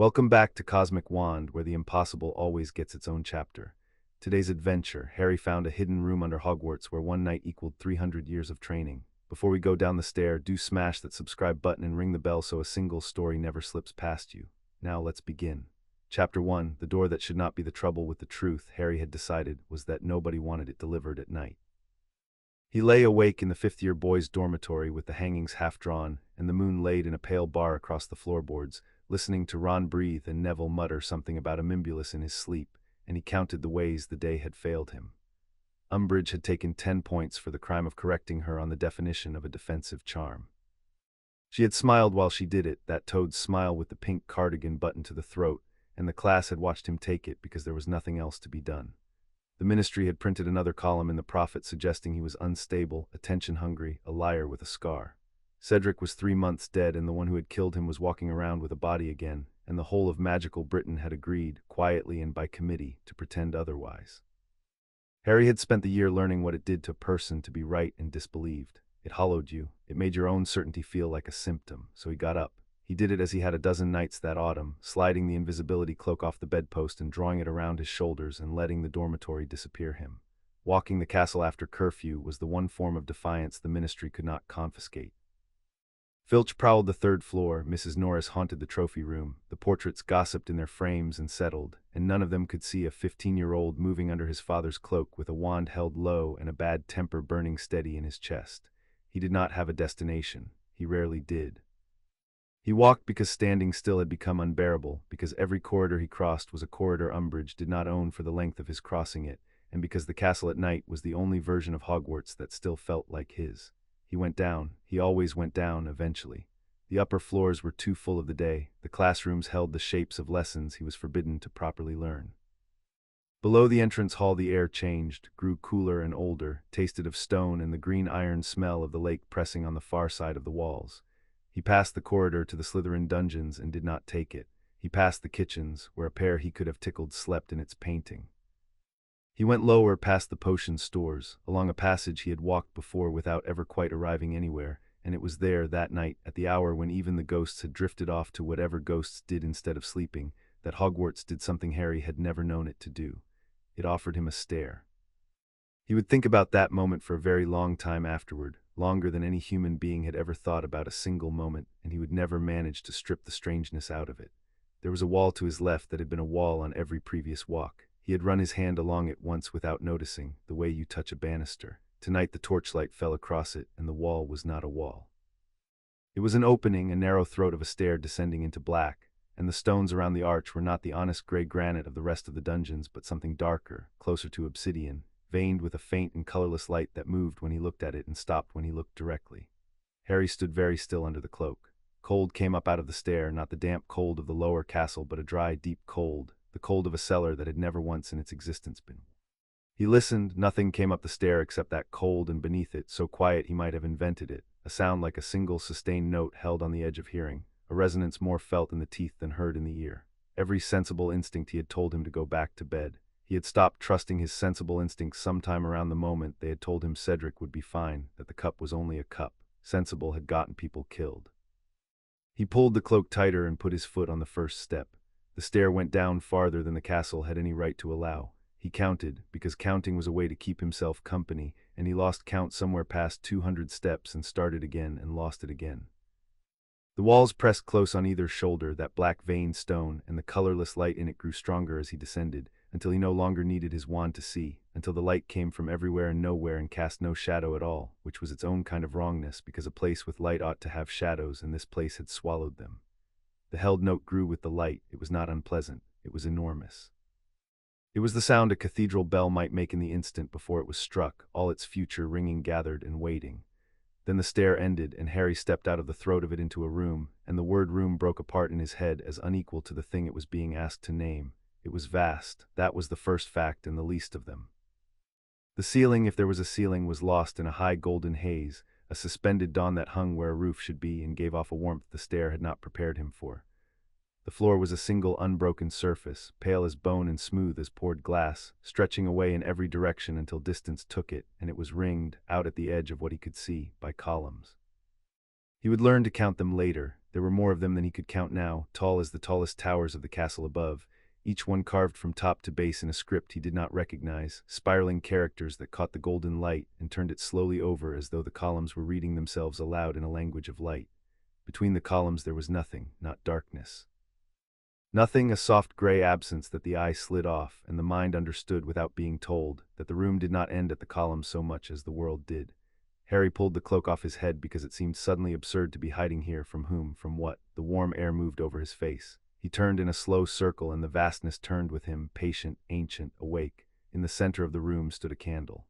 Welcome back to Cosmic Wand, where the impossible always gets its own chapter. Today's adventure, Harry found a hidden room under Hogwarts where one night equaled 300 years of training. Before we go down the stair, do smash that subscribe button and ring the bell so a single story never slips past you. Now let's begin. Chapter 1, the door that should not be the trouble with the truth, Harry had decided, was that nobody wanted it delivered at night. He lay awake in the fifth-year boys' dormitory with the hangings half-drawn and the moon laid in a pale bar across the floorboards, listening to Ron breathe and Neville mutter something about a mimbulus in his sleep, and he counted the ways the day had failed him. Umbridge had taken 10 points for the crime of correcting her on the definition of a defensive charm. She had smiled while she did it, that toad's smile with the pink cardigan buttoned to the throat, and the class had watched him take it because there was nothing else to be done. The ministry had printed another column in the Prophet suggesting he was unstable, attention-hungry, a liar with a scar. Cedric was 3 months dead, and the one who had killed him was walking around with a body again, and the whole of magical Britain had agreed, quietly and by committee, to pretend otherwise. Harry had spent the year learning what it did to a person to be right and disbelieved. It hollowed you. It made your own certainty feel like a symptom, so he got up. He did it as he had a dozen nights that autumn, sliding the invisibility cloak off the bedpost and drawing it around his shoulders and letting the dormitory disappear him. Walking the castle after curfew was the one form of defiance the ministry could not confiscate. Filch prowled the third floor, Mrs. Norris haunted the trophy room, the portraits gossiped in their frames and settled, and none of them could see a 15-year-old moving under his father's cloak with a wand held low and a bad temper burning steady in his chest. He did not have a destination. He rarely did. He walked because standing still had become unbearable, because every corridor he crossed was a corridor Umbridge did not own for the length of his crossing it, and because the castle at night was the only version of Hogwarts that still felt like his. He went down. He always went down, eventually. The upper floors were too full of the day. The classrooms held the shapes of lessons he was forbidden to properly learn. Below the entrance hall the air changed, grew cooler and older, tasted of stone and the green iron smell of the lake pressing on the far side of the walls. He passed the corridor to the Slytherin dungeons and did not take it. He passed the kitchens, where a pair he could have tickled slept in its painting. He went lower past the potion stores, along a passage he had walked before without ever quite arriving anywhere, and it was there, that night, at the hour when even the ghosts had drifted off to whatever ghosts did instead of sleeping, that Hogwarts did something Harry had never known it to do. It offered him a stare. He would think about that moment for a very long time afterward, longer than any human being had ever thought about a single moment, and he would never manage to strip the strangeness out of it. There was a wall to his left that had been a wall on every previous walk. He had run his hand along it once without noticing, the way you touch a banister. Tonight the torchlight fell across it, and the wall was not a wall. It was an opening, a narrow throat of a stair descending into black, and the stones around the arch were not the honest gray granite of the rest of the dungeons, but something darker, closer to obsidian, veined with a faint and colorless light that moved when he looked at it and stopped when he looked directly. Harry stood very still under the cloak. Cold came up out of the stair, not the damp cold of the lower castle, but a dry, deep cold, the cold of a cellar that had never once in its existence been. He listened. Nothing came up the stair except that cold, and beneath it, so quiet he might have invented it, a sound like a single sustained note held on the edge of hearing, a resonance more felt in the teeth than heard in the ear. Every sensible instinct he had told him to go back to bed. He had stopped trusting his sensible instincts sometime around the moment they had told him Cedric would be fine, that the cup was only a cup. Sensible had gotten people killed. He pulled the cloak tighter and put his foot on the first step. The stair went down farther than the castle had any right to allow. He counted, because counting was a way to keep himself company, and he lost count somewhere past 200 steps and started again and lost it again. The walls pressed close on either shoulder, that black veined stone, and the colorless light in it grew stronger as he descended, until he no longer needed his wand to see, until the light came from everywhere and nowhere and cast no shadow at all, which was its own kind of wrongness, because a place with light ought to have shadows, and this place had swallowed them. The held note grew with the light. It was not unpleasant. It was enormous. It was the sound a cathedral bell might make in the instant before it was struck, all its future ringing gathered and waiting. Then the stair ended, and Harry stepped out of the throat of it into a room, and the word room broke apart in his head as unequal to the thing it was being asked to name. It was vast. That was the first fact and the least of them. The ceiling, if there was a ceiling, was lost in a high golden haze, a suspended dawn that hung where a roof should be and gave off a warmth the stair had not prepared him for. The floor was a single unbroken surface, pale as bone and smooth as poured glass, stretching away in every direction until distance took it, and it was ringed, out at the edge of what he could see, by columns. He would learn to count them later. There were more of them than he could count now, tall as the tallest towers of the castle above, each one carved from top to base in a script he did not recognize, spiraling characters that caught the golden light and turned it slowly over as though the columns were reading themselves aloud in a language of light. Between the columns there was nothing, not darkness. Nothing, a soft gray absence that the eye slid off, and the mind understood without being told that the room did not end at the columns so much as the world did. Harry pulled the cloak off his head because it seemed suddenly absurd to be hiding here from whom, from what. The warm air moved over his face. He turned in a slow circle and the vastness turned with him, patient, ancient, awake. In the center of the room stood a candle.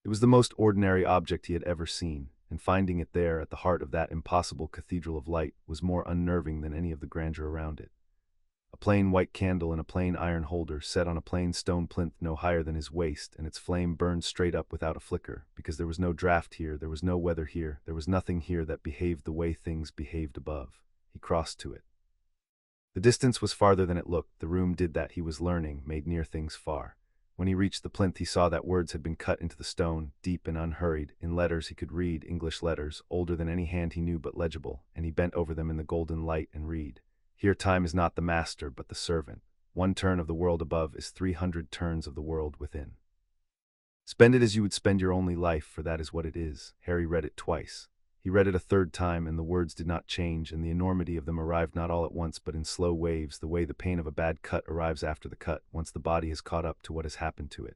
It was the most ordinary object he had ever seen, and finding it there at the heart of that impossible cathedral of light was more unnerving than any of the grandeur around it. A plain white candle in a plain iron holder set on a plain stone plinth no higher than his waist, and its flame burned straight up without a flicker, because there was no draught here, there was no weather here, there was nothing here that behaved the way things behaved above. He crossed to it. The distance was farther than it looked. The room did that, he was learning, made near things far. When he reached the plinth he saw that words had been cut into the stone, deep and unhurried, in letters he could read, English letters, older than any hand he knew but legible, and he bent over them in the golden light and read. Here time is not the master but the servant. 1 turn of the world above is 300 turns of the world within. Spend it as you would spend your only life, for that is what it is. Harry read it twice. He read it a third time, and the words did not change, and the enormity of them arrived not all at once but in slow waves, the way the pain of a bad cut arrives after the cut, once the body has caught up to what has happened to it.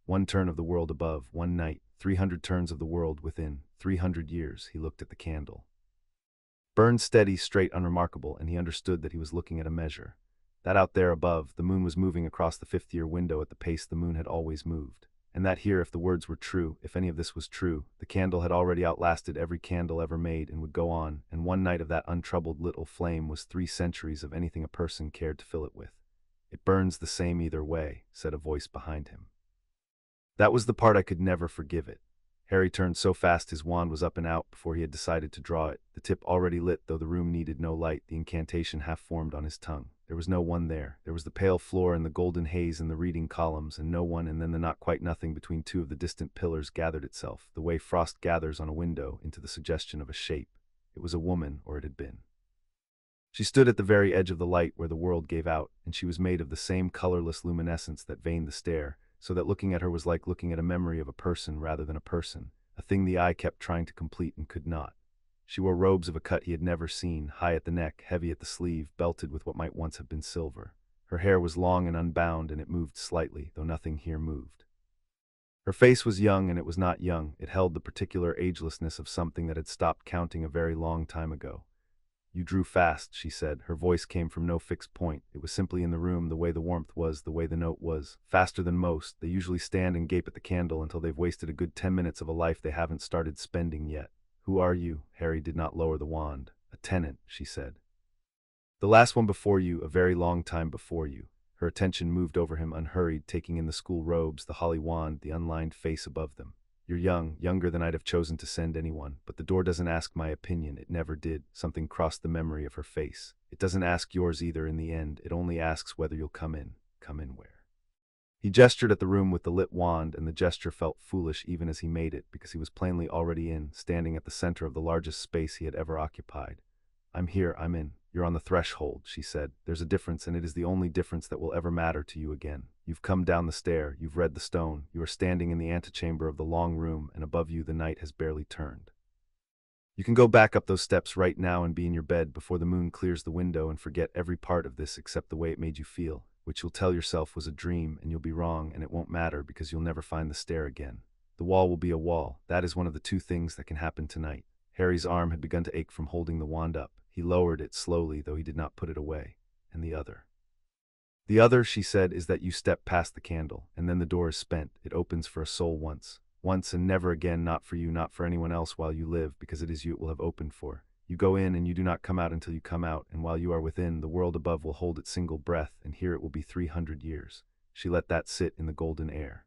1 turn of the world above, 1 night, 300 turns of the world within, 300 years. He looked at the candle. Burned steady, straight, unremarkable, and he understood that he was looking at a measure. That out there above, the moon was moving across the 5th-year window at the pace the moon had always moved. And that here, if the words were true, if any of this was true, the candle had already outlasted every candle ever made and would go on, and 1 night of that untroubled little flame was 3 centuries of anything a person cared to fill it with. It burns the same either way, said a voice behind him. That was the part I could never forgive it. Harry turned so fast his wand was up and out before he had decided to draw it, the tip already lit though the room needed no light, the incantation half formed on his tongue. There was no one there. There was the pale floor and the golden haze and the reading columns, and no one, and then the not quite nothing between 2 of the distant pillars gathered itself, the way frost gathers on a window, into the suggestion of a shape. It was a woman, or it had been. She stood at the very edge of the light where the world gave out, and she was made of the same colorless luminescence that veined the stair, so that looking at her was like looking at a memory of a person rather than a person, a thing the eye kept trying to complete and could not. She wore robes of a cut he had never seen, high at the neck, heavy at the sleeve, belted with what might once have been silver. Her hair was long and unbound, and it moved slightly, though nothing here moved. Her face was young, and it was not young. It held the particular agelessness of something that had stopped counting a very long time ago. You drew fast, she said. Her voice came from no fixed point. It was simply in the room, the way the warmth was, the way the note was. Faster than most. They usually stand and gape at the candle until they've wasted a good 10 minutes of a life they haven't started spending yet. Who are you? Harry did not lower the wand. A tenant, she said. The last one before you, a very long time before you. Her attention moved over him unhurried, taking in the school robes, the holly wand, the unlined face above them. You're young, younger than I'd have chosen to send anyone, but the door doesn't ask my opinion. It never did. Something crossed the memory of her face. It doesn't ask yours either in the end. It only asks whether you'll come in. Come in where? He gestured at the room with the lit wand, and the gesture felt foolish even as he made it, because he was plainly already in, standing at the center of the largest space he had ever occupied. I'm here, I'm in. You're on the threshold, she said. There's a difference, and it is the only difference that will ever matter to you again. You've come down the stair, you've read the stone, you are standing in the antechamber of the long room, and above you the night has barely turned. You can go back up those steps right now and be in your bed before the moon clears the window and forget every part of this except the way it made you feel, which you'll tell yourself was a dream, and you'll be wrong, and it won't matter because you'll never find the stair again. The wall will be a wall. That is one of the 2 things that can happen tonight. Harry's arm had begun to ache from holding the wand up. He lowered it slowly, though he did not put it away. And the other? The other, she said, is that you step past the candle, and then the door is spent. It opens for a soul once. Once and never again, not for you, not for anyone else while you live, because it is you it will have opened for. You go in and you do not come out until you come out, and while you are within, the world above will hold its single breath, and here it will be 300 years. She let that sit in the golden air.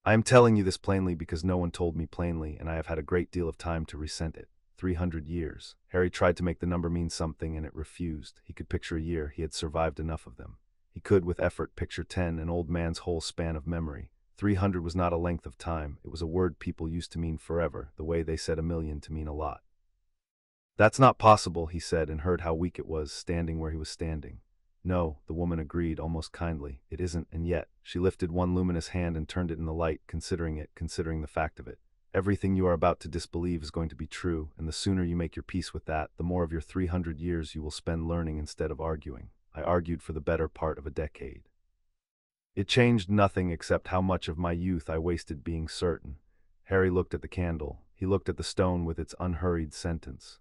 I am telling you this plainly because no one told me plainly, and I have had a great deal of time to resent it. 300 years. Harry tried to make the number mean something, and it refused. He could picture a year. He had survived enough of them. He could, with effort, picture 10, an old man's whole span of memory. 300 was not a length of time. It was a word people used to mean forever, the way they said a million to mean a lot. That's not possible, he said, and heard how weak it was, standing where he was standing. No, the woman agreed, almost kindly. It isn't, and yet. She lifted one luminous hand and turned it in the light, considering the fact of it. Everything you are about to disbelieve is going to be true, and the sooner you make your peace with that, the more of your 300 years you will spend learning instead of arguing. I argued for the better part of a decade. It changed nothing except how much of my youth I wasted being certain. Harry looked at the candle. He looked at the stone with its unhurried sentence.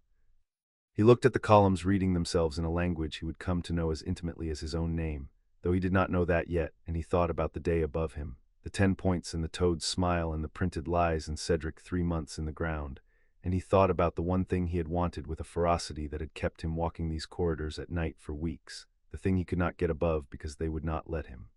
He looked at the columns reading themselves in a language he would come to know as intimately as his own name, though he did not know that yet, and he thought about the day above him, the 10 points in the toad's smile and the printed lies in Cedric 3 months in the ground, and he thought about the one thing he had wanted with a ferocity that had kept him walking these corridors at night for weeks, the thing he could not get above because they would not let him.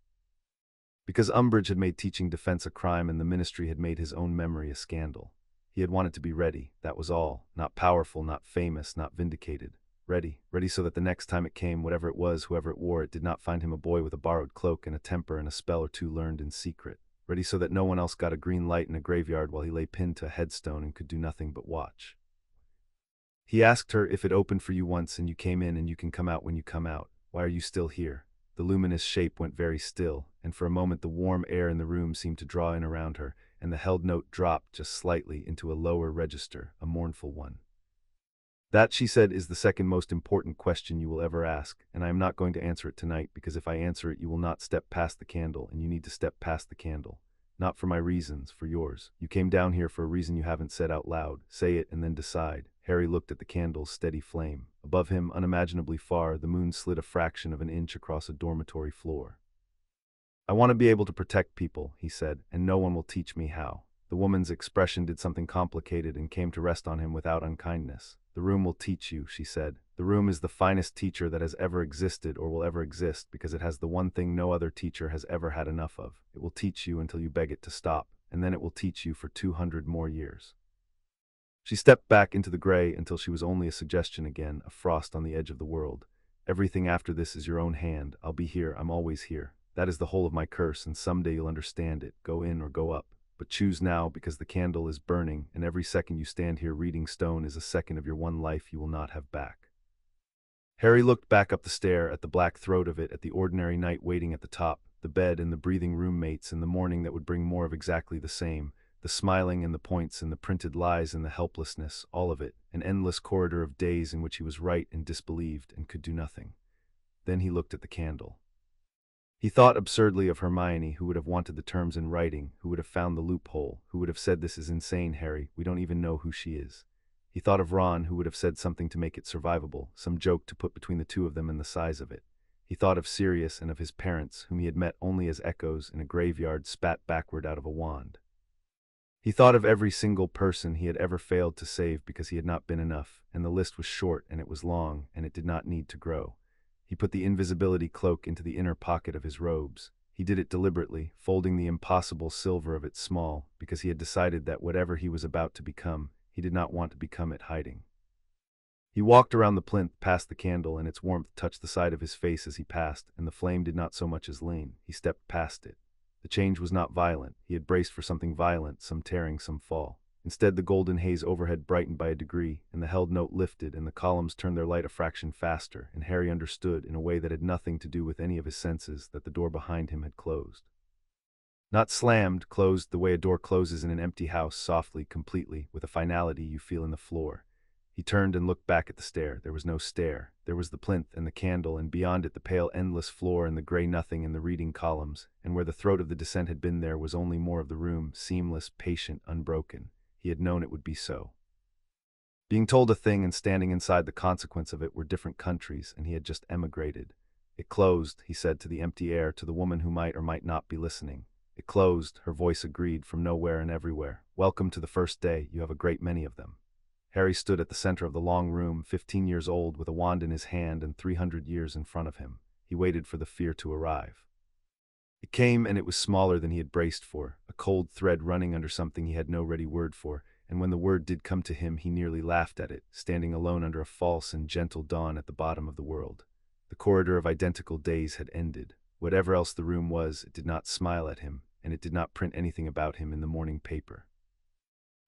Because Umbridge had made teaching defense a crime and the Ministry had made his own memory a scandal. He had wanted to be ready, that was all. Not powerful, not famous, not vindicated. Ready so that the next time it came, whatever it was, whoever it wore, it did not find him a boy with a borrowed cloak and a temper and a spell or two learned in secret. Ready so that no one else got a green light in a graveyard while he lay pinned to a headstone and could do nothing but watch. He asked her, if it opened for you once and you came in and you can come out when you come out, why are you still here? The luminous shape went very still, and for a moment the warm air in the room seemed to draw in around her, and the held note dropped just slightly into a lower register, a mournful one. That, she said, is the second most important question you will ever ask, and I am not going to answer it tonight, because if I answer it you will not step past the candle, and you need to step past the candle. Not for my reasons, for yours. You came down here for a reason you haven't said out loud. Say it and then decide. Harry looked at the candle's steady flame. Above him, unimaginably far, the moon slid a fraction of an inch across a dormitory floor. I want to be able to protect people, he said, and no one will teach me how. The woman's expression did something complicated and came to rest on him without unkindness. The room will teach you, she said. The room is the finest teacher that has ever existed or will ever exist because it has the one thing no other teacher has ever had enough of. It will teach you until you beg it to stop, and then it will teach you for 200 more years. She stepped back into the gray until she was only a suggestion again, a frost on the edge of the world. Everything after this is your own hand. I'll be here. I'm always here. That is the whole of my curse, and someday you'll understand it. Go in or go up. But choose now, because the candle is burning, and every second you stand here reading stone is a second of your one life you will not have back. Harry looked back up the stair, at the black throat of it, at the ordinary night waiting at the top, the bed and the breathing roommates, and the morning that would bring more of exactly the same, the smiling and the points and the printed lies and the helplessness, all of it, an endless corridor of days in which he was right and disbelieved and could do nothing. Then he looked at the candle. He thought absurdly of Hermione, who would have wanted the terms in writing, who would have found the loophole, who would have said, "This is insane, Harry, we don't even know who she is." He thought of Ron, who would have said something to make it survivable, some joke to put between the two of them and the size of it. He thought of Sirius and of his parents, whom he had met only as echoes in a graveyard spat backward out of a wand. He thought of every single person he had ever failed to save because he had not been enough, and the list was short and it was long, and it did not need to grow. He put the invisibility cloak into the inner pocket of his robes. He did it deliberately, folding the impossible silver of it small, because he had decided that whatever he was about to become, he did not want to become it hiding. He walked around the plinth past the candle, and its warmth touched the side of his face as he passed, and the flame did not so much as lean. He stepped past it. The change was not violent. He had braced for something violent, some tearing, some fall. Instead, the golden haze overhead brightened by a degree, and the held note lifted, and the columns turned their light a fraction faster, and Harry understood, in a way that had nothing to do with any of his senses, that the door behind him had closed. Not slammed, closed the way a door closes in an empty house, softly, completely, with a finality you feel in the floor. He turned and looked back at the stair. There was no stair. There was the plinth and the candle, and beyond it the pale endless floor and the gray nothing in the reading columns, and where the throat of the descent had been there was only more of the room, seamless, patient, unbroken. He had known it would be so. Being told a thing and standing inside the consequence of it were different countries, and he had just emigrated. It closed, he said to the empty air, to the woman who might or might not be listening. It closed, her voice agreed, from nowhere and everywhere. Welcome to the first day, you have a great many of them. Harry stood at the center of the long room, 15 years old, with a wand in his hand and 300 years in front of him. He waited for the fear to arrive. It came, and it was smaller than he had braced for, a cold thread running under something he had no ready word for, and when the word did come to him he nearly laughed at it, standing alone under a false and gentle dawn at the bottom of the world. The corridor of identical days had ended. Whatever else the room was, it did not smile at him, and it did not print anything about him in the morning paper.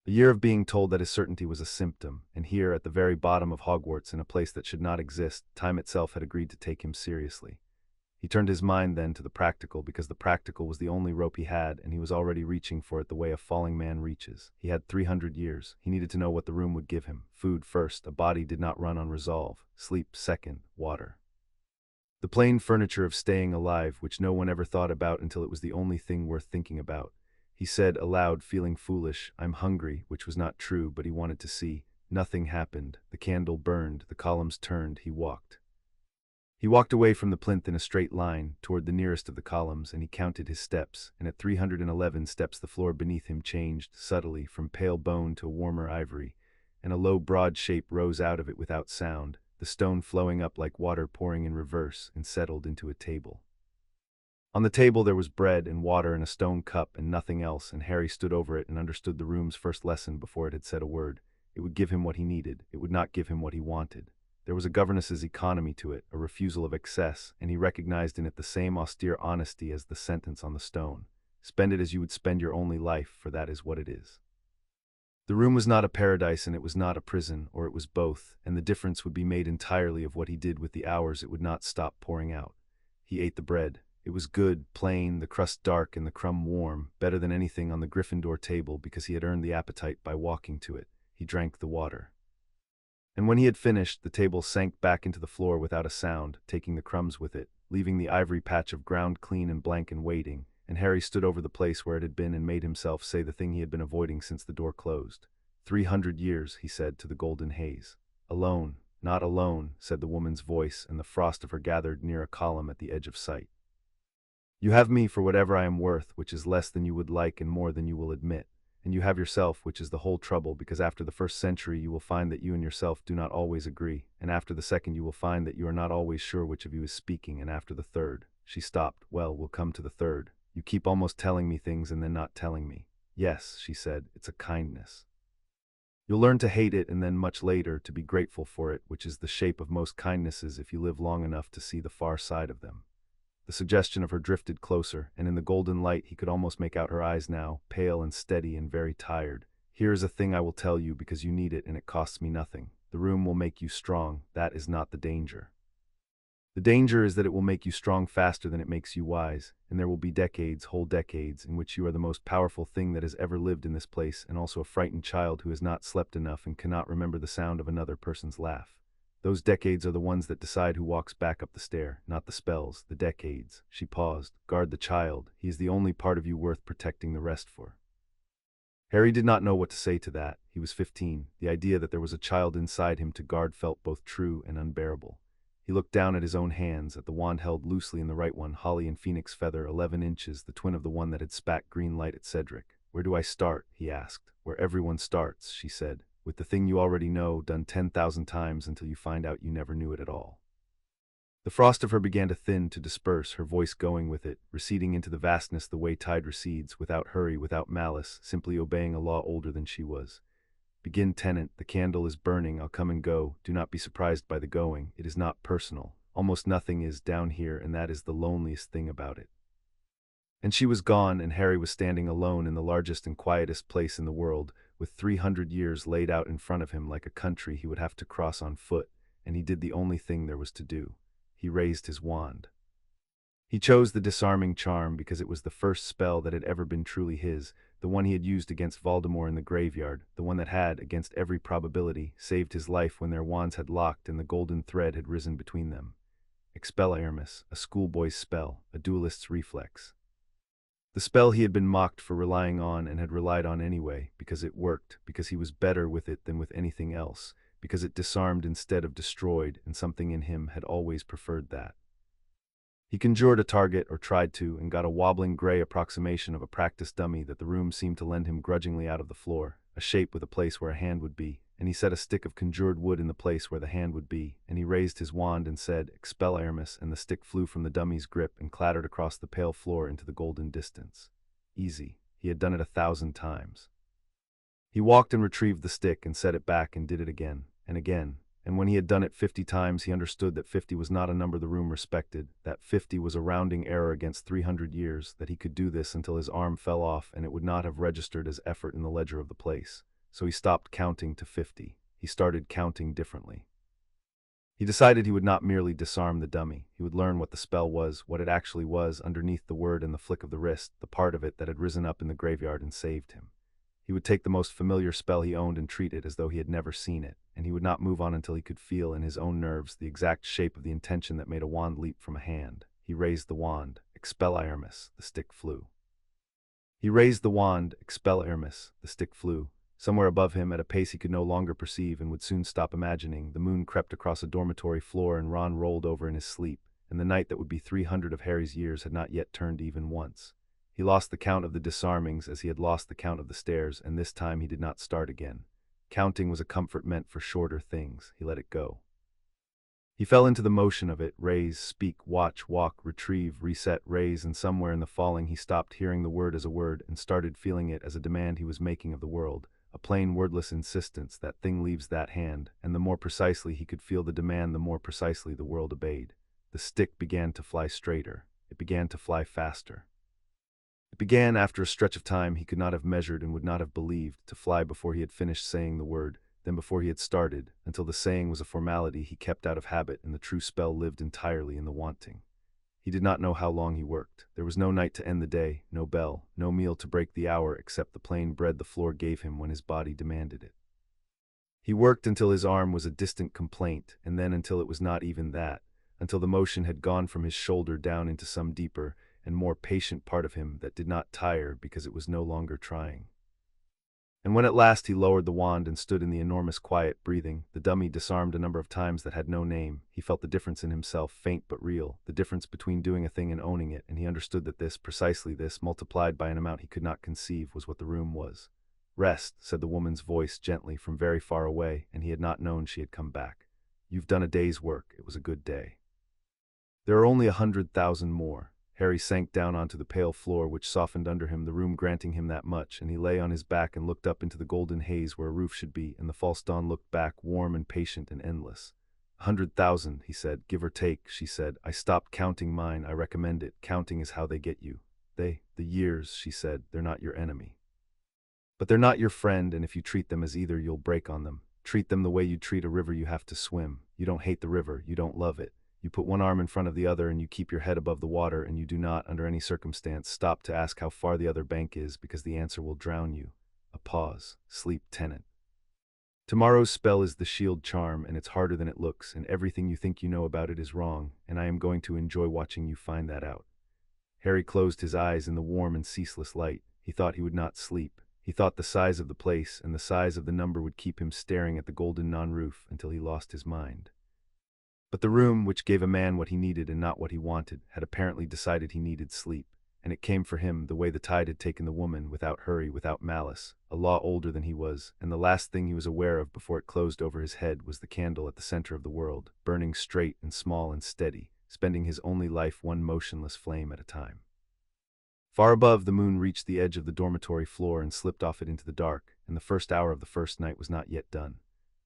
A year of being told that his certainty was a symptom, and here, at the very bottom of Hogwarts, in a place that should not exist, time itself had agreed to take him seriously. He turned his mind then to the practical, because the practical was the only rope he had, and he was already reaching for it the way a falling man reaches. He had 300 years. He needed to know what the room would give him. Food first, a body did not run on resolve. Sleep second, water. The plain furniture of staying alive, which no one ever thought about until it was the only thing worth thinking about. He said aloud, feeling foolish, "I'm hungry," which was not true, but he wanted to see. Nothing happened. The candle burned, the columns turned, he walked. He walked away from the plinth in a straight line, toward the nearest of the columns, and he counted his steps, and at 311 steps the floor beneath him changed, subtly, from pale bone to warmer ivory, and a low broad shape rose out of it without sound, the stone flowing up like water pouring in reverse, and settled into a table. On the table there was bread and water and a stone cup and nothing else, and Harry stood over it and understood the room's first lesson before it had said a word. It would give him what he needed, it would not give him what he wanted. There was a governess's economy to it, a refusal of excess, and he recognized in it the same austere honesty as the sentence on the stone. Spend it as you would spend your only life, for that is what it is. The room was not a paradise and it was not a prison, or it was both, and the difference would be made entirely of what he did with the hours it would not stop pouring out. He ate the bread. It was good, plain, the crust dark and the crumb warm, better than anything on the Gryffindor table because he had earned the appetite by walking to it. He drank the water. And when he had finished, the table sank back into the floor without a sound, taking the crumbs with it, leaving the ivory patch of ground clean and blank and waiting, and Harry stood over the place where it had been and made himself say the thing he had been avoiding since the door closed. 300 years, he said to the golden haze. Alone, not alone, said the woman's voice, and the frost of her gathered near a column at the edge of sight. You have me for whatever I am worth, which is less than you would like and more than you will admit. And you have yourself, which is the whole trouble, because after the first century you will find that you and yourself do not always agree, and after the second you will find that you are not always sure which of you is speaking, and after the third. She stopped. Well, we'll come to the third. You keep almost telling me things and then not telling me. Yes, she said, it's a kindness. You'll learn to hate it and then much later to be grateful for it, which is the shape of most kindnesses if you live long enough to see the far side of them. The suggestion of her drifted closer, and in the golden light he could almost make out her eyes now, pale and steady and very tired. Here is a thing I will tell you because you need it and it costs me nothing. The room will make you strong. That is not the danger. The danger is that it will make you strong faster than it makes you wise, and there will be decades, whole decades, in which you are the most powerful thing that has ever lived in this place, and also a frightened child who has not slept enough and cannot remember the sound of another person's laugh. Those decades are the ones that decide who walks back up the stair, not the spells, the decades. She paused. Guard the child. He is the only part of you worth protecting the rest for. Harry did not know what to say to that. He was 15. The idea that there was a child inside him to guard felt both true and unbearable. He looked down at his own hands, at the wand held loosely in the right one, holly and phoenix feather, 11 inches, the twin of the one that had spat green light at Cedric. Where do I start? He asked. Where everyone starts, she said. With the thing you already know, done 10,000 times until you find out you never knew it at all. The frost of her began to thin, to disperse, her voice going with it, receding into the vastness the way tide recedes, without hurry, without malice, simply obeying a law older than she was. Begin, tenant, the candle is burning, I'll come and go, do not be surprised by the going, it is not personal. Almost nothing is down here, and that is the loneliest thing about it. And she was gone, and Harry was standing alone in the largest and quietest place in the world, with 300 years laid out in front of him like a country he would have to cross on foot, and he did the only thing there was to do. He raised his wand. He chose the disarming charm because it was the first spell that had ever been truly his, the one he had used against Voldemort in the graveyard, the one that had, against every probability, saved his life when their wands had locked and the golden thread had risen between them. Expelliarmus, a schoolboy's spell, a duelist's reflex. The spell he had been mocked for relying on and had relied on anyway, because it worked, because he was better with it than with anything else, because it disarmed instead of destroyed, and something in him had always preferred that. He conjured a target, or tried to, and got a wobbling gray approximation of a practice dummy that the room seemed to lend him grudgingly out of the floor, a shape with a place where a hand would be, and he set a stick of conjured wood in the place where the hand would be, and he raised his wand and said, Expelliarmus, and the stick flew from the dummy's grip and clattered across the pale floor into the golden distance. Easy. He had done it 1,000 times. He walked and retrieved the stick and set it back and did it again, and when he had done it 50 times he understood that 50 was not a number the room respected, that 50 was a rounding error against 300 years, that he could do this until his arm fell off and it would not have registered as effort in the ledger of the place. so he stopped counting to 50. He started counting differently. He decided he would not merely disarm the dummy. He would learn what the spell was, what it actually was, underneath the word and the flick of the wrist, the part of it that had risen up in the graveyard and saved him. He would take the most familiar spell he owned and treat it as though he had never seen it, and he would not move on until he could feel in his own nerves the exact shape of the intention that made a wand leap from a hand. He raised the wand. Expel Irmis. The stick flew. He raised the wand. Expel Irmis. The stick flew. Somewhere above him, at a pace he could no longer perceive and would soon stop imagining, the moon crept across a dormitory floor and Ron rolled over in his sleep, and the night that would be 300 of Harry's years had not yet turned even once. He lost the count of the disarmings as he had lost the count of the stairs, and this time he did not start again. Counting was a comfort meant for shorter things. He let it go. He fell into the motion of it, raise, speak, watch, walk, retrieve, reset, raise, and somewhere in the falling he stopped hearing the word as a word and started feeling it as a demand he was making of the world, a plain wordless insistence, that thing leaves that hand, and the more precisely he could feel the demand, the more precisely the world obeyed. The stick began to fly straighter. It began to fly faster. It began, after a stretch of time he could not have measured and would not have believed, to fly before he had finished saying the word, then before he had started, until the saying was a formality he kept out of habit and the true spell lived entirely in the wanting. He did not know how long he worked. There was no night to end the day, no bell, no meal to break the hour except the plain bread the floor gave him when his body demanded it. He worked until his arm was a distant complaint, and then until it was not even that, until the motion had gone from his shoulder down into some deeper and more patient part of him that did not tire because it was no longer trying. And when at last he lowered the wand and stood in the enormous quiet, breathing, the dummy disarmed a number of times that had no name. He felt the difference in himself, faint but real, the difference between doing a thing and owning it, and he understood that this, precisely this, multiplied by an amount he could not conceive, was what the room was. Rest, said the woman's voice gently from very far away, and he had not known she had come back. You've done a day's work. It was a good day. There are only 100,000 more. Harry sank down onto the pale floor which softened under him, the room granting him that much, and he lay on his back and looked up into the golden haze where a roof should be, and the false dawn looked back, warm and patient and endless. 100,000, he said, give or take, she said. I stopped counting mine, I recommend it. Counting is how they get you. The years, she said, they're not your enemy. But they're not your friend, and if you treat them as either, you'll break on them. Treat them the way you treat a river you have to swim. You don't hate the river, you don't love it. You put one arm in front of the other and you keep your head above the water, and you do not, under any circumstance, stop to ask how far the other bank is, because the answer will drown you. A pause. Sleep, tenant. Tomorrow's spell is the shield charm, and it's harder than it looks, and everything you think you know about it is wrong, and I am going to enjoy watching you find that out. Harry closed his eyes in the warm and ceaseless light. He thought he would not sleep. He thought the size of the place and the size of the number would keep him staring at the golden non-roof until he lost his mind. But the room, which gave a man what he needed and not what he wanted, had apparently decided he needed sleep, and it came for him the way the tide had taken the woman, without hurry, without malice, a law older than he was, and the last thing he was aware of before it closed over his head was the candle at the center of the world, burning straight and small and steady, spending his only life one motionless flame at a time. Far above, the moon reached the edge of the dormitory floor and slipped off it into the dark, and the first hour of the first night was not yet done.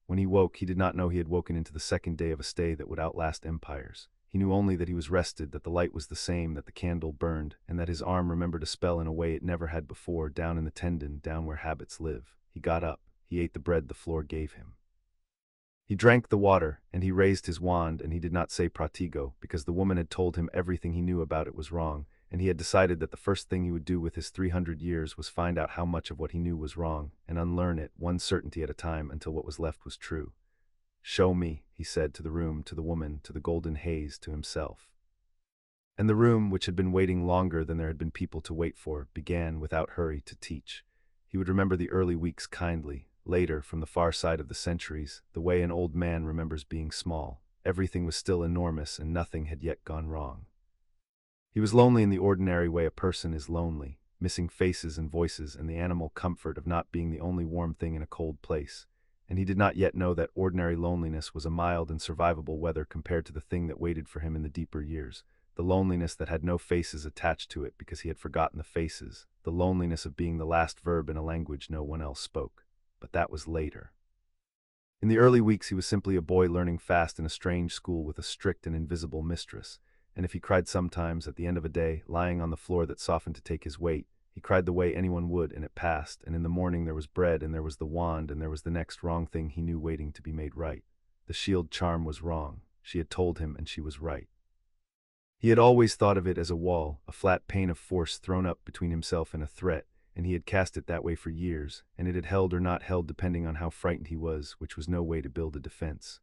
When he woke, he did not know he had woken into the second day of a stay that would outlast empires. He knew only that he was rested, that the light was the same, that the candle burned, and that his arm remembered a spell in a way it never had before, down in the tendon, down where habits live. He got up. He ate the bread the floor gave him. He drank the water, and he raised his wand, and he did not say pratigo, because the woman had told him everything he knew about it was wrong, and he had decided that the first thing he would do with his 300 years was find out how much of what he knew was wrong, and unlearn it, one certainty at a time, until what was left was true. Show me, he said to the room, to the woman, to the golden haze, to himself. And the room, which had been waiting longer than there had been people to wait for, began, without hurry, to teach. He would remember the early weeks kindly. Later, from the far side of the centuries, the way an old man remembers being small. Everything was still enormous, and nothing had yet gone wrong. He was lonely in the ordinary way a person is lonely, missing faces and voices and the animal comfort of not being the only warm thing in a cold place, and he did not yet know that ordinary loneliness was a mild and survivable weather compared to the thing that waited for him in the deeper years, the loneliness that had no faces attached to it because he had forgotten the faces, the loneliness of being the last verb in a language no one else spoke. But that was later. In the early weeks he was simply a boy learning fast in a strange school with a strict and invisible mistress, and if he cried sometimes, at the end of a day, lying on the floor that softened to take his weight, He cried the way anyone would, and it passed, and in the morning there was bread, and there was the wand, and there was the next wrong thing he knew waiting to be made right. The shield charm was wrong. She had told him, and she was right. He had always thought of it as a wall, a flat pane of force thrown up between himself and a threat, and he had cast it that way for years, and it had held or not held depending on how frightened he was, which was no way to build a defense.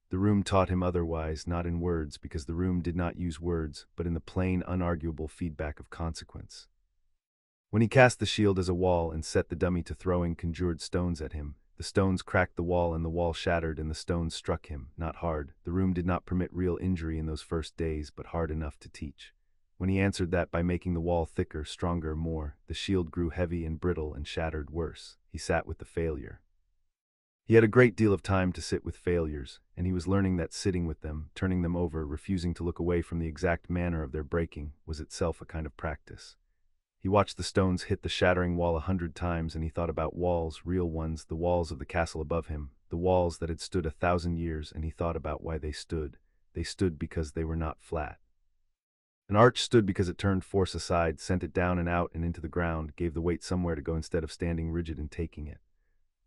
The room taught him otherwise, not in words, because the room did not use words, but in the plain, unarguable feedback of consequence. When he cast the shield as a wall and set the dummy to throwing conjured stones at him, the stones cracked the wall and the wall shattered and the stones struck him, not hard. The room did not permit real injury in those first days, but hard enough to teach. When he answered that by making the wall thicker, stronger, more, the shield grew heavy and brittle and shattered worse. He sat with the failure. He had a great deal of time to sit with failures, and he was learning that sitting with them, turning them over, refusing to look away from the exact manner of their breaking, was itself a kind of practice. He watched the stones hit the shattering wall 100 times, and he thought about walls, real ones, the walls of the castle above him, the walls that had stood 1,000 years, and he thought about why they stood. They stood because they were not flat. An arch stood because it turned force aside, sent it down and out and into the ground, gave the weight somewhere to go instead of standing rigid and taking it.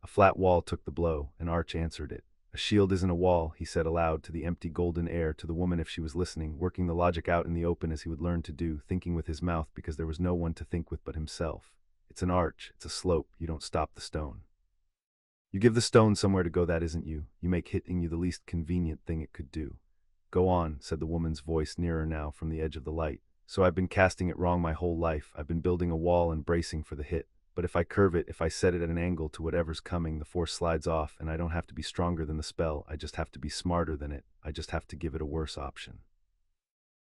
A flat wall took the blow, an arch answered it. A shield isn't a wall, he said aloud to the empty golden air, to the woman if she was listening, working the logic out in the open as he would learn to do, thinking with his mouth because there was no one to think with but himself. It's an arch, it's a slope, you don't stop the stone. You give the stone somewhere to go that isn't you, you make hitting you the least convenient thing it could do. Go on, said the woman's voice nearer now from the edge of the light. So I've been casting it wrong my whole life, I've been building a wall and bracing for the hit. But if I curve it, if I set it at an angle to whatever's coming, the force slides off, and I don't have to be stronger than the spell, I just have to be smarter than it, I just have to give it a worse option.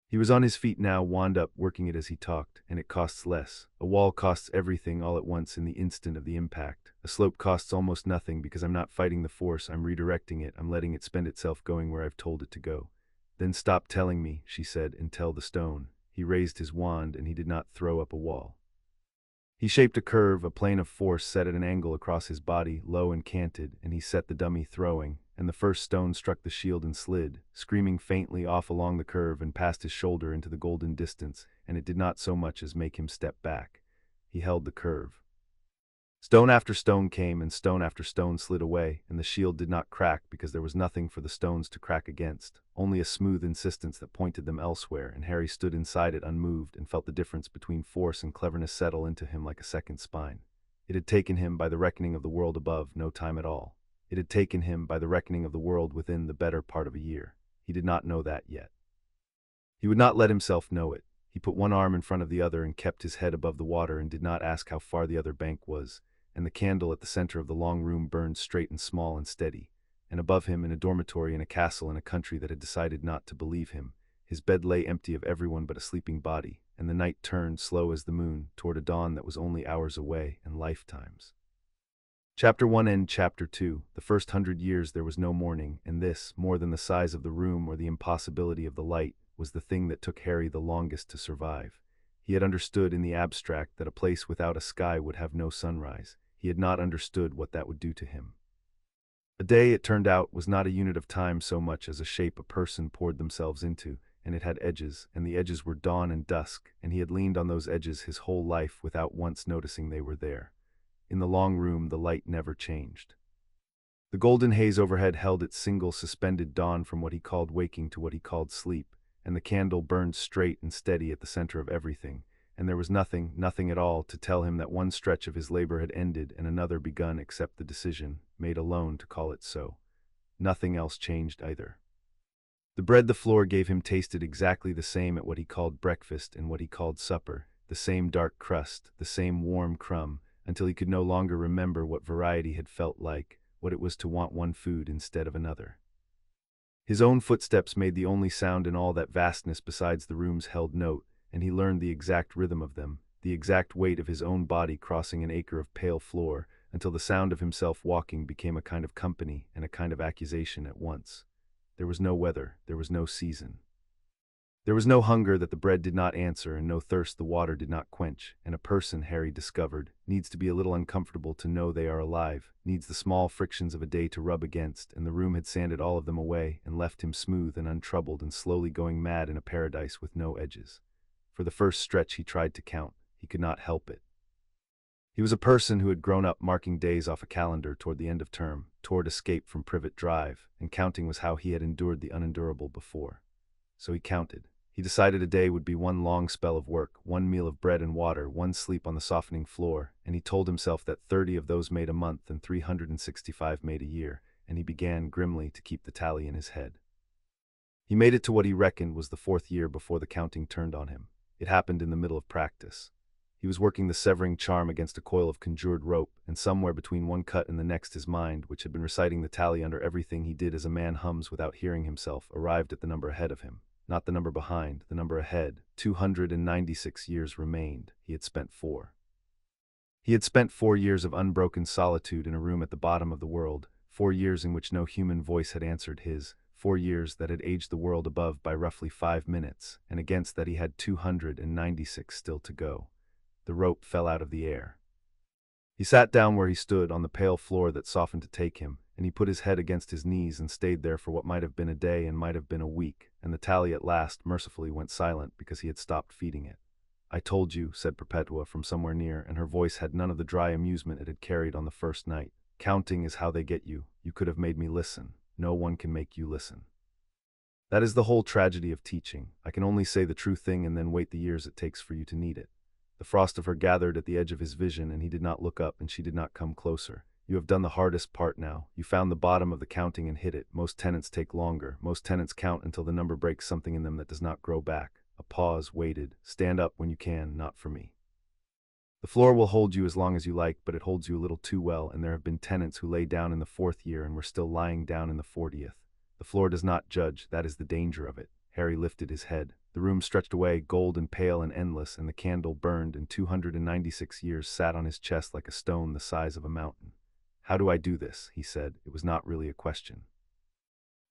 He was on his feet now, wand up, working it as he talked, and it costs less. A wall costs everything all at once in the instant of the impact. A slope costs almost nothing because I'm not fighting the force, I'm redirecting it, I'm letting it spend itself going where I've told it to go. Then stop telling me, she said, and tell the stone. He raised his wand, and he did not throw up a wall. He shaped a curve, a plane of force set at an angle across his body, low and canted, and he set the dummy throwing, and the first stone struck the shield and slid, screaming faintly off along the curve and past his shoulder into the golden distance, and it did not so much as make him step back. He held the curve. Stone after stone came, and stone after stone slid away, and the shield did not crack because there was nothing for the stones to crack against, only a smooth insistence that pointed them elsewhere, and Harry stood inside it unmoved and felt the difference between force and cleverness settle into him like a second spine. It had taken him, by the reckoning of the world above, no time at all. It had taken him, by the reckoning of the world within, the better part of a year. He did not know that yet. He would not let himself know it. He put one arm in front of the other and kept his head above the water and did not ask how far the other bank was, and the candle at the center of the long room burned straight and small and steady, and above him, in a dormitory in a castle in a country that had decided not to believe him, his bed lay empty of everyone but a sleeping body, and the night turned, slow as the moon, toward a dawn that was only hours away and lifetimes. Chapter 1 and Chapter 2. The first 100 years there was no morning, and this, more than the size of the room or the impossibility of the light, was the thing that took Harry the longest to survive. He had understood in the abstract that a place without a sky would have no sunrise. He had not understood what that would do to him. A day, it turned out, was not a unit of time so much as a shape a person poured themselves into, and it had edges, and the edges were dawn and dusk, and he had leaned on those edges his whole life without once noticing they were there. In the long room, the light never changed. The golden haze overhead held its single suspended dawn from what he called waking to what he called sleep, and the candle burned straight and steady at the center of everything, and there was nothing, nothing at all, to tell him that one stretch of his labor had ended and another begun except the decision, made alone, to call it so. Nothing else changed either. The bread the floor gave him tasted exactly the same at what he called breakfast and what he called supper, the same dark crust, the same warm crumb, until he could no longer remember what variety had felt like, what it was to want one food instead of another. His own footsteps made the only sound in all that vastness besides the room's held note, and he learned the exact rhythm of them, the exact weight of his own body crossing an acre of pale floor, until the sound of himself walking became a kind of company and a kind of accusation at once. There was no weather, there was no season. There was no hunger that the bread did not answer, and no thirst the water did not quench, and a person, Harry discovered, needs to be a little uncomfortable to know they are alive, needs the small frictions of a day to rub against, and the room had sanded all of them away and left him smooth and untroubled and slowly going mad in a paradise with no edges. For the first stretch he tried to count. He could not help it. He was a person who had grown up marking days off a calendar toward the end of term, toward escape from Privet Drive, and counting was how he had endured the unendurable before. So he counted. He decided a day would be one long spell of work, one meal of bread and water, one sleep on the softening floor, and he told himself that 30 of those made a month and 365 made a year, and he began grimly to keep the tally in his head. He made it to what he reckoned was the 4th year before the counting turned on him. It happened in the middle of practice. He was working the severing charm against a coil of conjured rope, and somewhere between one cut and the next his mind, which had been reciting the tally under everything he did as a man hums without hearing himself, arrived at the number ahead of him. Not the number behind, the number ahead. 296 years remained. He had spent 4. He had spent 4 years of unbroken solitude in a room at the bottom of the world, 4 years in which no human voice had answered his, 4 years that had aged the world above by roughly 5 minutes, and against that he had 296 still to go. The rope fell out of the air. He sat down where he stood on the pale floor that softened to take him, and he put his head against his knees and stayed there for what might have been a day and might have been a week, and the tally at last mercifully went silent because he had stopped feeding it. "I told you," said Perpetua from somewhere near, and her voice had none of the dry amusement it had carried on the first night. "Counting is how they get you. You could have made me listen. No one can make you listen. That is the whole tragedy of teaching. I can only say the true thing and then wait the years it takes for you to need it." The frost of her gathered at the edge of his vision, and he did not look up, and she did not come closer. "You have done the hardest part now. You found the bottom of the counting and hit it. Most tenants take longer. Most tenants count until the number breaks something in them that does not grow back." A pause, waited. "Stand up when you can, not for me. The floor will hold you as long as you like, but it holds you a little too well, and there have been tenants who lay down in the 4th year and were still lying down in the 40th. The floor does not judge. That is the danger of it." Harry lifted his head. The room stretched away, gold and pale and endless, and the candle burned, and 296 years sat on his chest like a stone the size of a mountain. "How do I do this?" he said. It was not really a question.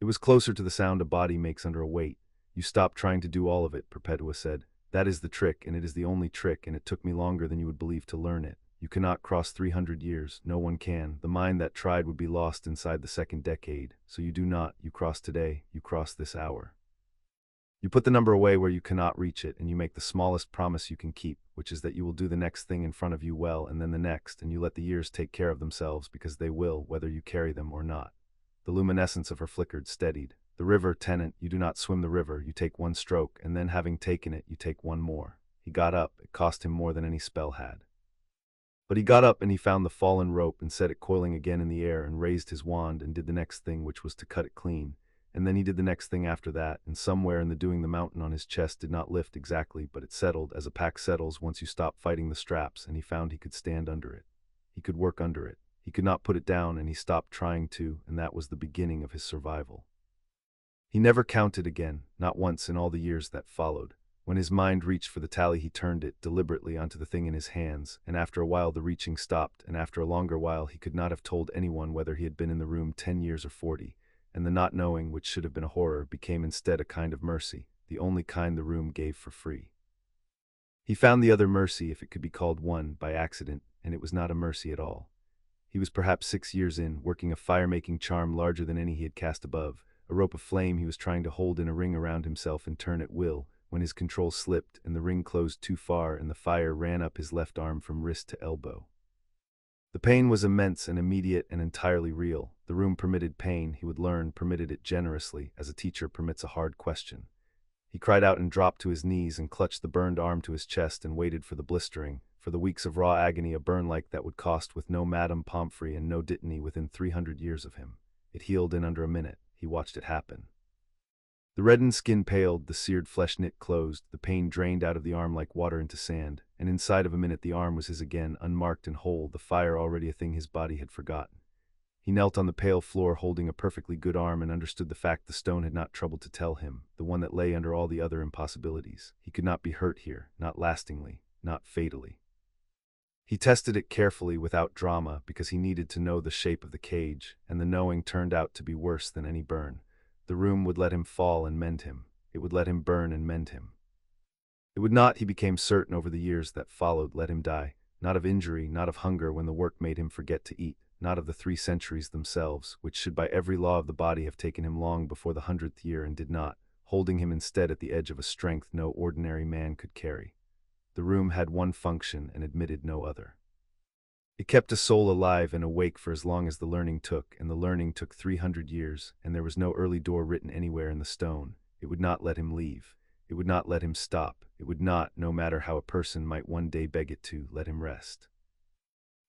It was closer to the sound a body makes under a weight. "You stop trying to do all of it," Perpetua said. "That is the trick, and it is the only trick, and it took me longer than you would believe to learn it. You cannot cross 300 years. No one can. The mind that tried would be lost inside the 2nd decade. So you do not. You cross today. You cross this hour. You put the number away where you cannot reach it, and you make the smallest promise you can keep, which is that you will do the next thing in front of you well, and then the next, and you let the years take care of themselves because they will, whether you carry them or not." The luminescence of her flickered, steadied. "The river, tenant, you do not swim the river. You take one stroke, and then having taken it, you take one more." He got up. It cost him more than any spell had. But he got up and he found the fallen rope and set it coiling again in the air and raised his wand and did the next thing, which was to cut it clean. And then he did the next thing after that, and somewhere in the doing the mountain on his chest did not lift exactly, but it settled as a pack settles once you stop fighting the straps, and he found he could stand under it. He could work under it. He could not put it down, and he stopped trying to, and that was the beginning of his survival. He never counted again, not once in all the years that followed. When his mind reached for the tally, he turned it deliberately onto the thing in his hands, and after a while the reaching stopped, and after a longer while he could not have told anyone whether he had been in the room 10 years or 40. And the not knowing, which should have been a horror, became instead a kind of mercy, the only kind the room gave for free. He found the other mercy, if it could be called one, by accident, and it was not a mercy at all. He was perhaps 6 years in, working a fire-making charm larger than any he had cast above, a rope of flame he was trying to hold in a ring around himself and turn at will, when his control slipped and the ring closed too far and the fire ran up his left arm from wrist to elbow. The pain was immense and immediate and entirely real. The room permitted pain, he would learn, permitted it generously, as a teacher permits a hard question. He cried out and dropped to his knees and clutched the burned arm to his chest and waited for the blistering, for the weeks of raw agony, a burn like that would cost with no Madame Pomfrey and no Dittany within 300 years of him. It healed in under a minute. He watched it happen. The reddened skin paled, the seared flesh knit closed, the pain drained out of the arm like water into sand, and inside of a minute the arm was his again, unmarked and whole, the fire already a thing his body had forgotten. He knelt on the pale floor holding a perfectly good arm and understood the fact the stone had not troubled to tell him, the one that lay under all the other impossibilities. He could not be hurt here, not lastingly, not fatally. He tested it carefully without drama because he needed to know the shape of the cage, and the knowing turned out to be worse than any burn. The room would let him fall and mend him. It would let him burn and mend him. It would not, he became certain over the years that followed, let him die, not of injury, not of hunger when the work made him forget to eat, not of the 3 centuries themselves, which should by every law of the body have taken him long before the 100th year and did not, holding him instead at the edge of a strength no ordinary man could carry. The room had one function and admitted no other. It kept a soul alive and awake for as long as the learning took, and the learning took 300 years, and there was no early door written anywhere in the stone. It would not let him leave. It would not let him stop. It would not, no matter how a person might one day beg it to, let him rest.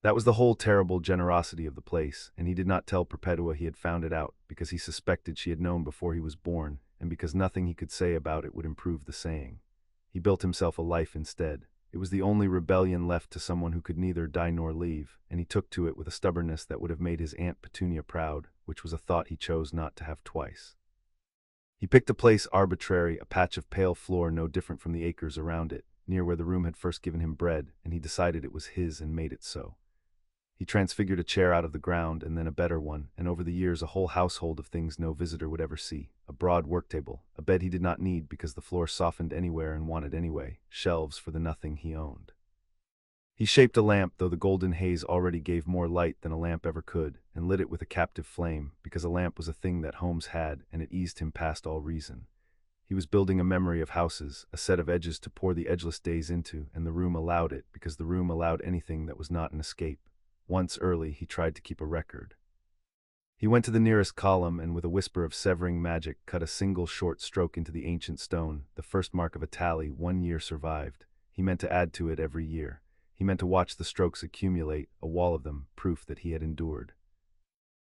That was the whole terrible generosity of the place, and he did not tell Perpetua he had found it out, because he suspected she had known before he was born, and because nothing he could say about it would improve the saying. He built himself a life instead. It was the only rebellion left to someone who could neither die nor leave, and he took to it with a stubbornness that would have made his Aunt Petunia proud, which was a thought he chose not to have twice. He picked a place arbitrary, a patch of pale floor no different from the acres around it, near where the room had first given him bread, and he decided it was his and made it so. He transfigured a chair out of the ground, and then a better one, and over the years a whole household of things no visitor would ever see. A broad worktable, a bed he did not need because the floor softened anywhere and wanted anyway, shelves for the nothing he owned. He shaped a lamp, though the golden haze already gave more light than a lamp ever could, and lit it with a captive flame, because a lamp was a thing that homes had, and it eased him past all reason. He was building a memory of houses, a set of edges to pour the edgeless days into, and the room allowed it, because the room allowed anything that was not an escape. Once early, he tried to keep a record. He went to the nearest column and with a whisper of severing magic cut a single short stroke into the ancient stone, the first mark of a tally. 1 year survived. He meant to add to it every year. He meant to watch the strokes accumulate, a wall of them, proof that he had endured.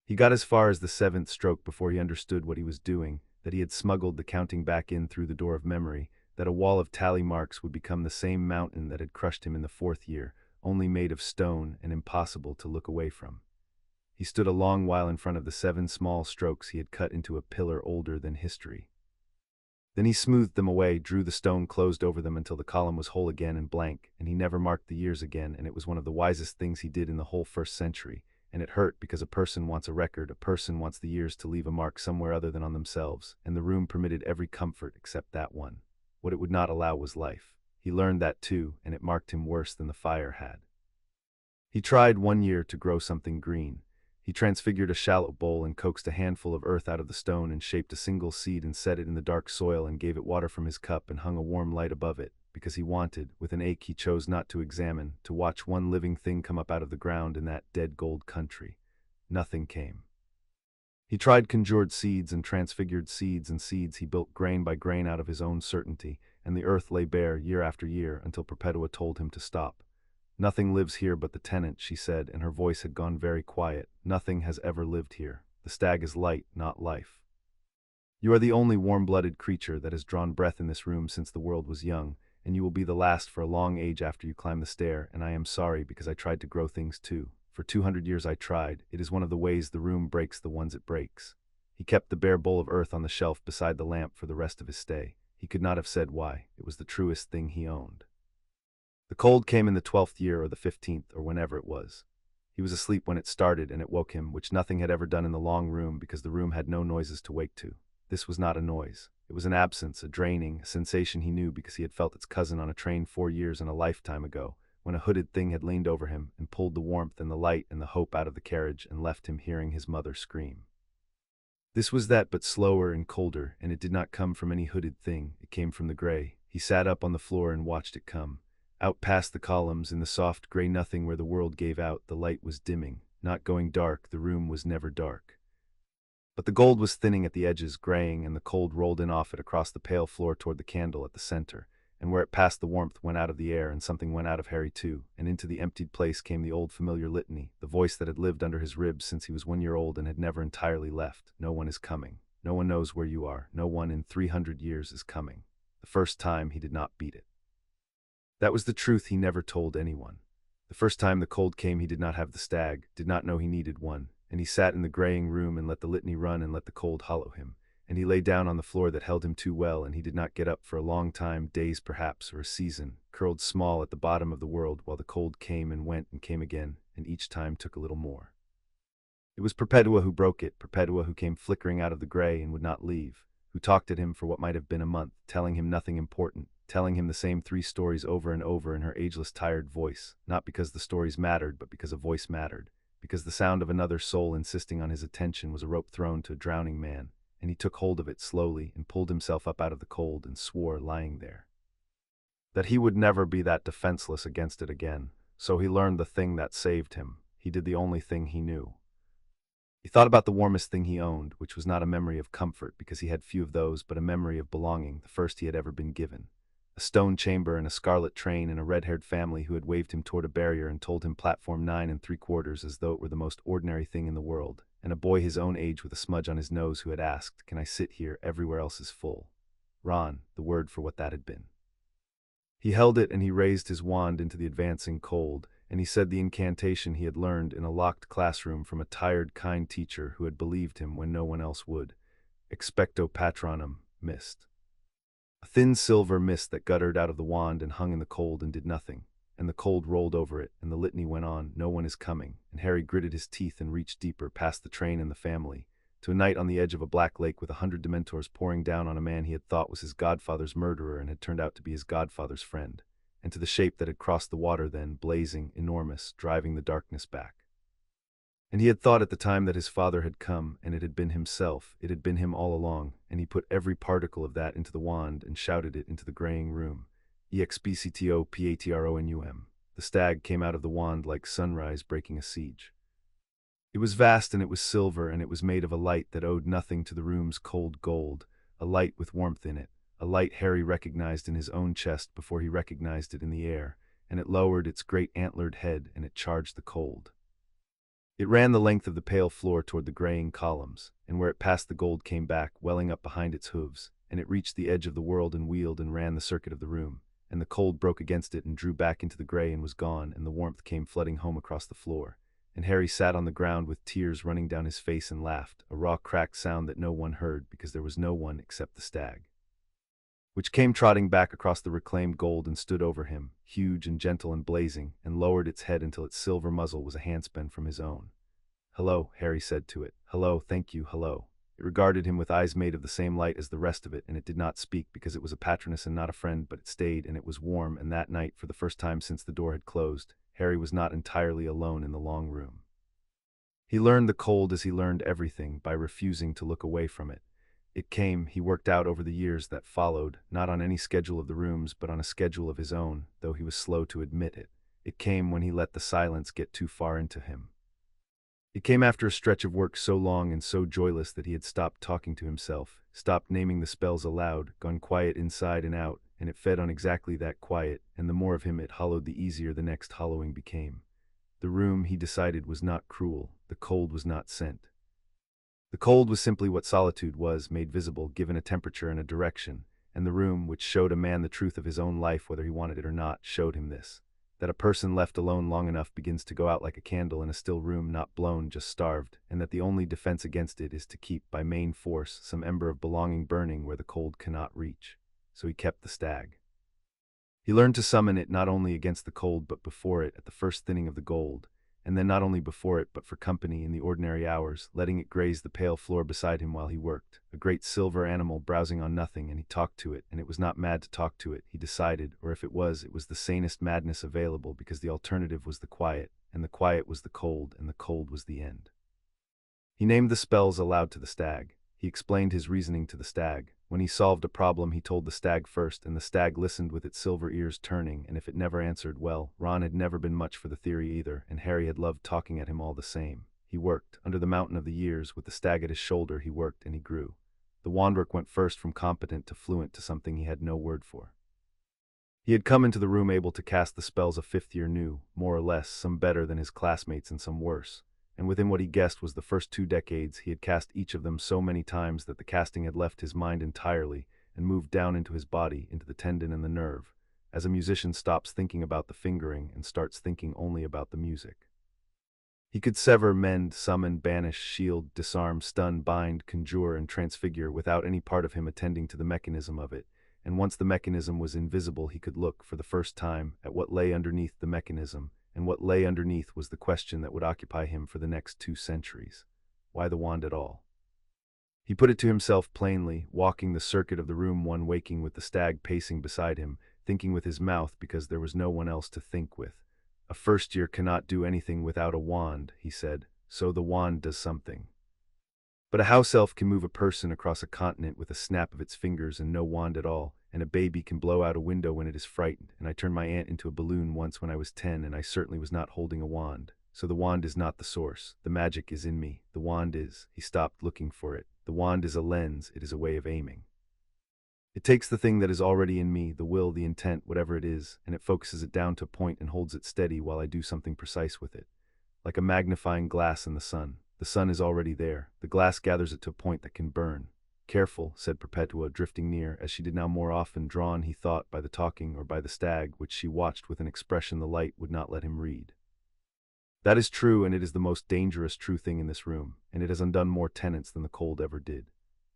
He got as far as the 7th stroke before he understood what he was doing, that he had smuggled the counting back in through the door of memory, that a wall of tally marks would become the same mountain that had crushed him in the 4th year, only made of stone and impossible to look away from. He stood a long while in front of the 7 small strokes he had cut into a pillar older than history. Then he smoothed them away, drew the stone closed over them until the column was whole again and blank, and he never marked the years again, and it was one of the wisest things he did in the whole 1st century, and it hurt because a person wants a record, a person wants the years to leave a mark somewhere other than on themselves, and the room permitted every comfort except that one. What it would not allow was life. He learned that too, and it marked him worse than the fire had. He tried 1 year to grow something green. He transfigured a shallow bowl and coaxed a handful of earth out of the stone and shaped a single seed and set it in the dark soil and gave it water from his cup and hung a warm light above it, because he wanted, with an ache he chose not to examine, to watch one living thing come up out of the ground in that dead gold country. Nothing came. He tried conjured seeds and transfigured seeds and seeds. He built grain by grain out of his own certainty, and the earth lay bare year after year until Perpetua told him to stop. "Nothing lives here but the tenant," she said, and her voice had gone very quiet. "Nothing has ever lived here. The stag is light, not life. You are the only warm-blooded creature that has drawn breath in this room since the world was young, and you will be the last for a long age after you climb the stair, and I am sorry because I tried to grow things too. For 200 years I tried. It is one of the ways the room breaks the ones it breaks." He kept the bare bowl of earth on the shelf beside the lamp for the rest of his stay. He could not have said why. It was the truest thing he owned. The cold came in the 12th year or the 15th or whenever it was. He was asleep when it started, and it woke him, which nothing had ever done in the long room because the room had no noises to wake to. This was not a noise. It was an absence, a draining, a sensation he knew because he had felt its cousin on a train 4 years and a lifetime ago, when a hooded thing had leaned over him and pulled the warmth and the light and the hope out of the carriage and left him hearing his mother scream. This was that, but slower and colder, and it did not come from any hooded thing. It came from the gray. He sat up on the floor and watched it come. Out past the columns, in the soft gray nothing where the world gave out, the light was dimming, not going dark. The room was never dark. But the gold was thinning at the edges, graying, and the cold rolled in off it across the pale floor toward the candle at the center, and where it passed the warmth went out of the air, and something went out of Harry too, and into the emptied place came the old familiar litany, the voice that had lived under his ribs since he was 1 year old and had never entirely left. "No one is coming. No one knows where you are. No one in 300 years is coming." The first time he did not beat it. That was the truth he never told anyone. The first time the cold came he did not have the stag, did not know he needed one, and he sat in the graying room and let the litany run and let the cold hollow him, and he lay down on the floor that held him too well, and he did not get up for a long time, days perhaps, or a season, curled small at the bottom of the world while the cold came and went and came again, and each time took a little more. It was Perpetua who broke it, Perpetua who came flickering out of the gray and would not leave, who talked at him for what might have been a month, telling him nothing important, telling him the same 3 stories over and over in her ageless, tired voice, not because the stories mattered, but because a voice mattered, because the sound of another soul insisting on his attention was a rope thrown to a drowning man, and he took hold of it slowly and pulled himself up out of the cold and swore, lying there, that he would never be that defenseless against it again. So he learned the thing that saved him. He did the only thing he knew. He thought about the warmest thing he owned, which was not a memory of comfort, because he had few of those, but a memory of belonging, the first he had ever been given. A stone chamber and a scarlet train and a red-haired family who had waved him toward a barrier and told him platform 9 3/4 as though it were the most ordinary thing in the world, and a boy his own age with a smudge on his nose who had asked, "Can I sit here? Everywhere else is full." Ron, the word for what that had been. He held it and he raised his wand into the advancing cold, and he said the incantation he had learned in a locked classroom from a tired, kind teacher who had believed him when no one else would. Expecto Patronum, mist. A thin silver mist that guttered out of the wand and hung in the cold and did nothing, and the cold rolled over it, and the litany went on, "No one is coming," and Harry gritted his teeth and reached deeper, past the train and the family, to a night on the edge of a black lake with 100 Dementors pouring down on a man he had thought was his godfather's murderer and had turned out to be his godfather's friend, and to the shape that had crossed the water then, blazing, enormous, driving the darkness back. And he had thought at the time that his father had come, and it had been himself, it had been him all along, and he put every particle of that into the wand and shouted it into the graying room. Expecto Patronum. The stag came out of the wand like sunrise breaking a siege. It was vast and it was silver, and it was made of a light that owed nothing to the room's cold gold, a light with warmth in it, a light Harry recognized in his own chest before he recognized it in the air, and it lowered its great antlered head and it charged the cold. It ran the length of the pale floor toward the graying columns, and where it passed the gold came back, welling up behind its hooves, and it reached the edge of the world and wheeled and ran the circuit of the room, and the cold broke against it and drew back into the gray and was gone, and the warmth came flooding home across the floor. And Harry sat on the ground with tears running down his face and laughed, a raw cracked sound that no one heard because there was no one except the stag, which came trotting back across the reclaimed gold and stood over him, huge and gentle and blazing, and lowered its head until its silver muzzle was a handspin from his own. "Hello," Harry said to it. "Hello, thank you, hello." It regarded him with eyes made of the same light as the rest of it, and it did not speak because it was a patroness and not a friend, but it stayed, and it was warm, and that night, for the first time since the door had closed, Harry was not entirely alone in the long room. He learned the cold as he learned everything, by refusing to look away from it. It came, he worked out over the years that followed, not on any schedule of the rooms but on a schedule of his own, though he was slow to admit it. It came when he let the silence get too far into him. It came after a stretch of work so long and so joyless that he had stopped talking to himself, stopped naming the spells aloud, gone quiet inside and out, and it fed on exactly that quiet, and the more of him it hollowed the easier the next hollowing became. The room, he decided, was not cruel, the cold was not scent. The cold was simply what solitude was, made visible, given a temperature and a direction, and the room, which showed a man the truth of his own life whether he wanted it or not, showed him this. That a person left alone long enough begins to go out like a candle in a still room, not blown, just starved, and that the only defense against it is to keep, by main force, some ember of belonging burning where the cold cannot reach. So he kept the stag. He learned to summon it not only against the cold but before it at the first thinning of the gold, and then not only before it but for company in the ordinary hours, letting it graze the pale floor beside him while he worked, a great silver animal browsing on nothing, and he talked to it, and it was not mad to talk to it, he decided, or if it was the sanest madness available, because the alternative was the quiet, and the quiet was the cold, and the cold was the end. He named the spells aloud to the stag. He explained his reasoning to the stag. When he solved a problem, he told the stag first, and the stag listened with its silver ears turning, and if it never answered, well, Ron had never been much for the theory either, and Harry had loved talking at him all the same. He worked, under the mountain of the years, with the stag at his shoulder. He worked and he grew. The wand work went first from competent to fluent to something he had no word for. He had come into the room able to cast the spells a fifth year new, more or less, some better than his classmates and some worse. And within what he guessed was the first 2 decades, he had cast each of them so many times that the casting had left his mind entirely and moved down into his body, into the tendon and the nerve, as a musician stops thinking about the fingering and starts thinking only about the music. He could sever, mend, summon, banish, shield, disarm, stun, bind, conjure, and transfigure without any part of him attending to the mechanism of it, and once the mechanism was invisible he could look, for the first time, at what lay underneath the mechanism, and what lay underneath was the question that would occupy him for the next 2 centuries. Why the wand at all? He put it to himself plainly, walking the circuit of the room, one waking with the stag pacing beside him, thinking with his mouth because there was no one else to think with. A first year cannot do anything without a wand, he said, so the wand does something. But a house elf can move a person across a continent with a snap of its fingers, and no wand at all. and a baby can blow out a window when it is frightened, and I turned my aunt into a balloon once when I was 10, and I certainly was not holding a wand. So the wand is not the source. The magic is in me. The wand is. He stopped looking for it. The wand is a lens. It is a way of aiming. It takes the thing that is already in me, the will, the intent, whatever it is, and it focuses it down to a point and holds it steady while I do something precise with it. Like a magnifying glass in the sun. The sun is already there. The glass gathers it to a point that can burn. Careful, said Perpetua, drifting near, as she did now more often, drawn, he thought, by the talking or by the stag, which she watched with an expression the light would not let him read. That is true, and it is the most dangerous true thing in this room, and it has undone more tenants than the cold ever did.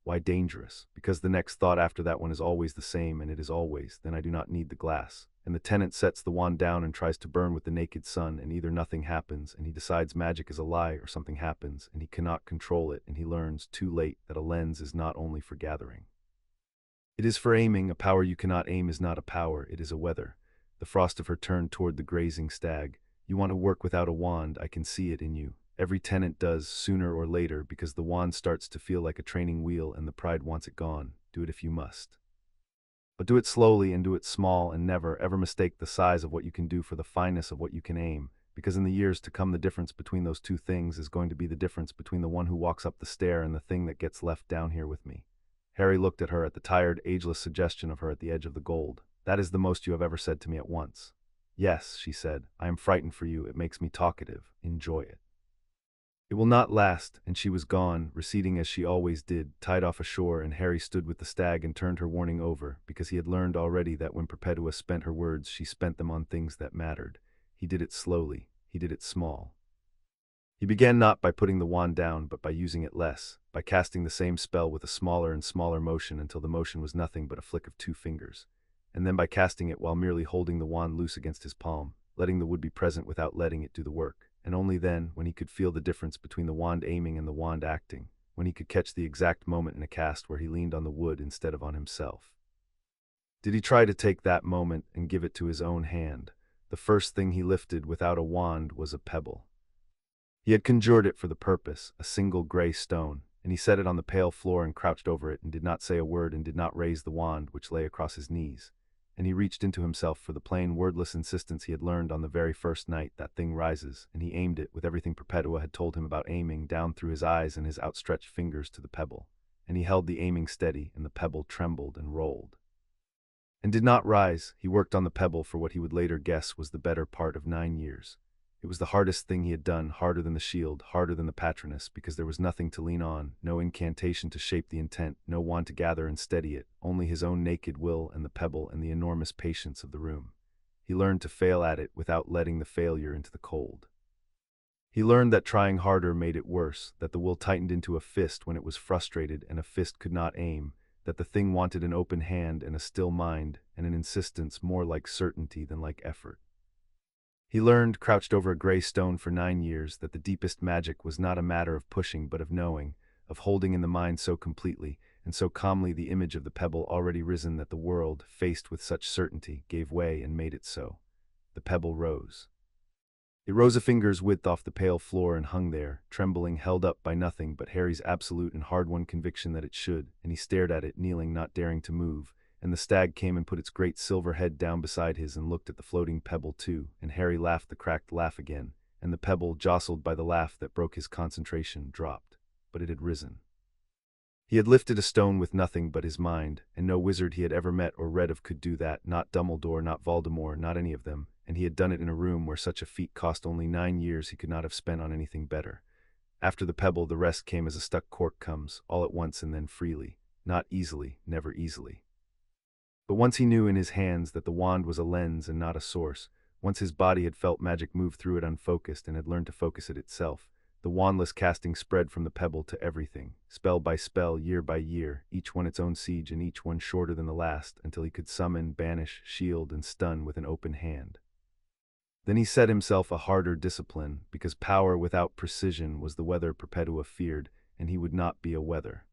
Why dangerous? Because the next thought after that one is always the same, and it is always, then I do not need the glass. And the tenant sets the wand down and tries to burn with the naked sun, and either nothing happens, and he decides magic is a lie, or something happens, and he cannot control it, and he learns, too late, that a lens is not only for gathering. It is for aiming. A power you cannot aim is not a power, it is a weather. The frost of her turned toward the grazing stag. You want to work without a wand, I can see it in you. Every tenant does, sooner or later, because the wand starts to feel like a training wheel and the pride wants it gone. Do it if you must. But do it slowly and do it small, and never, ever mistake the size of what you can do for the fineness of what you can aim, because in the years to come the difference between those two things is going to be the difference between the one who walks up the stair and the thing that gets left down here with me. Harry looked at her, at the tired, ageless suggestion of her at the edge of the gold. That is the most you have ever said to me at once. Yes, she said, I am frightened for you. It makes me talkative. Enjoy it. It will not last, and she was gone, receding as she always did, tied off ashore, and Harry stood with the stag and turned her warning over, because he had learned already that when Perpetua spent her words, she spent them on things that mattered. He did it slowly. He did it small. He began not by putting the wand down, but by using it less, by casting the same spell with a smaller and smaller motion until the motion was nothing but a flick of 2 fingers, and then by casting it while merely holding the wand loose against his palm, letting the wood be present without letting it do the work. And only then, when he could feel the difference between the wand aiming and the wand acting, when he could catch the exact moment in a cast where he leaned on the wood instead of on himself. Did he try to take that moment and give it to his own hand? The first thing he lifted without a wand was a pebble. He had conjured it for the purpose, a single gray stone, and he set it on the pale floor and crouched over it and did not say a word and did not raise the wand which lay across his knees. And he reached into himself for the plain, wordless insistence he had learned on the very first night. That thing rises, and he aimed it with everything Perpetua had told him about aiming, down through his eyes and his outstretched fingers to the pebble. And he held the aiming steady, and the pebble trembled and rolled. And did not rise. He worked on the pebble for what he would later guess was the better part of 9 years. It was the hardest thing he had done, harder than the shield, harder than the patroness, because there was nothing to lean on, no incantation to shape the intent, no wand to gather and steady it, only his own naked will and the pebble and the enormous patience of the room. He learned to fail at it without letting the failure into the cold. He learned that trying harder made it worse, that the will tightened into a fist when it was frustrated and a fist could not aim, that the thing wanted an open hand and a still mind and an insistence more like certainty than like effort. He learned, crouched over a gray stone for 9 years, that the deepest magic was not a matter of pushing but of knowing, of holding in the mind so completely and so calmly the image of the pebble already risen that the world, faced with such certainty, gave way and made it so. The pebble rose. It rose a finger's width off the pale floor and hung there, trembling, held up by nothing but Harry's absolute and hard-won conviction that it should, and he stared at it, kneeling, not daring to move. And the stag came and put its great silver head down beside his and looked at the floating pebble too, and Harry laughed the cracked laugh again, and the pebble, jostled by the laugh that broke his concentration, dropped. But it had risen. He had lifted a stone with nothing but his mind, and no wizard he had ever met or read of could do that, not Dumbledore, not Voldemort, not any of them, and he had done it in a room where such a feat cost only 9 years he could not have spent on anything better. After the pebble, the rest came as a stuck cork comes, all at once and then freely, not easily, never easily. But once he knew in his hands that the wand was a lens and not a source, once his body had felt magic move through it unfocused and had learned to focus it itself, the wandless casting spread from the pebble to everything, spell by spell, year by year, each one its own siege and each one shorter than the last, until he could summon, banish, shield, and stun with an open hand. Then he set himself a harder discipline, because power without precision was the weather Perpetua feared, and he would not be a weather.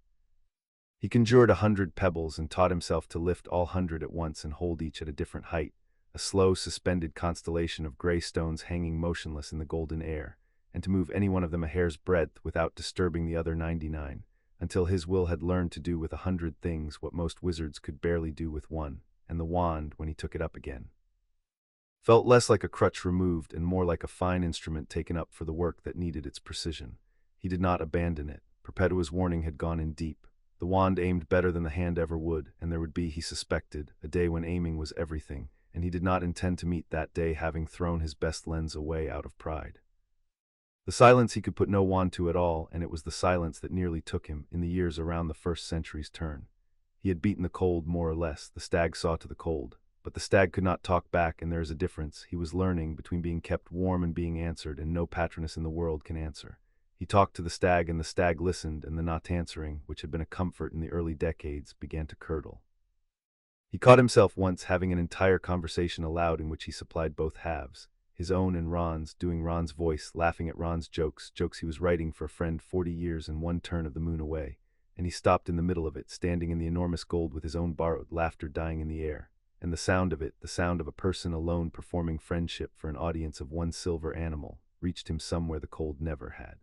He conjured 100 pebbles and taught himself to lift all 100 at once and hold each at a different height, a slow, suspended constellation of gray stones hanging motionless in the golden air, and to move any one of them a hair's breadth without disturbing the other 99, until his will had learned to do with 100 things what most wizards could barely do with one, and the wand, when he took it up again, felt less like a crutch removed and more like a fine instrument taken up for the work that needed its precision. He did not abandon it. Perpetua's warning had gone in deep. The wand aimed better than the hand ever would, and there would be, he suspected, a day when aiming was everything, and he did not intend to meet that day having thrown his best lens away out of pride. The silence he could put no wand to at all, and it was the silence that nearly took him in the years around the first century's turn. He had beaten the cold more or less, the stag saw to the cold. But the stag could not talk back, and there is a difference, he was learning, between being kept warm and being answered, and no patroness in the world can answer. He talked to the stag, and the stag listened, and the not answering, which had been a comfort in the early decades, began to curdle. He caught himself once having an entire conversation aloud in which he supplied both halves, his own and Ron's, doing Ron's voice, laughing at Ron's jokes he was writing for a friend 40 years and one turn of the moon away, and he stopped in the middle of it, standing in the enormous gold with his own borrowed laughter dying in the air, and the sound of it, the sound of a person alone performing friendship for an audience of one silver animal, reached him somewhere the cold never had.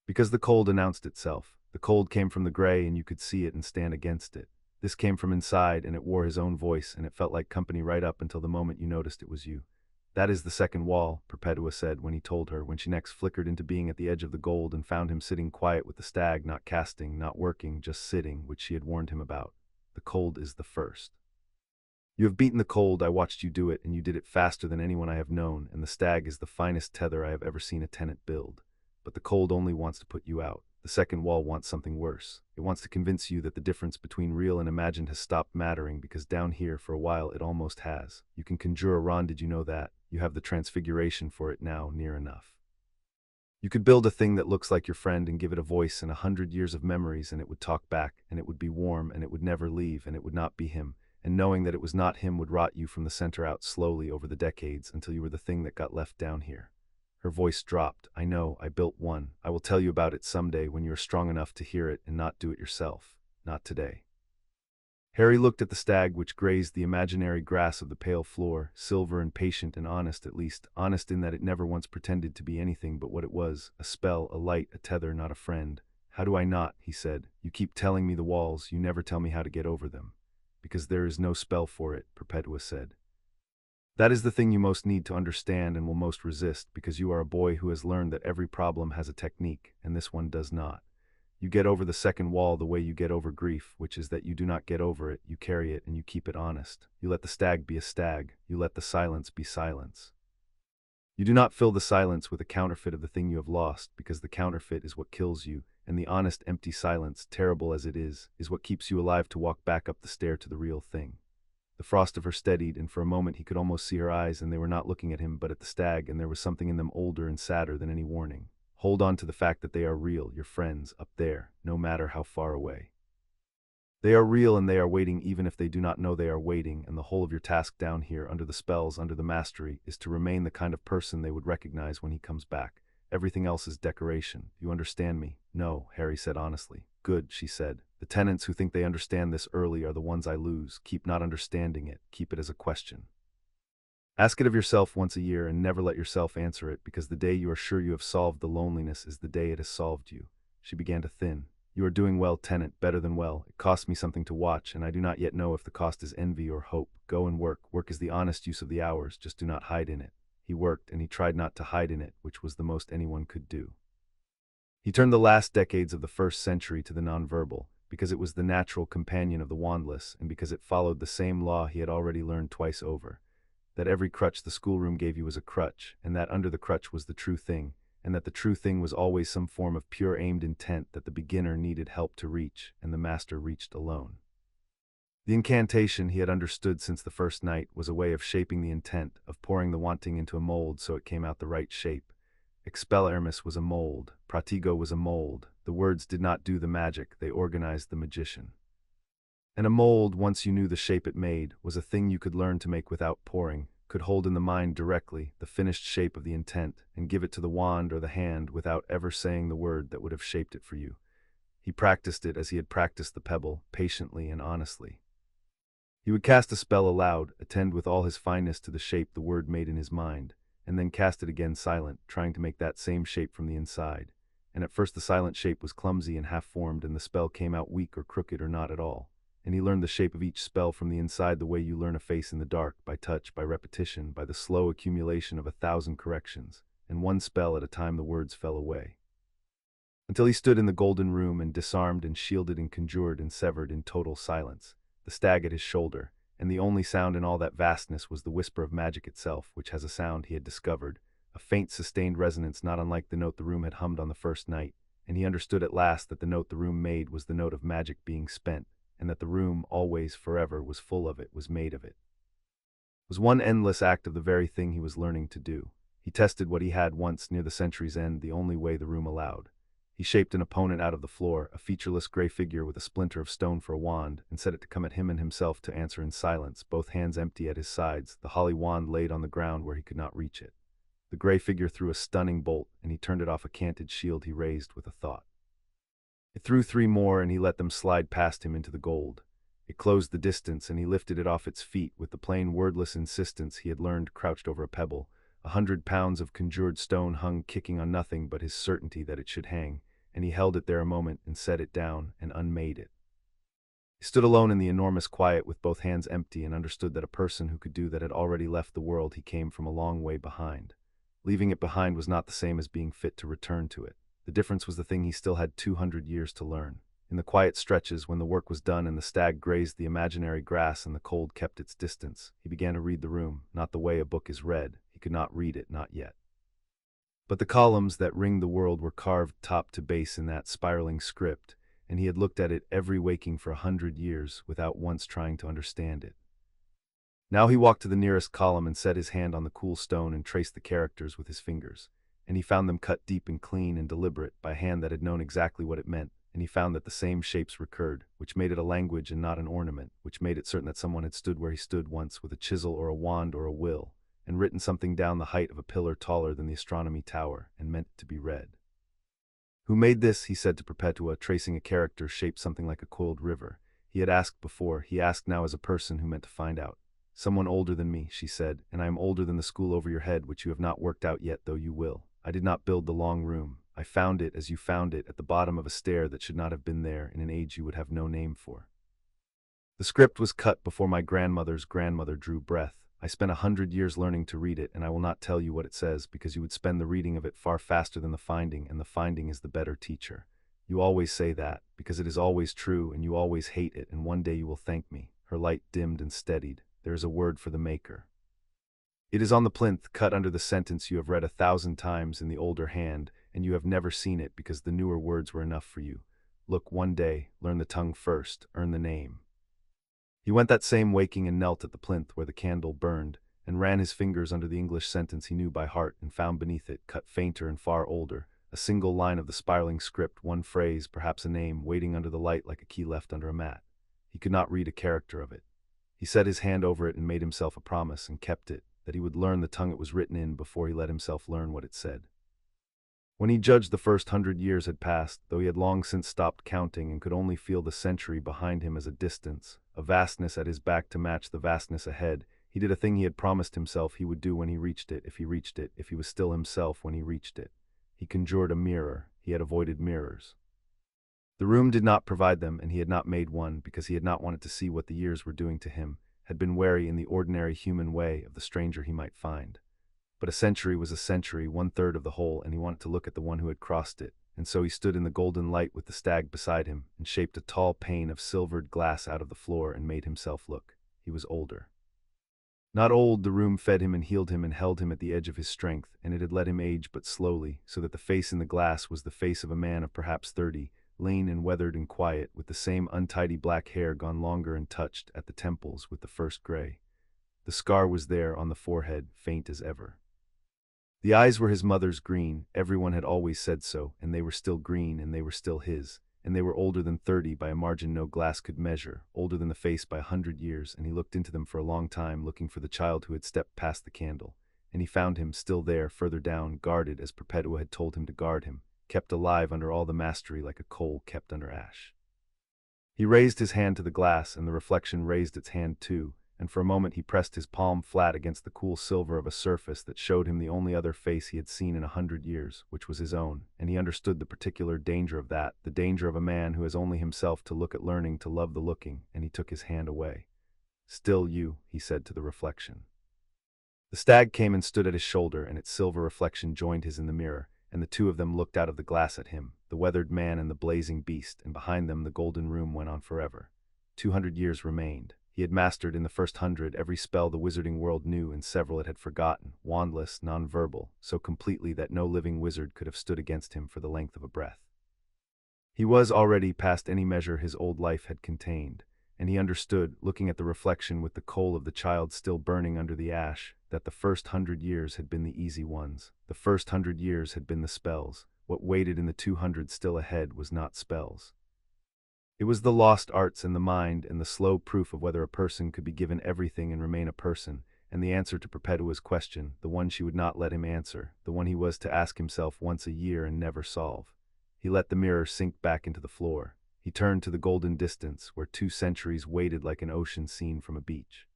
Because the cold announced itself. The cold came from the gray, and you could see it and stand against it. This came from inside, and it wore his own voice, and it felt like company right up until the moment you noticed it was you. That is the second wall, Perpetua said when he told her, when she next flickered into being at the edge of the gold and found him sitting quiet with the stag, not casting, not working, just sitting, which she had warned him about. The cold is the first. You have beaten the cold, I watched you do it, and you did it faster than anyone I have known, and the stag is the finest tether I have ever seen a tenant build. But the cold only wants to put you out. The second wall wants something worse. It wants to convince you that the difference between real and imagined has stopped mattering, because down here, for a while, it almost has. You can conjure a Ron, did you know that? You have the transfiguration for it now, near enough. You could build a thing that looks like your friend and give it a voice and 100 years of memories, and it would talk back, and it would be warm, and it would never leave, and it would not be him. And knowing that it was not him would rot you from the center out slowly over the decades until you were the thing that got left down here. Her voice dropped. I know, I built one. I will tell you about it someday when you are strong enough to hear it and not do it yourself. Not today. Harry looked at the stag which grazed the imaginary grass of the pale floor, silver and patient and honest, at least, honest in that it never once pretended to be anything but what it was, a spell, a light, a tether, not a friend. How do I not? He said. You keep telling me the walls, you never tell me how to get over them. Because there is no spell for it, Perpetua said. That is the thing you most need to understand and will most resist, because you are a boy who has learned that every problem has a technique, and this one does not. You get over the second wall the way you get over grief, which is that you do not get over it, you carry it and you keep it honest. You let the stag be a stag, you let the silence be silence. You do not fill the silence with a counterfeit of the thing you have lost, because the counterfeit is what kills you, and the honest empty silence, terrible as it is what keeps you alive to walk back up the stair to the real thing. The frost of her steadied, and for a moment he could almost see her eyes, and they were not looking at him but at the stag, and there was something in them older and sadder than any warning. Hold on to the fact that they are real, your friends, up there, no matter how far away. They are real, and they are waiting even if they do not know they are waiting, and the whole of your task down here, under the spells, under the mastery, is to remain the kind of person they would recognize when he comes back. Everything else is decoration. You understand me? No, Harry said honestly. Good, she said. The tenants who think they understand this early are the ones I lose. Keep not understanding it. Keep it as a question. Ask it of yourself once a year, and never let yourself answer it, because the day you are sure you have solved the loneliness is the day it has solved you. She began to thin. You are doing well, tenant, better than well. It costs me something to watch, and I do not yet know if the cost is envy or hope. Go and work. Work is the honest use of the hours, just do not hide in it. He worked, and he tried not to hide in it, which was the most anyone could do. He turned the last decades of the first century to the nonverbal, because it was the natural companion of the wandless, and because it followed the same law he had already learned twice over. That every crutch the schoolroom gave you was a crutch, and that under the crutch was the true thing, and that the true thing was always some form of pure aimed intent that the beginner needed help to reach, and the master reached alone. The incantation he had understood since the first night was a way of shaping the intent, of pouring the wanting into a mold so it came out the right shape. Expel Hermes was a mold, Pratigo was a mold. The words did not do the magic, they organized the magician. And a mold, once you knew the shape it made, was a thing you could learn to make without pouring, could hold in the mind directly the finished shape of the intent, and give it to the wand or the hand without ever saying the word that would have shaped it for you. He practiced it as he had practiced the pebble, patiently and honestly. He would cast a spell aloud, attend with all his fineness to the shape the word made in his mind, and then cast it again silent, trying to make that same shape from the inside. and at first the silent shape was clumsy and half-formed, and the spell came out weak or crooked or not at all. And he learned the shape of each spell from the inside, the way you learn a face in the dark, by touch, by repetition, by the slow accumulation of 1,000 corrections, and one spell at a time the words fell away. Until he stood in the golden room and disarmed and shielded and conjured and severed in total silence, the stag at his shoulder, and the only sound in all that vastness was the whisper of magic itself, which has a sound he had discovered, a faint sustained resonance not unlike the note the room had hummed on the first night, and he understood at last that the note the room made was the note of magic being spent, and that the room, always, forever, was full of it, was made of it. It was one endless act of the very thing he was learning to do. He tested what he had once, near the century's end, the only way the room allowed. He shaped an opponent out of the floor, a featureless gray figure with a splinter of stone for a wand, and set it to come at him, and himself to answer in silence, both hands empty at his sides, the holly wand laid on the ground where he could not reach it. The gray figure threw a stunning bolt, and he turned it off a canted shield he raised with a thought. It threw 3 more, and he let them slide past him into the gold. It closed the distance, and he lifted it off its feet with the plain wordless insistence he had learned crouched over a pebble. 100 pounds of conjured stone hung kicking on nothing but his certainty that it should hang, and he held it there a moment and set it down and unmade it. He stood alone in the enormous quiet with both hands empty, and understood that a person who could do that had already left the world he came from a long way behind. Leaving it behind was not the same as being fit to return to it. The difference was the thing he still had 200 years to learn. In the quiet stretches, when the work was done and the stag grazed the imaginary grass and the cold kept its distance, he began to read the room, not the way a book is read. He could not read it, not yet. But the columns that ringed the world were carved top to base in that spiraling script, and he had looked at it every waking for 100 years without once trying to understand it. Now he walked to the nearest column and set his hand on the cool stone and traced the characters with his fingers, and he found them cut deep and clean and deliberate by a hand that had known exactly what it meant, and he found that the same shapes recurred, which made it a language and not an ornament, which made it certain that someone had stood where he stood once with a chisel or a wand or a will, and written something down the height of a pillar taller than the astronomy tower, and meant to be read. "Who made this?" he said to Perpetua, tracing a character shaped something like a coiled river. He had asked before, he asked now as a person who meant to find out. "Someone older than me," she said, "and I am older than the school over your head, which you have not worked out yet, though you will. I did not build the long room. I found it, as you found it, at the bottom of a stair that should not have been there in an age you would have no name for. The script was cut before my grandmother's grandmother drew breath. I spent 100 years learning to read it, and I will not tell you what it says, because you would spend the reading of it far faster than the finding, and the finding is the better teacher. You always say that, because it is always true, and you always hate it, and one day you will thank me." Her light dimmed and steadied. "There is a word for the maker. It is on the plinth, cut under the sentence you have read 1,000 times in the older hand, and you have never seen it because the newer words were enough for you. Look one day, learn the tongue first, earn the name." He went that same waking and knelt at the plinth where the candle burned, and ran his fingers under the English sentence he knew by heart, and found beneath it, cut fainter and far older, a single line of the spiraling script, one phrase, perhaps a name, waiting under the light like a key left under a mat. He could not read a character of it. He set his hand over it and made himself a promise, and kept it, that he would learn the tongue it was written in before he let himself learn what it said. When he judged the first 100 years had passed, though he had long since stopped counting and could only feel the century behind him as a distance, a vastness at his back to match the vastness ahead, he did a thing he had promised himself he would do when he reached it, if he was still himself when he reached it. He conjured a mirror. He had avoided mirrors. The room did not provide them, and he had not made one, because he had not wanted to see what the years were doing to him, had been wary in the ordinary human way of the stranger he might find. But a century was a century, 1/3 of the whole, and he wanted to look at the one who had crossed it, and so he stood in the golden light with the stag beside him, and shaped a tall pane of silvered glass out of the floor and made himself look. He was older. Not old, the room fed him and healed him and held him at the edge of his strength, and it had let him age but slowly, so that the face in the glass was the face of a man of perhaps 30, lean and weathered and quiet, with the same untidy black hair gone longer and touched at the temples with the first gray. The scar was there on the forehead, faint as ever. The eyes were his mother's green, everyone had always said so, and they were still green, and they were still his, and they were older than 30 by a margin no glass could measure, older than the face by 100 years, and he looked into them for a long time, looking for the child who had stepped past the candle, and he found him still there, further down, guarded as Perpetua had told him to guard him, kept alive under all the mastery like a coal kept under ash. He raised his hand to the glass, and the reflection raised its hand too, and for a moment he pressed his palm flat against the cool silver of a surface that showed him the only other face he had seen in 100 years, which was his own, and he understood the particular danger of that, the danger of a man who has only himself to look at, learning to love the looking, and he took his hand away. "Still you," he said to the reflection. The stag came and stood at his shoulder, and its silver reflection joined his in the mirror, and the two of them looked out of the glass at him, the weathered man and the blazing beast, and behind them the golden room went on forever. 200 years remained. He had mastered in the first 100 every spell the wizarding world knew, and several it had forgotten, wandless, non-verbal, so completely that no living wizard could have stood against him for the length of a breath. He was already past any measure his old life had contained, and he understood, looking at the reflection with the coal of the child still burning under the ash, that the first 100 years had been the easy ones. The first 100 years had been the spells. What waited in the 200 still ahead was not spells. It was the lost arts and the mind, and the slow proof of whether a person could be given everything and remain a person, and the answer to Perpetua's question, the one she would not let him answer, the one he was to ask himself once a year and never solve. He let the mirror sink back into the floor. He turned to the golden distance, where 2 centuries waited like an ocean seen from a beach.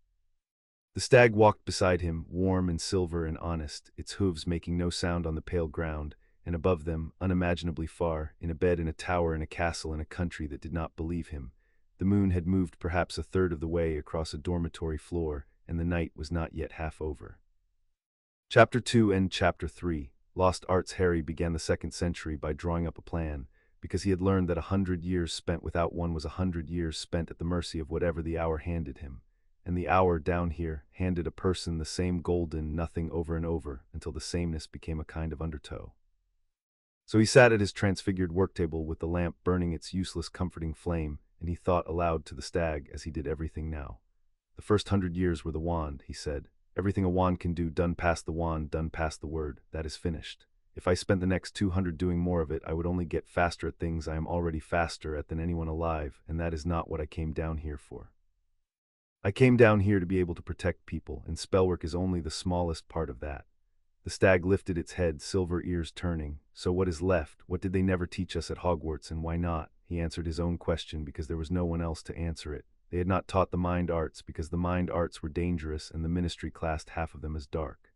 The stag walked beside him, warm and silver and honest, its hooves making no sound on the pale ground, and above them, unimaginably far, in a bed in a tower in a castle in a country that did not believe him, the moon had moved perhaps a third of the way across a dormitory floor, and the night was not yet half over. Chapter 2 and Chapter 3. Lost Arts. Harry began the 2nd century by drawing up a plan, because he had learned that 100 years spent without one was 100 years spent at the mercy of whatever the hour handed him, and the hour down here handed a person the same golden nothing over and over until the sameness became a kind of undertow. So he sat at his transfigured worktable with the lamp burning its useless comforting flame, and he thought aloud to the stag as he did everything now. The first 100 years were the wand, he said. Everything a wand can do done past the wand, done past the word, that is finished. If I spent the next 200 doing more of it, I would only get faster at things I am already faster at than anyone alive, and that is not what I came down here for. I came down here to be able to protect people, and spellwork is only the smallest part of that. The stag lifted its head, silver ears turning. So what is left? What did they never teach us at Hogwarts, and why not? He answered his own question because there was no one else to answer it. They had not taught the mind arts because the mind arts were dangerous and the ministry classed half of them as dark.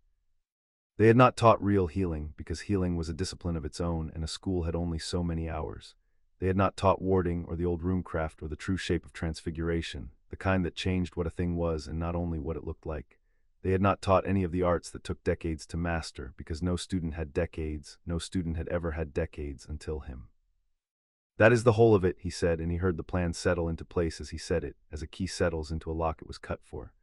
They had not taught real healing because healing was a discipline of its own and a school had only so many hours. They had not taught warding or the old roomcraft or the true shape of transfiguration, the kind that changed what a thing was and not only what it looked like. They had not taught any of the arts that took decades to master, because no student had decades, no student had ever had decades until him. That is the whole of it, he said, and he heard the plan settle into place as he said it, as a key settles into a lock it was cut for.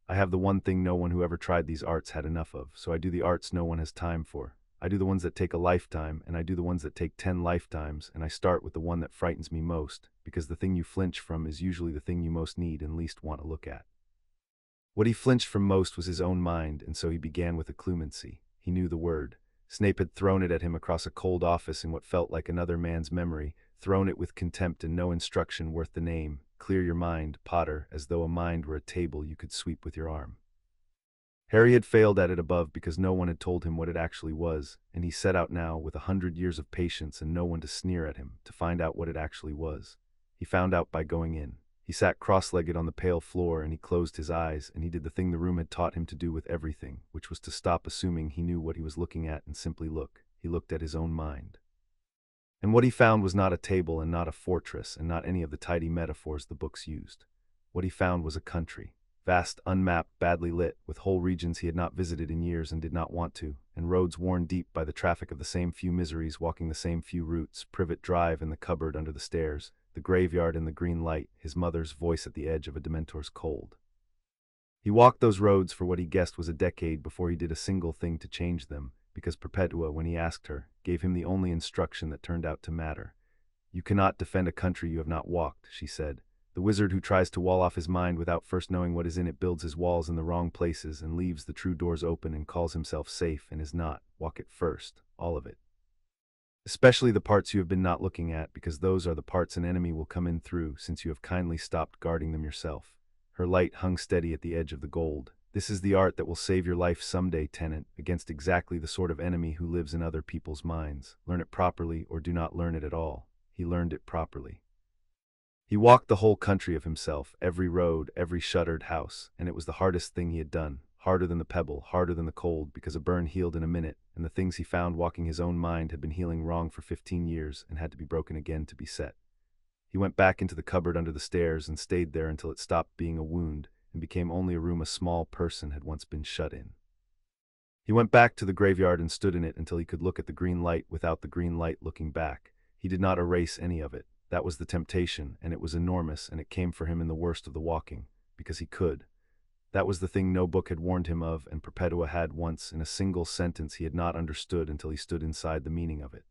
I have the one thing no one who ever tried these arts had enough of, so I do the arts no one has time for. I do the ones that take a lifetime, and I do the ones that take 10 lifetimes, and I start with the one that frightens me most, because the thing you flinch from is usually the thing you most need and least want to look at. What he flinched from most was his own mind, and so he began with occlumency. He knew the word. Snape had thrown it at him across a cold office in what felt like another man's memory, thrown it with contempt and no instruction worth the name. Clear your mind, Potter, as though a mind were a table you could sweep with your arm. Harry had failed at it above because no one had told him what it actually was, and he set out now, with 100 years of patience and no one to sneer at him, to find out what it actually was. He found out by going in. He sat cross-legged on the pale floor, and he closed his eyes, and he did the thing the room had taught him to do with everything, which was to stop assuming he knew what he was looking at and simply look. He looked at his own mind. And what he found was not a table and not a fortress and not any of the tidy metaphors the books used. What he found was a country, vast, unmapped, badly lit, with whole regions he had not visited in years and did not want to, and roads worn deep by the traffic of the same few miseries walking the same few routes, Privet Drive and the cupboard under the stairs, the graveyard and the green light, his mother's voice at the edge of a Dementor's cold. He walked those roads for what he guessed was a decade before he did a single thing to change them, because Perpetua, when he asked her, gave him the only instruction that turned out to matter. You cannot defend a country you have not walked, she said. The wizard who tries to wall off his mind without first knowing what is in it builds his walls in the wrong places and leaves the true doors open and calls himself safe and is not. Walk it first, all of it. Especially the parts you have been not looking at, because those are the parts an enemy will come in through, since you have kindly stopped guarding them yourself. Her light hung steady at the edge of the gold. This is the art that will save your life someday, Tenant, against exactly the sort of enemy who lives in other people's minds. Learn it properly or do not learn it at all. He learned it properly. He walked the whole country of himself, every road, every shuttered house, and it was the hardest thing he had done, harder than the pebble, harder than the cold, because a burn healed in a minute, and the things he found walking his own mind had been healing wrong for 15 years and had to be broken again to be set. He went back into the cupboard under the stairs and stayed there until it stopped being a wound and became only a room a small person had once been shut in. He went back to the graveyard and stood in it until he could look at the green light without the green light looking back. He did not erase any of it. That was the temptation, and it was enormous, and it came for him in the worst of the walking, because he could. That was the thing no book had warned him of, and Perpetua had once, in a single sentence he had not understood until he stood inside the meaning of it.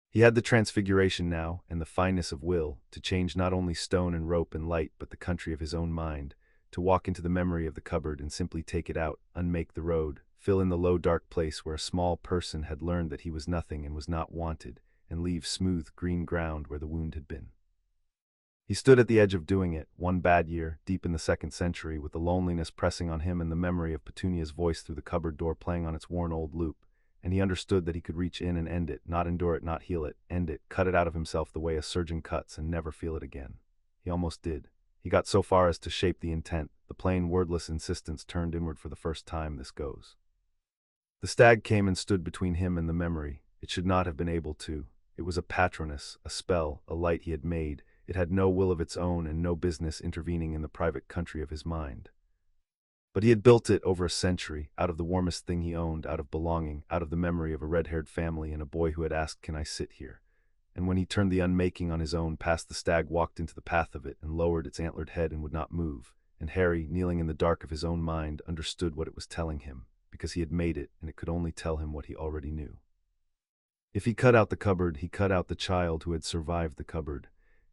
He had the transfiguration now, and the fineness of will, to change not only stone and rope and light but the country of his own mind, to walk into the memory of the cupboard and simply take it out, unmake the road, fill in the low dark place where a small person had learned that he was nothing and was not wanted, and leave smooth green ground where the wound had been. He stood at the edge of doing it, one bad year, deep in the 2nd century, with the loneliness pressing on him and the memory of Petunia's voice through the cupboard door playing on its worn old loop, and he understood that he could reach in and end it, not endure it, not heal it, end it, cut it out of himself the way a surgeon cuts, and never feel it again. He almost did. He got so far as to shape the intent, the plain wordless insistence turned inward for the first time. This goes. The stag came and stood between him and the memory. It should not have been able to. It was a patroness, a spell, a light he had made. It had no will of its own and no business intervening in the private country of his mind. But he had built it over a century, out of the warmest thing he owned, out of belonging, out of the memory of a red-haired family and a boy who had asked, "Can I sit here?" And when he turned the unmaking on his own, past the stag walked into the path of it and lowered its antlered head and would not move. And Harry, kneeling in the dark of his own mind, understood what it was telling him, because he had made it, and it could only tell him what he already knew. If he cut out the cupboard, he cut out the child who had survived the cupboard.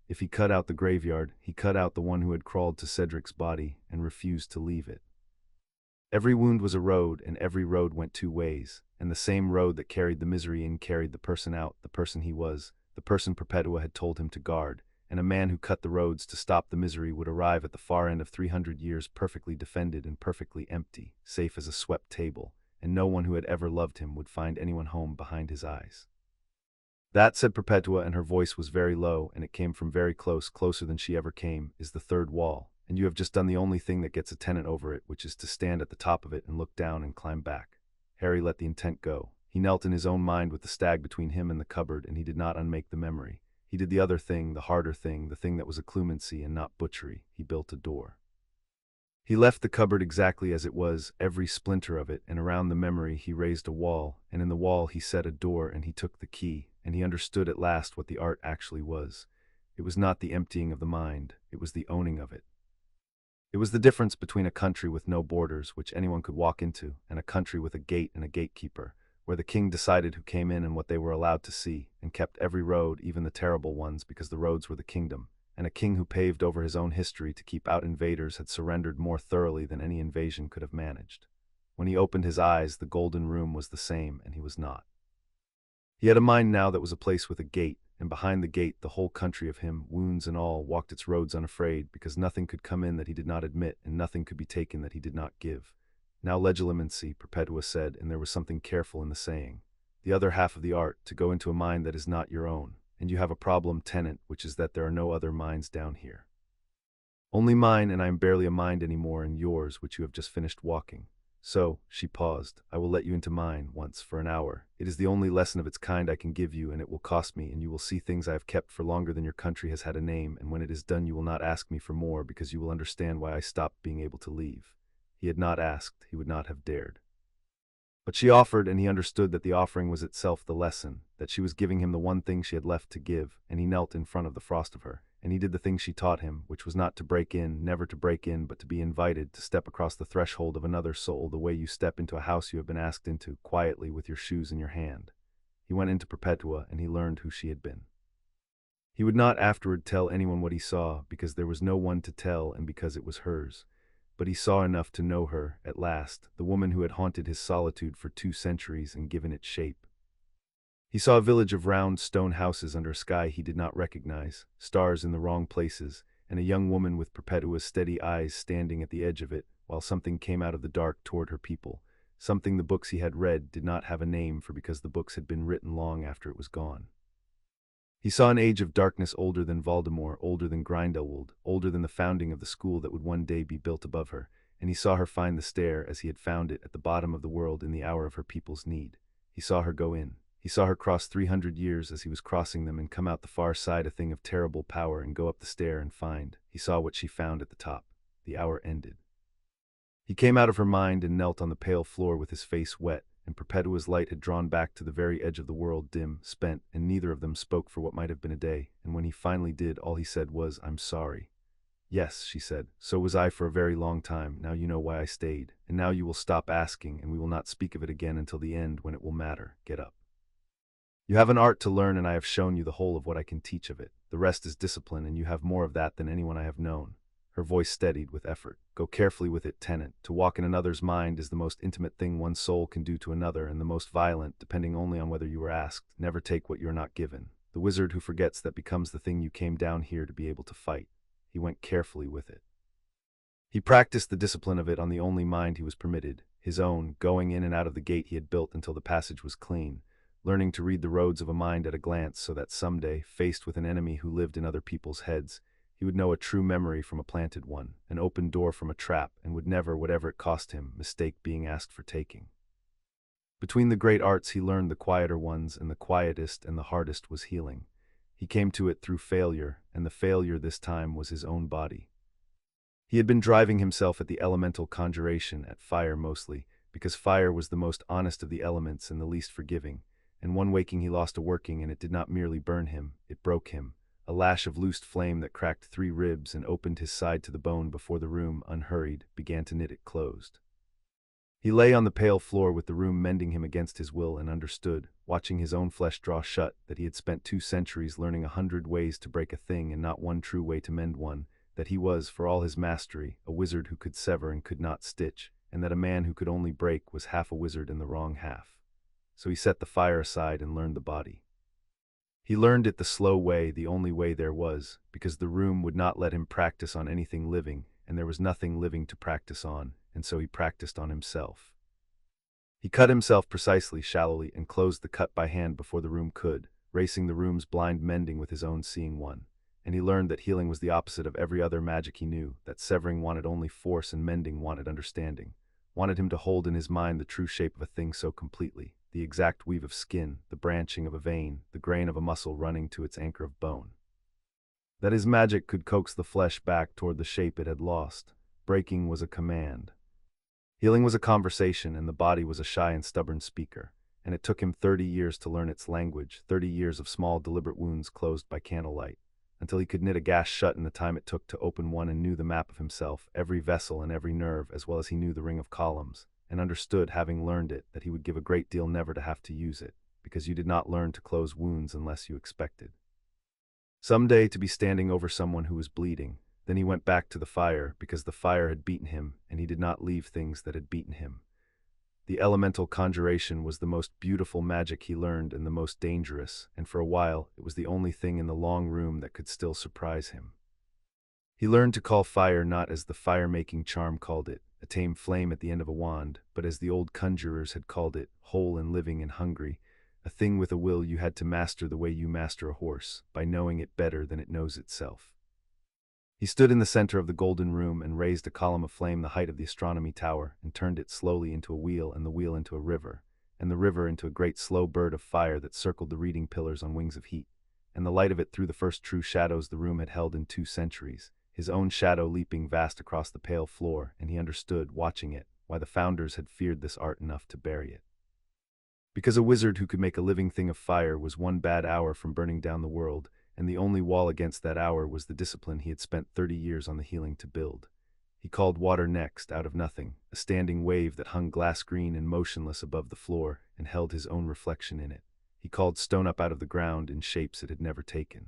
If he cut out the graveyard, he cut out the one who had crawled to Cedric's body and refused to leave it. Every wound was a road, and every road went 2 ways, and the same road that carried the misery in carried the person out, the person he was, the person Perpetua had told him to guard, and a man who cut the roads to stop the misery would arrive at the far end of 300 years perfectly defended and perfectly empty, safe as a swept table, and no one who had ever loved him would find anyone home behind his eyes. "That," said Perpetua, and her voice was very low, and it came from very close, closer than she ever came, "is the 3rd wall, and you have just done the only thing that gets a tenant over it, which is to stand at the top of it and look down and climb back." Harry let the intent go. He knelt in his own mind with the stag between him and the cupboard, and he did not unmake the memory. He did the other thing, the harder thing, the thing that was a clemency and not butchery. He built a door. He left the cupboard exactly as it was, every splinter of it, and around the memory he raised a wall, and in the wall he set a door, and he took the key, and he understood at last what the art actually was. It was not the emptying of the mind, it was the owning of it. It was the difference between a country with no borders, which anyone could walk into, and a country with a gate and a gatekeeper, where the king decided who came in and what they were allowed to see, and kept every road, even the terrible ones, because the roads were the kingdom. And a king who paved over his own history to keep out invaders had surrendered more thoroughly than any invasion could have managed. When he opened his eyes, the golden room was the same, and he was not. He had a mind now that was a place with a gate, and behind the gate the whole country of him, wounds and all, walked its roads unafraid, because nothing could come in that he did not admit, and nothing could be taken that he did not give. "Now legilimency," Perpetua said, and there was something careful in the saying. "The other half of the art, to go into a mind that is not your own. And you have a problem tenant, which is that there are no other minds down here. Only mine, and I am barely a mind any more, and yours, which you have just finished walking. So," she paused, "I will let you into mine, once, for an hour. It is the only lesson of its kind I can give you, and it will cost me, and you will see things I have kept for longer than your country has had a name, and when it is done you will not ask me for more, because you will understand why I stopped being able to leave." He had not asked, he would not have dared. But she offered, and he understood that the offering was itself the lesson, that she was giving him the one thing she had left to give, and he knelt in front of the frost of her, and he did the thing she taught him, which was not to break in, never to break in, but to be invited, to step across the threshold of another soul the way you step into a house you have been asked into, quietly, with your shoes in your hand. He went into Perpetua, and he learned who she had been. He would not afterward tell anyone what he saw, because there was no one to tell, and because it was hers. But he saw enough to know her, at last, the woman who had haunted his solitude for 2 centuries and given it shape. He saw a village of round stone houses under a sky he did not recognize, stars in the wrong places, and a young woman with Perpetua's steady eyes standing at the edge of it, while something came out of the dark toward her people, something the books he had read did not have a name for, because the books had been written long after it was gone. He saw an age of darkness older than Voldemort, older than Grindelwald, older than the founding of the school that would one day be built above her, and he saw her find the stair as he had found it at the bottom of the world in the hour of her people's need. He saw her go in. He saw her cross 300 years as he was crossing them and come out the far side a thing of terrible power and go up the stair and find. He saw what she found at the top. The hour ended. He came out of her mind and knelt on the pale floor with his face wet, and Perpetua's light had drawn back to the very edge of the world, dim, spent, and neither of them spoke for what might have been a day, and when he finally did, all he said was, "I'm sorry." "Yes," she said, "so was I for a very long time. Now you know why I stayed, and now you will stop asking, and we will not speak of it again until the end when it will matter. Get up. You have an art to learn, and I have shown you the whole of what I can teach of it. The rest is discipline, and you have more of that than anyone I have known." Her voice steadied with effort. "Go carefully with it, tenant. To walk in another's mind is the most intimate thing one soul can do to another, and the most violent, depending only on whether you were asked. Never take what you're not given. The wizard who forgets that becomes the thing you came down here to be able to fight." He went carefully with it. He practiced the discipline of it on the only mind he was permitted, his own, going in and out of the gate he had built until the passage was clean, learning to read the roads of a mind at a glance so that someday, faced with an enemy who lived in other people's heads, he would know a true memory from a planted one, an open door from a trap, and would never, whatever it cost him, mistake being asked for taking. Between the great arts he learned the quieter ones, and the quietest and the hardest was healing. He came to it through failure, and the failure this time was his own body. He had been driving himself at the elemental conjuration, at fire mostly, because fire was the most honest of the elements and the least forgiving, and one waking he lost a working, and it did not merely burn him, it broke him. A lash of loosed flame that cracked 3 ribs and opened his side to the bone before the room, unhurried, began to knit it closed. He lay on the pale floor with the room mending him against his will and understood, watching his own flesh draw shut, that he had spent 2 centuries learning 100 ways to break a thing and not one true way to mend one, that he was, for all his mastery, a wizard who could sever and could not stitch, and that a man who could only break was half a wizard in the wrong half. So he set the fire aside and learned the body. He learned it the slow way, the only way there was, because the room would not let him practice on anything living, and there was nothing living to practice on, and so he practiced on himself. He cut himself precisely, shallowly, and closed the cut by hand before the room could, racing the room's blind mending with his own seeing one. And he learned that healing was the opposite of every other magic he knew, that severing wanted only force and mending wanted understanding, wanted him to hold in his mind the true shape of a thing so completely, the exact weave of skin, the branching of a vein, the grain of a muscle running to its anchor of bone. That his magic could coax the flesh back toward the shape it had lost. Breaking was a command. Healing was a conversation, and the body was a shy and stubborn speaker, and it took him 30 years to learn its language, 30 years of small deliberate wounds closed by candlelight, until he could knit a gash shut in the time it took to open one and knew the map of himself, every vessel and every nerve, as well as he knew the ring of columns, and understood, having learned it, that he would give a great deal never to have to use it, because you did not learn to close wounds unless you expected someday to be standing over someone who was bleeding. Then he went back to the fire, because the fire had beaten him, and he did not leave things that had beaten him. The elemental conjuration was the most beautiful magic he learned and the most dangerous, and for a while it was the only thing in the long room that could still surprise him. He learned to call fire not as the fire-making charm called it, a tame flame at the end of a wand, but as the old conjurers had called it, whole and living and hungry, a thing with a will you had to master the way you master a horse, by knowing it better than it knows itself. He stood in the center of the golden room and raised a column of flame the height of the astronomy tower, and turned it slowly into a wheel, and the wheel into a river, and the river into a great slow bird of fire that circled the reading pillars on wings of heat, and the light of it threw the first true shadows the room had held in 2 centuries, his own shadow leaping vast across the pale floor, and he understood, watching it, why the founders had feared this art enough to bury it. Because a wizard who could make a living thing of fire was 1 bad hour from burning down the world, and the only wall against that hour was the discipline he had spent 30 years on the healing to build. He called water next, out of nothing, a standing wave that hung glass-green and motionless above the floor, and held his own reflection in it. He called stone up out of the ground in shapes it had never taken.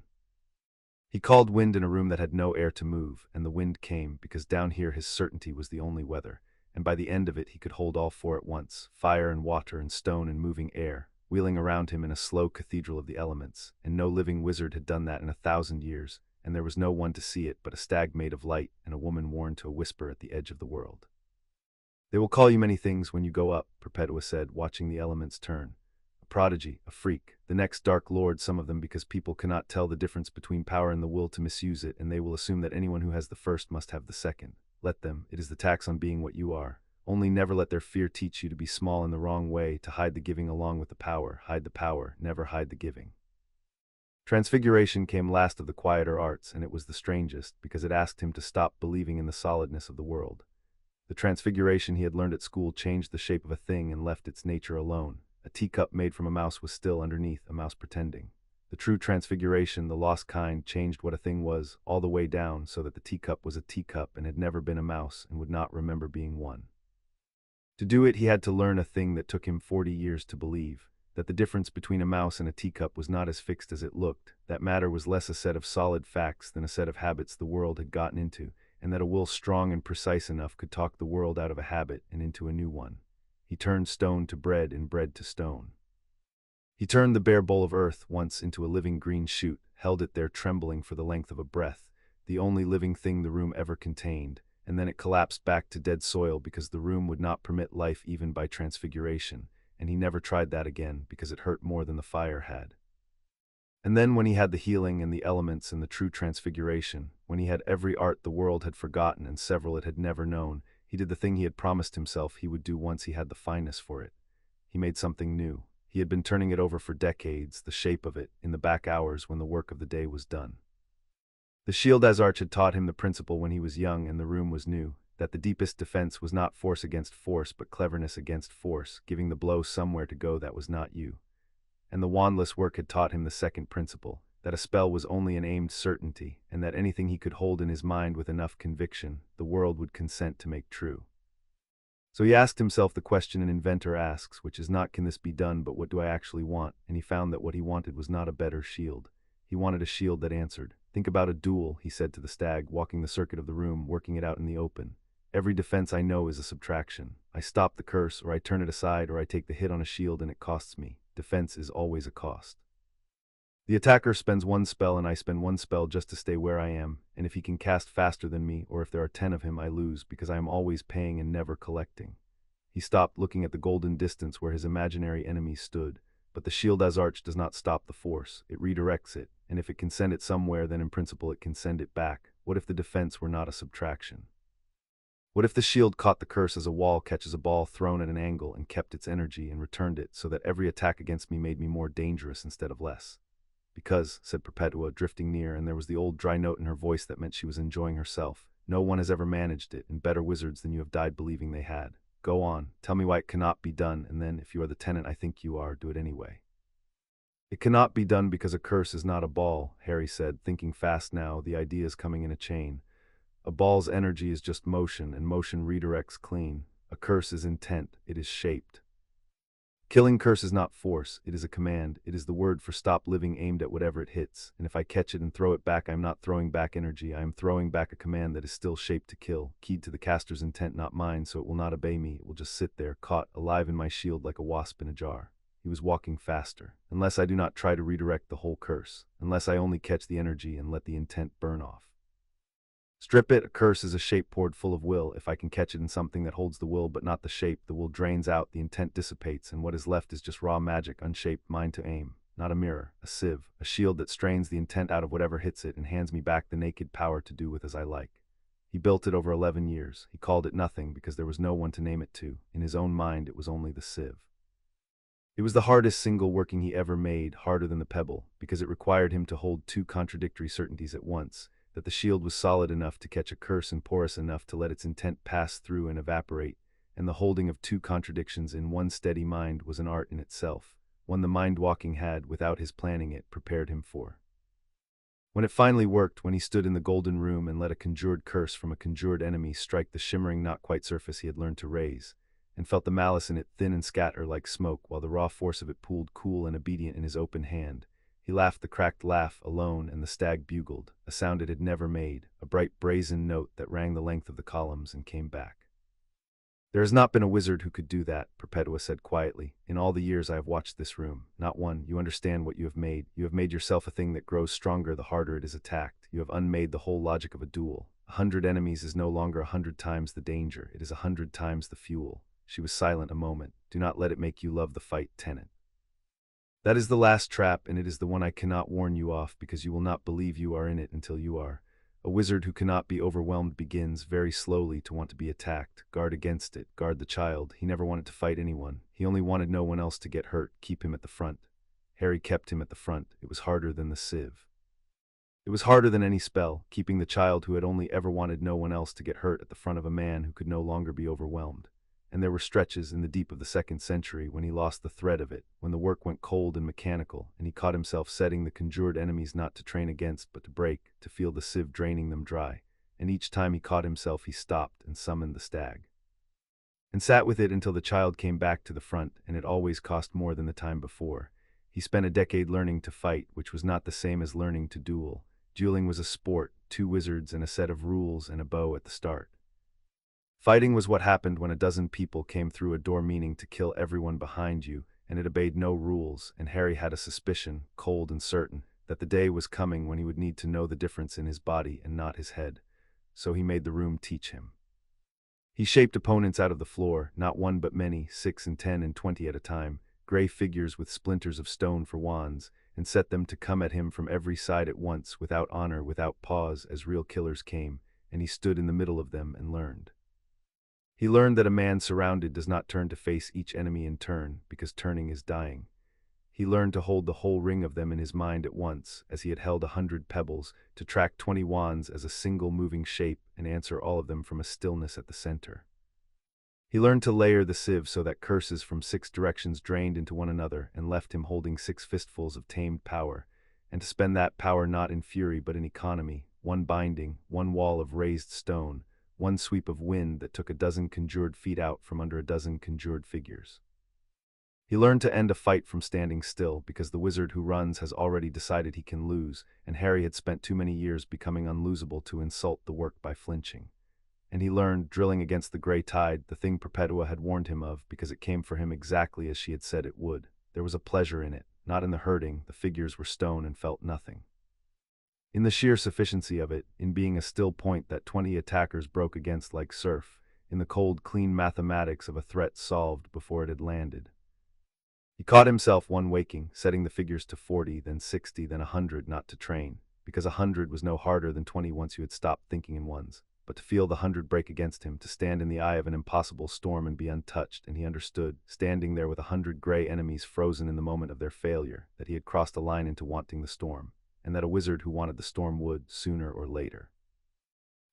He called wind in a room that had no air to move, and the wind came, because down here his certainty was the only weather, and by the end of it he could hold all 4 at once, fire and water and stone and moving air, wheeling around him in a slow cathedral of the elements, and no living wizard had done that in 1,000 years, and there was no one to see it but a stag made of light and a woman worn to a whisper at the edge of the world. "They will call you many things when you go up," Perpetua said, watching the elements turn. "A prodigy, a freak, the next Dark Lord, some of them because people cannot tell the difference between power and the will to misuse it, and they will assume that anyone who has the first must have the second. Let them, it is the tax on being what you are. Only never let their fear teach you to be small in the wrong way, to hide the giving along with the power. Hide the power, never hide the giving. Transfiguration came last of the quieter arts, and it was the strangest, because it asked him to stop believing in the solidness of the world. The transfiguration he had learned at school changed the shape of a thing and left its nature alone. A teacup made from a mouse was still underneath, a mouse pretending. The true transfiguration, the lost kind, changed what a thing was, all the way down, so that the teacup was a teacup and had never been a mouse and would not remember being one. To do it, he had to learn a thing that took him 40 years to believe, that the difference between a mouse and a teacup was not as fixed as it looked, that matter was less a set of solid facts than a set of habits the world had gotten into, and that a will strong and precise enough could talk the world out of a habit and into a new one. He turned stone to bread and bread to stone. He turned the bare bowl of earth once into a living green shoot, held it there trembling for the length of a breath, the only living thing the room ever contained, and then it collapsed back to dead soil because the room would not permit life even by transfiguration, and he never tried that again because it hurt more than the fire had. And then when he had the healing and the elements and the true transfiguration, when he had every art the world had forgotten and several it had never known, he did the thing he had promised himself he would do once he had the fineness for it. He made something new. He had been turning it over for decades, the shape of it, in the back hours when the work of the day was done. The shield as arch had taught him the principle when he was young and the room was new, that the deepest defense was not force against force but cleverness against force, giving the blow somewhere to go that was not you. And the wandless work had taught him the second principle, that a spell was only an aimed certainty, and that anything he could hold in his mind with enough conviction, the world would consent to make true. So he asked himself the question an inventor asks, which is not can this be done, but what do I actually want, and he found that what he wanted was not a better shield. He wanted a shield that answered. Think about a duel, he said to the stag, walking the circuit of the room, working it out in the open. Every defense I know is a subtraction. I stop the curse, or I turn it aside, or I take the hit on a shield and it costs me. Defense is always a cost. The attacker spends one spell and I spend one spell just to stay where I am, and if he can cast faster than me, or if there are 10 of him, I lose because I am always paying and never collecting. He stopped, looking at the golden distance where his imaginary enemy stood, but the shield as arch does not stop the force, it redirects it, and if it can send it somewhere, then in principle it can send it back. What if the defense were not a subtraction? What if the shield caught the curse as a wall catches a ball thrown at an angle and kept its energy and returned it so that every attack against me made me more dangerous instead of less? Because, said Perpetua, drifting near, and there was the old dry note in her voice that meant she was enjoying herself, no one has ever managed it, and better wizards than you have died believing they had. Go on, tell me why it cannot be done, and then, if you are the tenant I think you are, do it anyway. It cannot be done because a curse is not a ball, Harry said, thinking fast now, the ideas coming in a chain. A ball's energy is just motion, and motion redirects clean. A curse is intent, it is shaped. Killing curse is not force, it is a command, it is the word for stop living aimed at whatever it hits, and if I catch it and throw it back I am not throwing back energy, I am throwing back a command that is still shaped to kill, keyed to the caster's intent not mine, so it will not obey me, it will just sit there, caught, alive in my shield like a wasp in a jar. He was walking faster. Unless I do not try to redirect the whole curse, unless I only catch the energy and let the intent burn off. Strip it, a curse is a shape poured full of will. If I can catch it in something that holds the will but not the shape, the will drains out, the intent dissipates, and what is left is just raw magic, unshaped, mine to aim. Not a mirror, a sieve, a shield that strains the intent out of whatever hits it and hands me back the naked power to do with as I like. He built it over 11 years. He called it nothing because there was no one to name it to. In his own mind it was only the sieve. It was the hardest single working he ever made, harder than the pebble, because it required him to hold two contradictory certainties at once, that the shield was solid enough to catch a curse and porous enough to let its intent pass through and evaporate, and the holding of two contradictions in one steady mind was an art in itself, one the mind-walking had, without his planning it, prepared him for. When it finally worked, when he stood in the golden room and let a conjured curse from a conjured enemy strike the shimmering not-quite surface he had learned to raise, and felt the malice in it thin and scatter like smoke while the raw force of it pooled cool and obedient in his open hand, he laughed the cracked laugh alone, and the stag bugled, a sound it had never made, a bright brazen note that rang the length of the columns and came back. There has not been a wizard who could do that, Perpetua said quietly. In all the years I have watched this room, not one. You understand what you have made. You have made yourself a thing that grows stronger the harder it is attacked. You have unmade the whole logic of a duel. 100 enemies is no longer 100 times the danger. It is 100 times the fuel. She was silent a moment. Do not let it make you love the fight, tenant. That is the last trap, and it is the one I cannot warn you off, because you will not believe you are in it until you are. A wizard who cannot be overwhelmed begins, very slowly, to want to be attacked. Guard against it, guard the child. He never wanted to fight anyone. He only wanted no one else to get hurt, keep him at the front. Harry kept him at the front. It was harder than the sieve. It was harder than any spell, keeping the child who had only ever wanted no one else to get hurt at the front of a man who could no longer be overwhelmed. And there were stretches in the deep of the 2nd century when he lost the thread of it, when the work went cold and mechanical, and he caught himself setting the conjured enemies not to train against but to break, to feel the sieve draining them dry. And each time he caught himself, he stopped and summoned the stag. And sat with it until the child came back to the front, and it always cost more than the time before. He spent a decade learning to fight, which was not the same as learning to duel. Dueling was a sport, 2 wizards and a set of rules and a bow at the start. Fighting was what happened when a dozen people came through a door meaning to kill everyone behind you, and it obeyed no rules, and Harry had a suspicion, cold and certain, that the day was coming when he would need to know the difference in his body and not his head. So he made the room teach him. He shaped opponents out of the floor, not one but many, 6 and 10 and 20 at a time, gray figures with splinters of stone for wands, and set them to come at him from every side at once, without honor, without pause, as real killers came, and he stood in the middle of them and learned. He learned that a man surrounded does not turn to face each enemy in turn, because turning is dying. He learned to hold the whole ring of them in his mind at once, as he had held 100 pebbles, to track 20 wands as a single moving shape and answer all of them from a stillness at the center. He learned to layer the sieve so that curses from 6 directions drained into one another and left him holding 6 fistfuls of tamed power, and to spend that power not in fury but in economy, 1 binding, 1 wall of raised stone, 1 sweep of wind that took a dozen conjured feet out from under a dozen conjured figures. He learned to end a fight from standing still, because the wizard who runs has already decided he can lose, and Harry had spent too many years becoming unlosable to insult the work by flinching. And he learned, drilling against the gray tide, the thing Perpetua had warned him of, because it came for him exactly as she had said it would. There was a pleasure in it, not in the hurting. The figures were stone and felt nothing. In the sheer sufficiency of it, in being a still point that 20 attackers broke against like surf, in the cold, clean mathematics of a threat solved before it had landed. He caught himself one waking, setting the figures to 40, then 60, then 100, not to train, because 100 was no harder than 20 once you had stopped thinking in ones, but to feel the 100 break against him, to stand in the eye of an impossible storm and be untouched, and he understood, standing there with 100 gray enemies frozen in the moment of their failure, that he had crossed a line into wanting the storm, and that a wizard who wanted the storm would, sooner or later,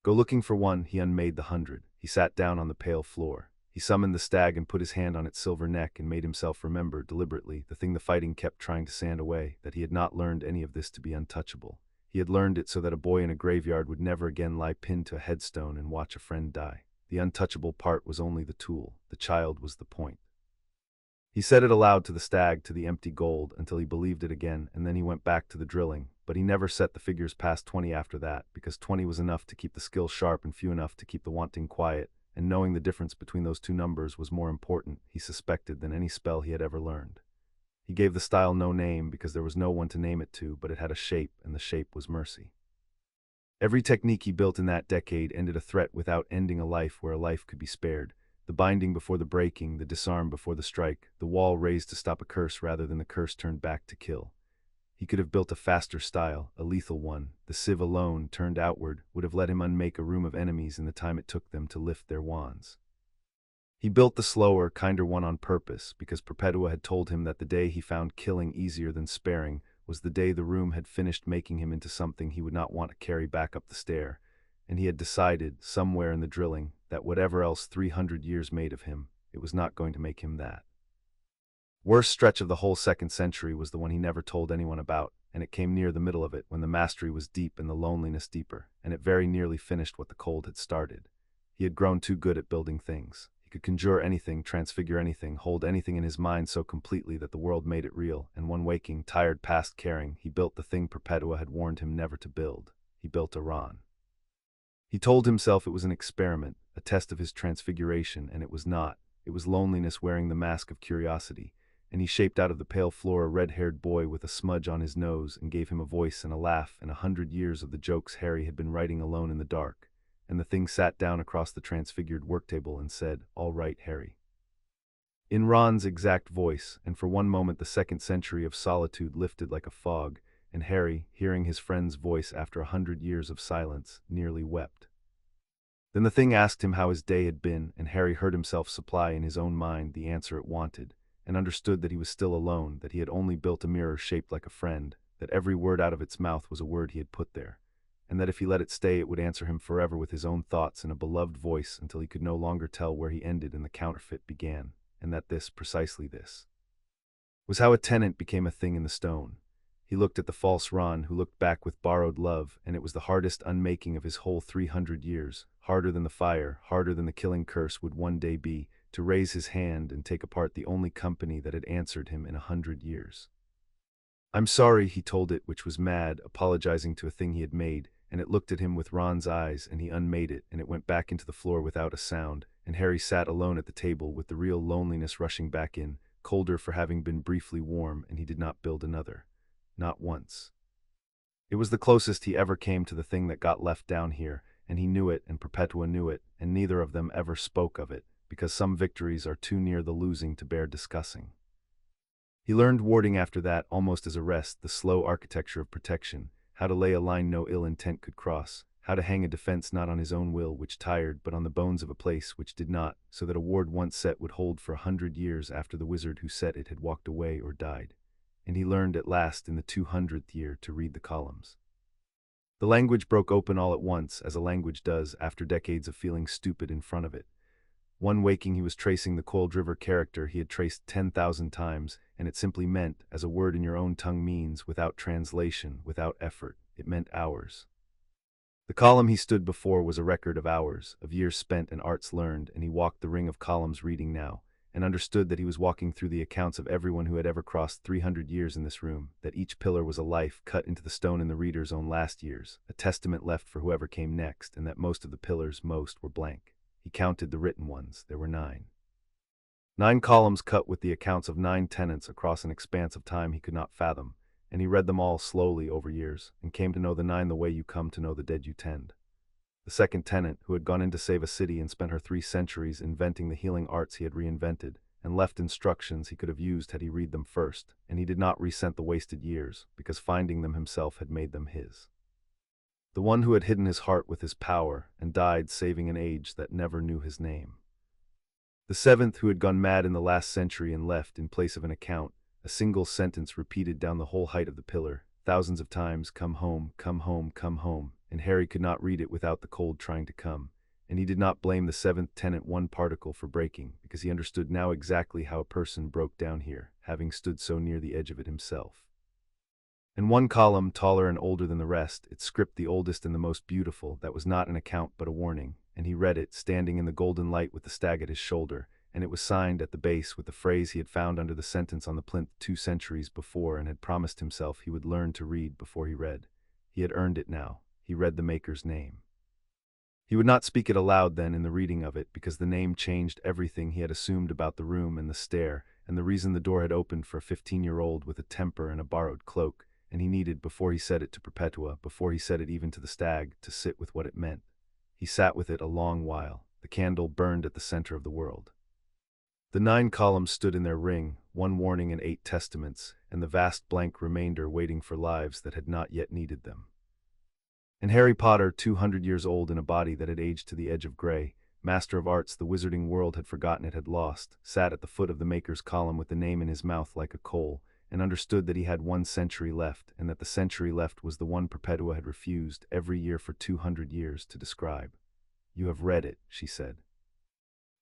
go looking for one. He unmade the 100. He sat down on the pale floor. He summoned the stag and put his hand on its silver neck and made himself remember, deliberately, the thing the fighting kept trying to sand away, that he had not learned any of this to be untouchable. He had learned it so that a boy in a graveyard would never again lie pinned to a headstone and watch a friend die. The untouchable part was only the tool. The child was the point. He said it aloud to the stag, to the empty gold, until he believed it again, and then he went back to the drilling, but he never set the figures past 20 after that, because 20 was enough to keep the skill sharp and few enough to keep the wanting quiet, and knowing the difference between those 2 numbers was more important, he suspected, than any spell he had ever learned. He gave the style no name because there was no one to name it to, but it had a shape, and the shape was mercy. Every technique he built in that decade ended a threat without ending a life where a life could be spared. The binding before the breaking, the disarm before the strike, the wall raised to stop a curse rather than the curse turned back to kill. He could have built a faster style, a lethal one. The sieve alone, turned outward, would have let him unmake a room of enemies in the time it took them to lift their wands. He built the slower, kinder one on purpose, because Perpetua had told him that the day he found killing easier than sparing was the day the room had finished making him into something he would not want to carry back up the stair, and he had decided, somewhere in the drilling, that whatever else 300 years made of him, it was not going to make him that. Worst stretch of the whole 2nd century was the one he never told anyone about, and it came near the middle of it, when the mastery was deep and the loneliness deeper, and it very nearly finished what the cold had started. He had grown too good at building things. He could conjure anything, transfigure anything, hold anything in his mind so completely that the world made it real, and one waking, tired past caring, he built the thing Perpetua had warned him never to build. He built Iran. He told himself it was an experiment, a test of his transfiguration, and it was not. It was loneliness wearing the mask of curiosity, and he shaped out of the pale floor a red-haired boy with a smudge on his nose and gave him a voice and a laugh and 100 years of the jokes Harry had been writing alone in the dark, and the thing sat down across the transfigured worktable and said, "All right, Harry." In Ron's exact voice, and for one moment the second century of solitude lifted like a fog, and Harry, hearing his friend's voice after 100 years of silence, nearly wept. Then the thing asked him how his day had been, and Harry heard himself supply in his own mind the answer it wanted, and understood that he was still alone, that he had only built a mirror shaped like a friend, that every word out of its mouth was a word he had put there, and that if he let it stay it would answer him forever with his own thoughts in a beloved voice until he could no longer tell where he ended and the counterfeit began, and that this, precisely this, was how a tenant became a thing in the stone. He looked at the false Ron, who looked back with borrowed love, and it was the hardest unmaking of his whole 300 years, harder than the fire, harder than the killing curse would one day be, to raise his hand and take apart the only company that had answered him in 100 years. "I'm sorry," he told it, which was mad, apologizing to a thing he had made, and it looked at him with Ron's eyes, and he unmade it, and it went back into the floor without a sound, and Harry sat alone at the table with the real loneliness rushing back in, colder for having been briefly warm, and he did not build another. Not once. It was the closest he ever came to the thing that got left down here, and he knew it, and Perpetua knew it, and neither of them ever spoke of it, because some victories are too near the losing to bear discussing. He learned warding after that, almost as a rest, the slow architecture of protection, how to lay a line no ill intent could cross, how to hang a defense not on his own will, which tired, but on the bones of a place which did not, so that a ward once set would hold for 100 years after the wizard who set it had walked away or died. And he learned at last in the 200th year to read the columns. The language broke open all at once, as a language does after decades of feeling stupid in front of it. One waking he was tracing the Cold River character he had traced 10,000 times, and it simply meant, as a word in your own tongue means, without translation, without effort, it meant hours. The column he stood before was a record of hours, of years spent and arts learned, and he walked the ring of columns reading now, and understood that he was walking through the accounts of everyone who had ever crossed 300 years in this room, that each pillar was a life cut into the stone in the reader's own last years, a testament left for whoever came next, and that most of the pillars, were blank. He counted the written ones. There were 9. 9 columns cut with the accounts of 9 tenants across an expanse of time he could not fathom, and he read them all slowly over years, and came to know the 9 the way you come to know the dead you tend. The second tenant, who had gone in to save a city and spent her 3 centuries inventing the healing arts he had reinvented, and left instructions he could have used had he read them first, and he did not resent the wasted years, because finding them himself had made them his. The one who had hidden his heart with his power, and died saving an age that never knew his name. The 7th, who had gone mad in the last century and left, in place of an account, a single sentence repeated down the whole height of the pillar, thousands of times, "Come home, come home, come home," and Harry could not read it without the cold trying to come, and he did not blame the 7th tenant one particle for breaking, because he understood now exactly how a person broke down here, having stood so near the edge of it himself. In one column, taller and older than the rest, it script the oldest and the most beautiful, that was not an account but a warning, and he read it, standing in the golden light with the stag at his shoulder, and it was signed at the base with the phrase he had found under the sentence on the plinth 2 centuries before and had promised himself he would learn to read before he read. He had earned it now. He read the maker's name. He would not speak it aloud then in the reading of it, because the name changed everything he had assumed about the room and the stair, and the reason the door had opened for a 15-year-old with a temper and a borrowed cloak, and he needed, before he said it to Perpetua, before he said it even to the stag, to sit with what it meant. He sat with it a long while. The candle burned at the center of the world. The 9 columns stood in their ring, 1 warning and 8 testaments, and the vast blank remainder waiting for lives that had not yet needed them. And Harry Potter, 200 years old in a body that had aged to the edge of gray, master of arts the wizarding world had forgotten it had lost, sat at the foot of the maker's column with the name in his mouth like a coal, and understood that he had 1 century left, and that the century left was the one Perpetua had refused, every year for 200 years, to describe. "You have read it," she said.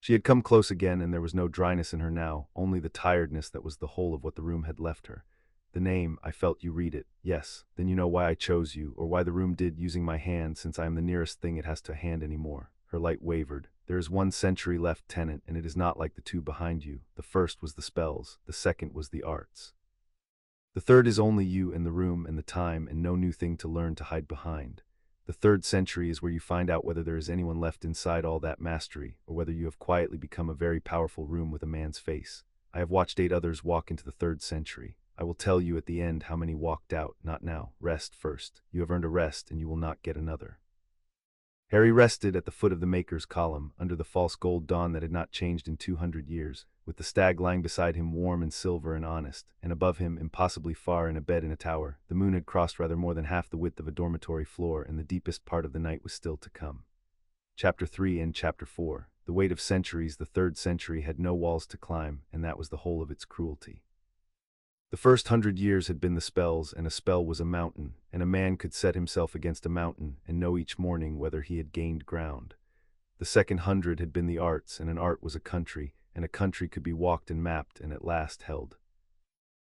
She had come close again, and there was no dryness in her now, only the tiredness that was the whole of what the room had left her. "The name, I felt you read it. Yes, then you know why I chose you, or why the room did, using my hand, since I am the nearest thing it has to a hand any more." Her light wavered. "There is 1 century left, tenant, and it is not like the 2 behind you. The first was the spells, the second was the arts. The third is only you and the room and the time, and no new thing to learn to hide behind. The 3rd century is where you find out whether there is anyone left inside all that mastery, or whether you have quietly become a very powerful room with a man's face. I have watched 8 others walk into the 3rd century. I will tell you at the end how many walked out, not now. Rest first. You have earned a rest, and you will not get another." Harry rested at the foot of the Maker's column, under the false gold dawn that had not changed in 200 years, with the stag lying beside him warm and silver and honest, and above him, impossibly far in a bed in a tower, the moon had crossed rather more than half the width of a dormitory floor, and the deepest part of the night was still to come. Chapter 3 and Chapter 4. The weight of centuries. The 3rd century had no walls to climb, and that was the whole of its cruelty. The first 100 years had been the spells, and a spell was a mountain, and a man could set himself against a mountain and know each morning whether he had gained ground. The second 100 had been the arts, and an art was a country, and a country could be walked and mapped and at last held.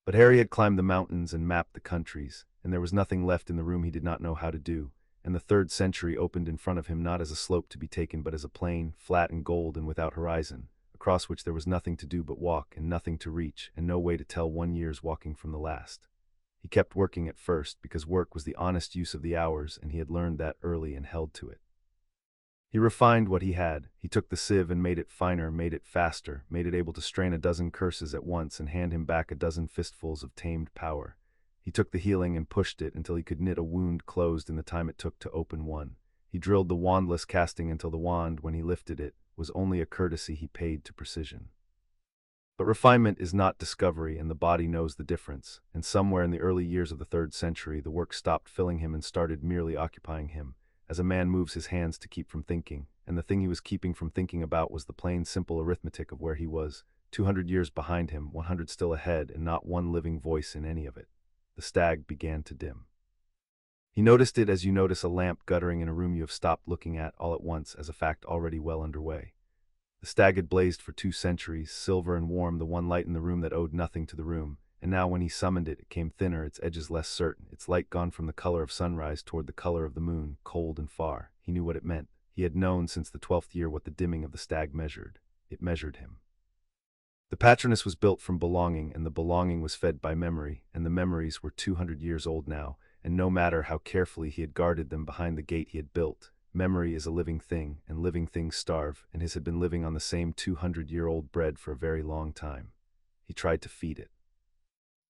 But Harry had climbed the mountains and mapped the countries, and there was nothing left in the room he did not know how to do, and the 3rd century opened in front of him not as a slope to be taken but as a plain, flat and gold and without horizon, across which there was nothing to do but walk, and nothing to reach, and no way to tell one year's walking from the last. He kept working at first, because work was the honest use of the hours, and he had learned that early and held to it. He refined what he had. He took the sieve and made it finer, made it faster, made it able to strain a dozen curses at once and hand him back a dozen fistfuls of tamed power. He took the healing and pushed it until he could knit a wound closed in the time it took to open one. He drilled the wandless casting until the wand, when he lifted it, was only a courtesy he paid to precision. But refinement is not discovery, and the body knows the difference, and somewhere in the early years of the 3rd century the work stopped filling him and started merely occupying him, as a man moves his hands to keep from thinking, and the thing he was keeping from thinking about was the plain simple arithmetic of where he was, 200 years behind him, 100 still ahead, and not one living voice in any of it. The stag began to dim. He noticed it as you notice a lamp guttering in a room you have stopped looking at all at once, as a fact already well underway. The stag had blazed for 2 centuries, silver and warm, the one light in the room that owed nothing to the room, and now when he summoned it, it came thinner, its edges less certain, its light gone from the color of sunrise toward the color of the moon, cold and far. He knew what it meant. He had known since the 12th year what the dimming of the stag measured. It measured him. The Patronus was built from belonging, and the belonging was fed by memory, and the memories were 200 years old now, and no matter how carefully he had guarded them behind the gate he had built, memory is a living thing, and living things starve, and his had been living on the same 200-year-old bread for a very long time. He tried to feed it.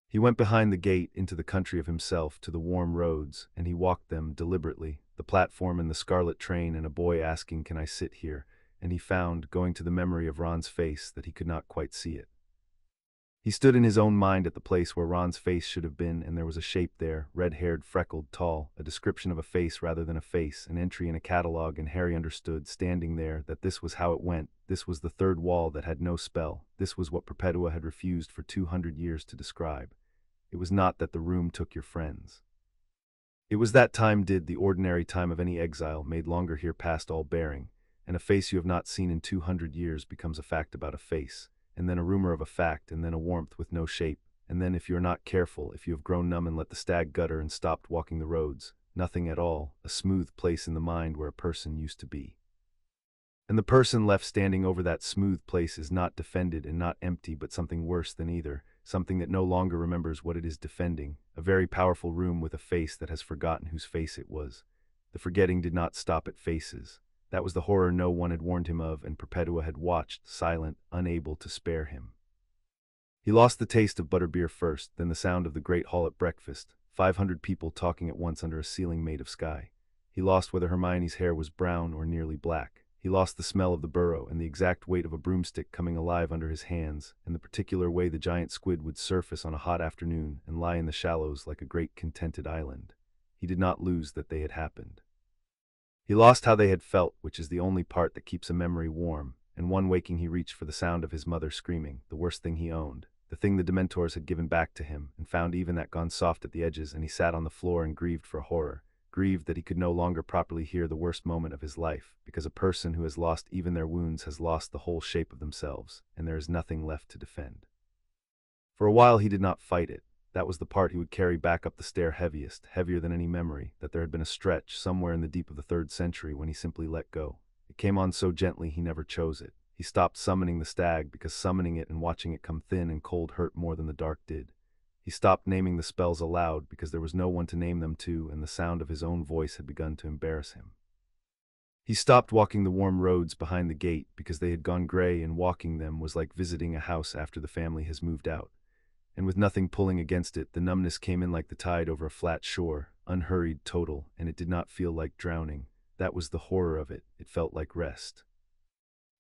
He went behind the gate into the country of himself, to the warm roads, and he walked them deliberately, the platform and the scarlet train and a boy asking, "Can I sit here?" And he found, going to the memory of Ron's face, that he could not quite see it. He stood in his own mind at the place where Ron's face should have been, and there was a shape there, red-haired, freckled, tall, a description of a face rather than a face, an entry in a catalogue, and Harry understood, standing there, that this was how it went. This was the 3rd wall that had no spell. This was what Perpetua had refused for 200 years to describe. It was not that the room took your friends. It was that time did, the ordinary time of any exile, made longer here past all bearing, and a face you have not seen in 200 years becomes a fact about a face, and then a rumor of a fact, and then a warmth with no shape, and then, if you are not careful, if you have grown numb and let the stag gutter and stopped walking the roads, nothing at all, a smooth place in the mind where a person used to be. And the person left standing over that smooth place is not defended and not empty, but something worse than either, something that no longer remembers what it is defending, a very powerful room with a face that has forgotten whose face it was. The forgetting did not stop at faces. That was the horror no one had warned him of, and Perpetua had watched, silent, unable to spare him. He lost the taste of butterbeer first, then the sound of the great hall at breakfast, 500 people talking at once under a ceiling made of sky. He lost whether Hermione's hair was brown or nearly black. He lost the smell of the burrow and the exact weight of a broomstick coming alive under his hands, and the particular way the giant squid would surface on a hot afternoon and lie in the shallows like a great contented island. He did not lose that they had happened. He lost how they had felt, which is the only part that keeps a memory warm, and one waking he reached for the sound of his mother screaming, the worst thing he owned, the thing the Dementors had given back to him, and found even that gone soft at the edges, and he sat on the floor and grieved for horror, grieved that he could no longer properly hear the worst moment of his life, because a person who has lost even their wounds has lost the whole shape of themselves, and there is nothing left to defend. For a while he did not fight it. That was the part he would carry back up the stair heaviest, heavier than any memory, that there had been a stretch somewhere in the deep of the 3rd century when he simply let go. It came on so gently he never chose it. He stopped summoning the stag because summoning it and watching it come thin and cold hurt more than the dark did. He stopped naming the spells aloud because there was no one to name them to, and the sound of his own voice had begun to embarrass him. He stopped walking the warm roads behind the gate because they had gone gray, and walking them was like visiting a house after the family has moved out. And with nothing pulling against it, the numbness came in like the tide over a flat shore, unhurried, total, and it did not feel like drowning. That was the horror of it. It felt like rest.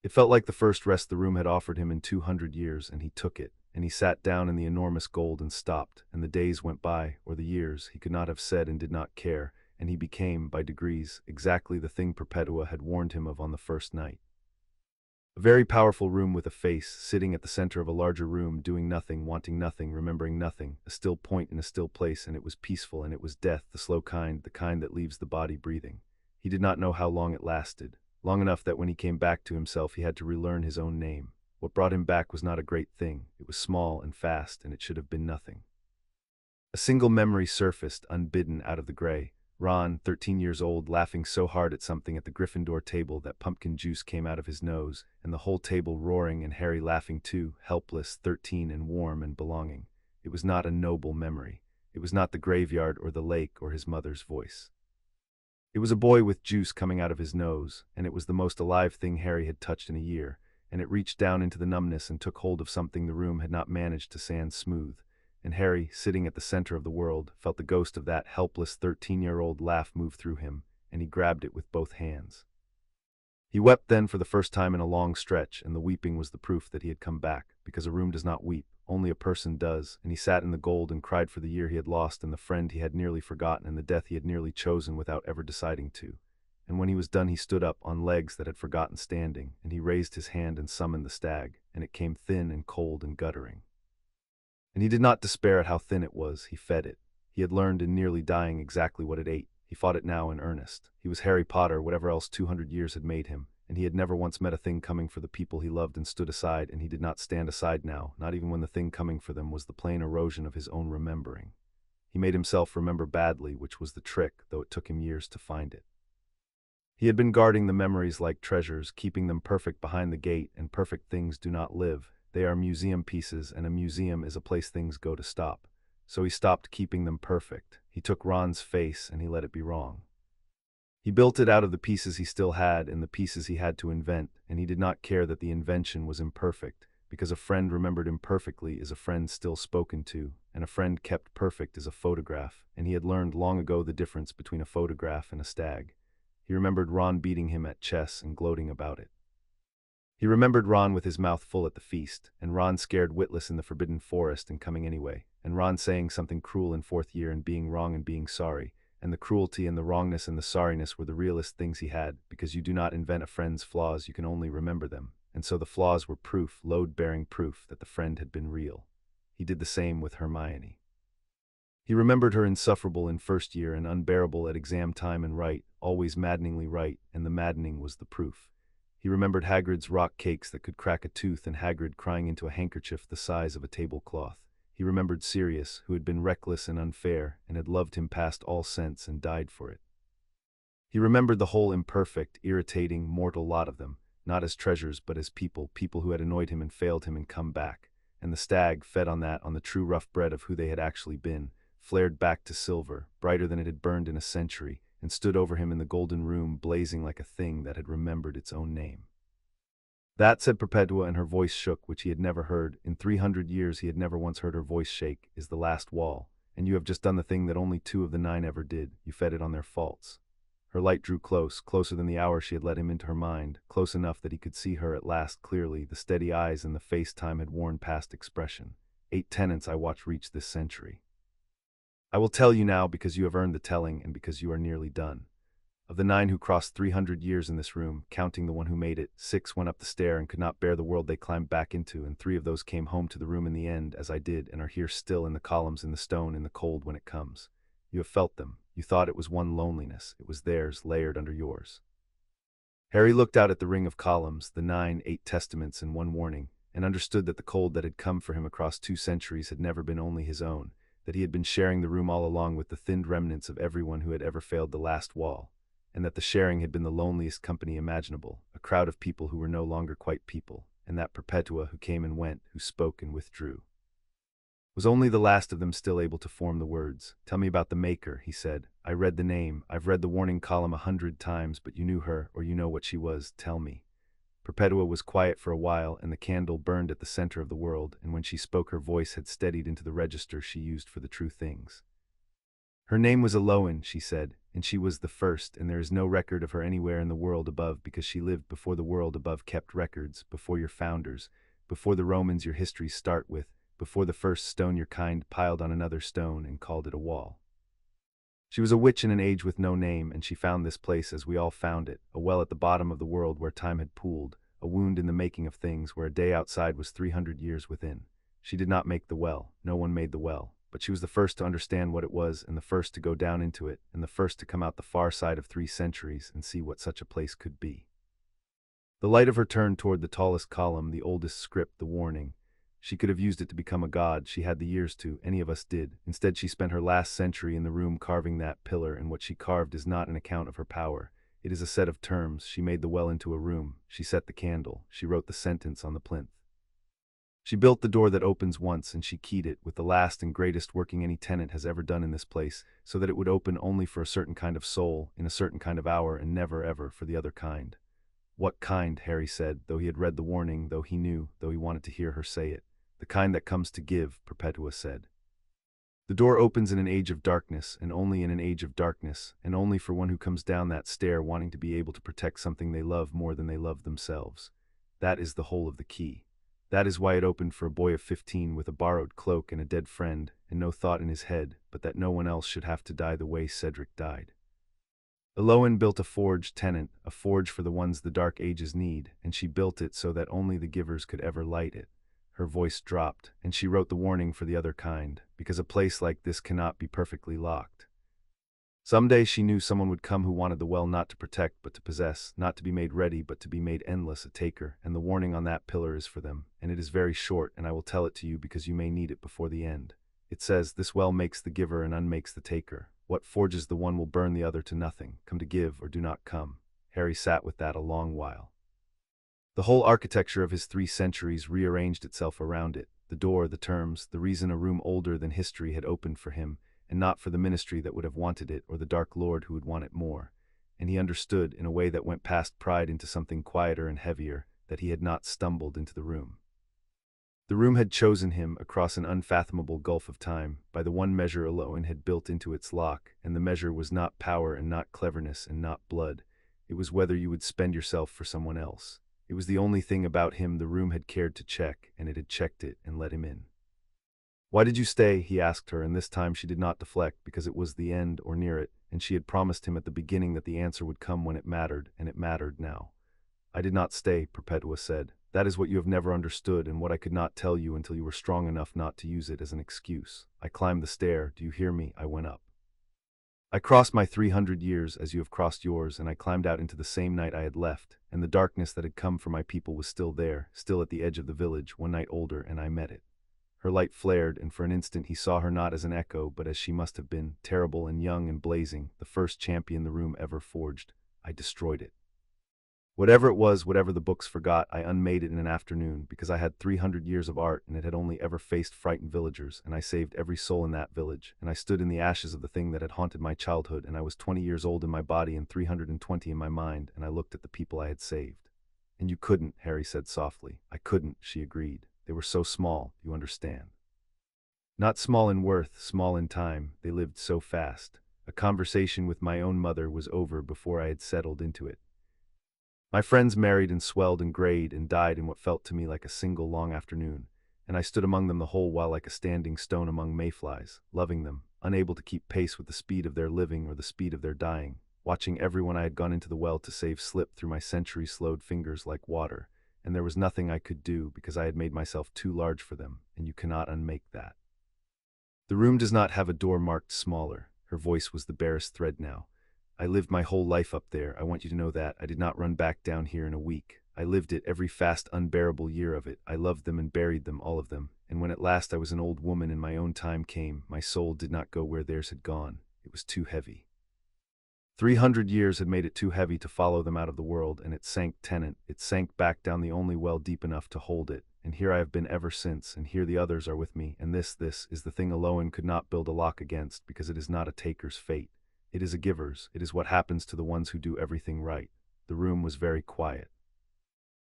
It felt like the first rest the room had offered him in 200 years, and he took it, and he sat down in the enormous gold and stopped, and the days went by, or the years, he could not have said and did not care, and he became, by degrees, exactly the thing Perpetua had warned him of on the first night. A very powerful room with a face, sitting at the center of a larger room, doing nothing, wanting nothing, remembering nothing, a still point in a still place, and it was peaceful, and it was death, the slow kind, the kind that leaves the body breathing. He did not know how long it lasted, long enough that when he came back to himself he had to relearn his own name. What brought him back was not a great thing, it was small and fast, and it should have been nothing. A single memory surfaced, unbidden, out of the gray. Ron, 13 years old, laughing so hard at something at the Gryffindor table that pumpkin juice came out of his nose, and the whole table roaring, and Harry laughing too, helpless, 13, and warm and belonging. It was not a noble memory. It was not the graveyard or the lake or his mother's voice. It was a boy with juice coming out of his nose, and it was the most alive thing Harry had touched in a year, and it reached down into the numbness and took hold of something the room had not managed to sand smooth. And Harry, sitting at the center of the world, felt the ghost of that helpless 13-year-old laugh move through him, and he grabbed it with both hands. He wept then for the first time in a long stretch, and the weeping was the proof that he had come back, because a room does not weep, only a person does, and he sat in the gold and cried for the year he had lost and the friend he had nearly forgotten and the death he had nearly chosen without ever deciding to. And when he was done he stood up on legs that had forgotten standing, and he raised his hand and summoned the stag, and it came thin and cold and guttering. And he did not despair at how thin it was, he fed it. He had learned in nearly dying exactly what it ate. He fought it now in earnest. He was Harry Potter, whatever else 200 years had made him, and he had never once met a thing coming for the people he loved and stood aside, and he did not stand aside now, not even when the thing coming for them was the plain erosion of his own remembering. He made himself remember badly, which was the trick, though it took him years to find it. He had been guarding the memories like treasures, keeping them perfect behind the gate, and perfect things do not live. They are museum pieces, and a museum is a place things go to stop. So he stopped keeping them perfect. He took Ron's face, and he let it be wrong. He built it out of the pieces he still had and the pieces he had to invent, and he did not care that the invention was imperfect, because a friend remembered imperfectly is a friend still spoken to, and a friend kept perfect is a photograph, and he had learned long ago the difference between a photograph and a stag. He remembered Ron beating him at chess and gloating about it. He remembered Ron with his mouth full at the feast, and Ron scared witless in the forbidden forest and coming anyway, and Ron saying something cruel in fourth year and being wrong and being sorry, and the cruelty and the wrongness and the sorriness were the realest things he had, because you do not invent a friend's flaws, you can only remember them, and so the flaws were proof, load-bearing proof, that the friend had been real. He did the same with Hermione. He remembered her insufferable in first year and unbearable at exam time and right, always maddeningly right, and the maddening was the proof. He remembered Hagrid's rock cakes that could crack a tooth and Hagrid crying into a handkerchief the size of a tablecloth. He remembered Sirius, who had been reckless and unfair, and had loved him past all sense and died for it. He remembered the whole imperfect, irritating, mortal lot of them, not as treasures but as people, people who had annoyed him and failed him and come back. And the stag, fed on that, on the true rough bread of who they had actually been, flared back to silver, brighter than it had burned in a century, and stood over him in the golden room, blazing like a thing that had remembered its own name. That, said Perpetua, and her voice shook, which he had never heard. In 300 years he had never once heard her voice shake, is the last wall, and you have just done the thing that only 2 of the 9 ever did. You fed it on their faults. Her light drew close, closer than the hour she had let him into her mind, close enough that he could see her at last clearly, the steady eyes and the face time had worn past expression. 8 tenants I watch reach this century. I will tell you now because you have earned the telling and because you are nearly done. Of the 9 who crossed 300 years in this room, counting the one who made it, 6 went up the stair and could not bear the world they climbed back into, and 3 of those came home to the room in the end, as I did, and are here still in the columns, in the stone, in the cold when it comes. You have felt them. You thought it was one loneliness. It was theirs, layered under yours. Harry looked out at the ring of columns, the 9, 8 testaments and 1 warning, and understood that the cold that had come for him across 2 centuries had never been only his own, that he had been sharing the room all along with the thinned remnants of everyone who had ever failed the last wall, and that the sharing had been the loneliest company imaginable, a crowd of people who were no longer quite people, and that Perpetua who came and went, who spoke and withdrew. Was only the last of them still able to form the words. Tell me about the Maker, he said. I read the name, I've read the warning column 100 times, but you knew her, or you know what she was, tell me. Perpetua was quiet for a while, and the candle burned at the center of the world, and when she spoke her voice had steadied into the register she used for the true things. Her name was Eloan, she said, and she was the first, and there is no record of her anywhere in the world above because she lived before the world above kept records, before your founders, before the Romans your histories start with, before the first stone your kind piled on another stone and called it a wall. She was a witch in an age with no name, and she found this place as we all found it, a well at the bottom of the world where time had pooled, a wound in the making of things where a day outside was 300 years within. She did not make the well, no one made the well, but she was the first to understand what it was, and the first to go down into it, and the first to come out the far side of 3 centuries and see what such a place could be. The light of her turned toward the tallest column, the oldest script, the warning. She could have used it to become a god, she had the years to, any of us did. Instead she spent her last century in the room carving that pillar, and what she carved is not an account of her power. It is a set of terms. She made the well into a room. She set the candle. She wrote the sentence on the plinth. She built the door that opens once, and she keyed it with the last and greatest working any tenant has ever done in this place, so that it would open only for a certain kind of soul, in a certain kind of hour, and never ever for the other kind. What kind? Harry said, though he had read the warning, though he knew, though he wanted to hear her say it. The kind that comes to give, Perpetua said. The door opens in an age of darkness, and only in an age of darkness, and only for one who comes down that stair wanting to be able to protect something they love more than they love themselves. That is the whole of the key. That is why it opened for a boy of 15 with a borrowed cloak and a dead friend, and no thought in his head but that no one else should have to die the way Cedric died. Elowen built a forge, tenant, a forge for the ones the dark ages need, and she built it so that only the givers could ever light it. Her voice dropped, and she wrote the warning for the other kind, because a place like this cannot be perfectly locked. Someday she knew someone would come who wanted the well not to protect but to possess, not to be made ready but to be made endless, a taker, and the warning on that pillar is for them, and it is very short, and I will tell it to you because you may need it before the end. It says, this well makes the giver and unmakes the taker. What forges the one will burn the other to nothing. Come to give or do not come. Harry sat with that a long while. The whole architecture of his 3 centuries rearranged itself around it. The door, the terms, the reason a room older than history had opened for him, and not for the ministry that would have wanted it or the dark lord who would want it more. And he understood, in a way that went past pride into something quieter and heavier, that he had not stumbled into the room. The room had chosen him across an unfathomable gulf of time, by the one measure Elowen had built into its lock, and the measure was not power and not cleverness and not blood. It was whether you would spend yourself for someone else. It was the only thing about him the room had cared to check, and it had checked it and let him in. Why did you stay? He asked her, and this time she did not deflect, because it was the end or near it, and she had promised him at the beginning that the answer would come when it mattered, and it mattered now. I did not stay, Perpetua said. That is what you have never understood, and what I could not tell you until you were strong enough not to use it as an excuse. I climbed the stair. Do you hear me? I went up. I crossed my 300 years as you have crossed yours, and I climbed out into the same night I had left, and the darkness that had come for my people was still there, still at the edge of the village, one night older, and I met it. Her light flared, and for an instant he saw her not as an echo, but as she must have been, terrible and young and blazing, the first champion the room ever forged. I destroyed it. Whatever it was, whatever the books forgot, I unmade it in an afternoon, because I had 300 years of art, and it had only ever faced frightened villagers, and I saved every soul in that village, and I stood in the ashes of the thing that had haunted my childhood, and I was 20 years old in my body and 320 in my mind, and I looked at the people I had saved. And you couldn't, Harry said softly. I couldn't, she agreed. They were so small, you understand. Not small in worth, small in time, they lived so fast. A conversation with my own mother was over before I had settled into it. My friends married and swelled and grayed and died in what felt to me like a single long afternoon, and I stood among them the whole while like a standing stone among mayflies, loving them, unable to keep pace with the speed of their living or the speed of their dying, watching everyone I had gone into the well to save slip through my century-slowed fingers like water, and there was nothing I could do because I had made myself too large for them, and you cannot unmake that. The room does not have a door marked smaller. Her voice was the barest thread now. I lived my whole life up there. I want you to know that. I did not run back down here in a week. I lived it, every fast, unbearable year of it. I loved them and buried them, all of them. And when at last I was an old woman and my own time came, my soul did not go where theirs had gone. It was too heavy. 300 years had made it too heavy to follow them out of the world, and it sank, tenant. It sank back down the only well deep enough to hold it. And here I have been ever since, and here the others are with me, and this is the thing Elowen could not build a lock against, because it is not a taker's fate. It is a giver's. It is what happens to the ones who do everything right. The room was very quiet.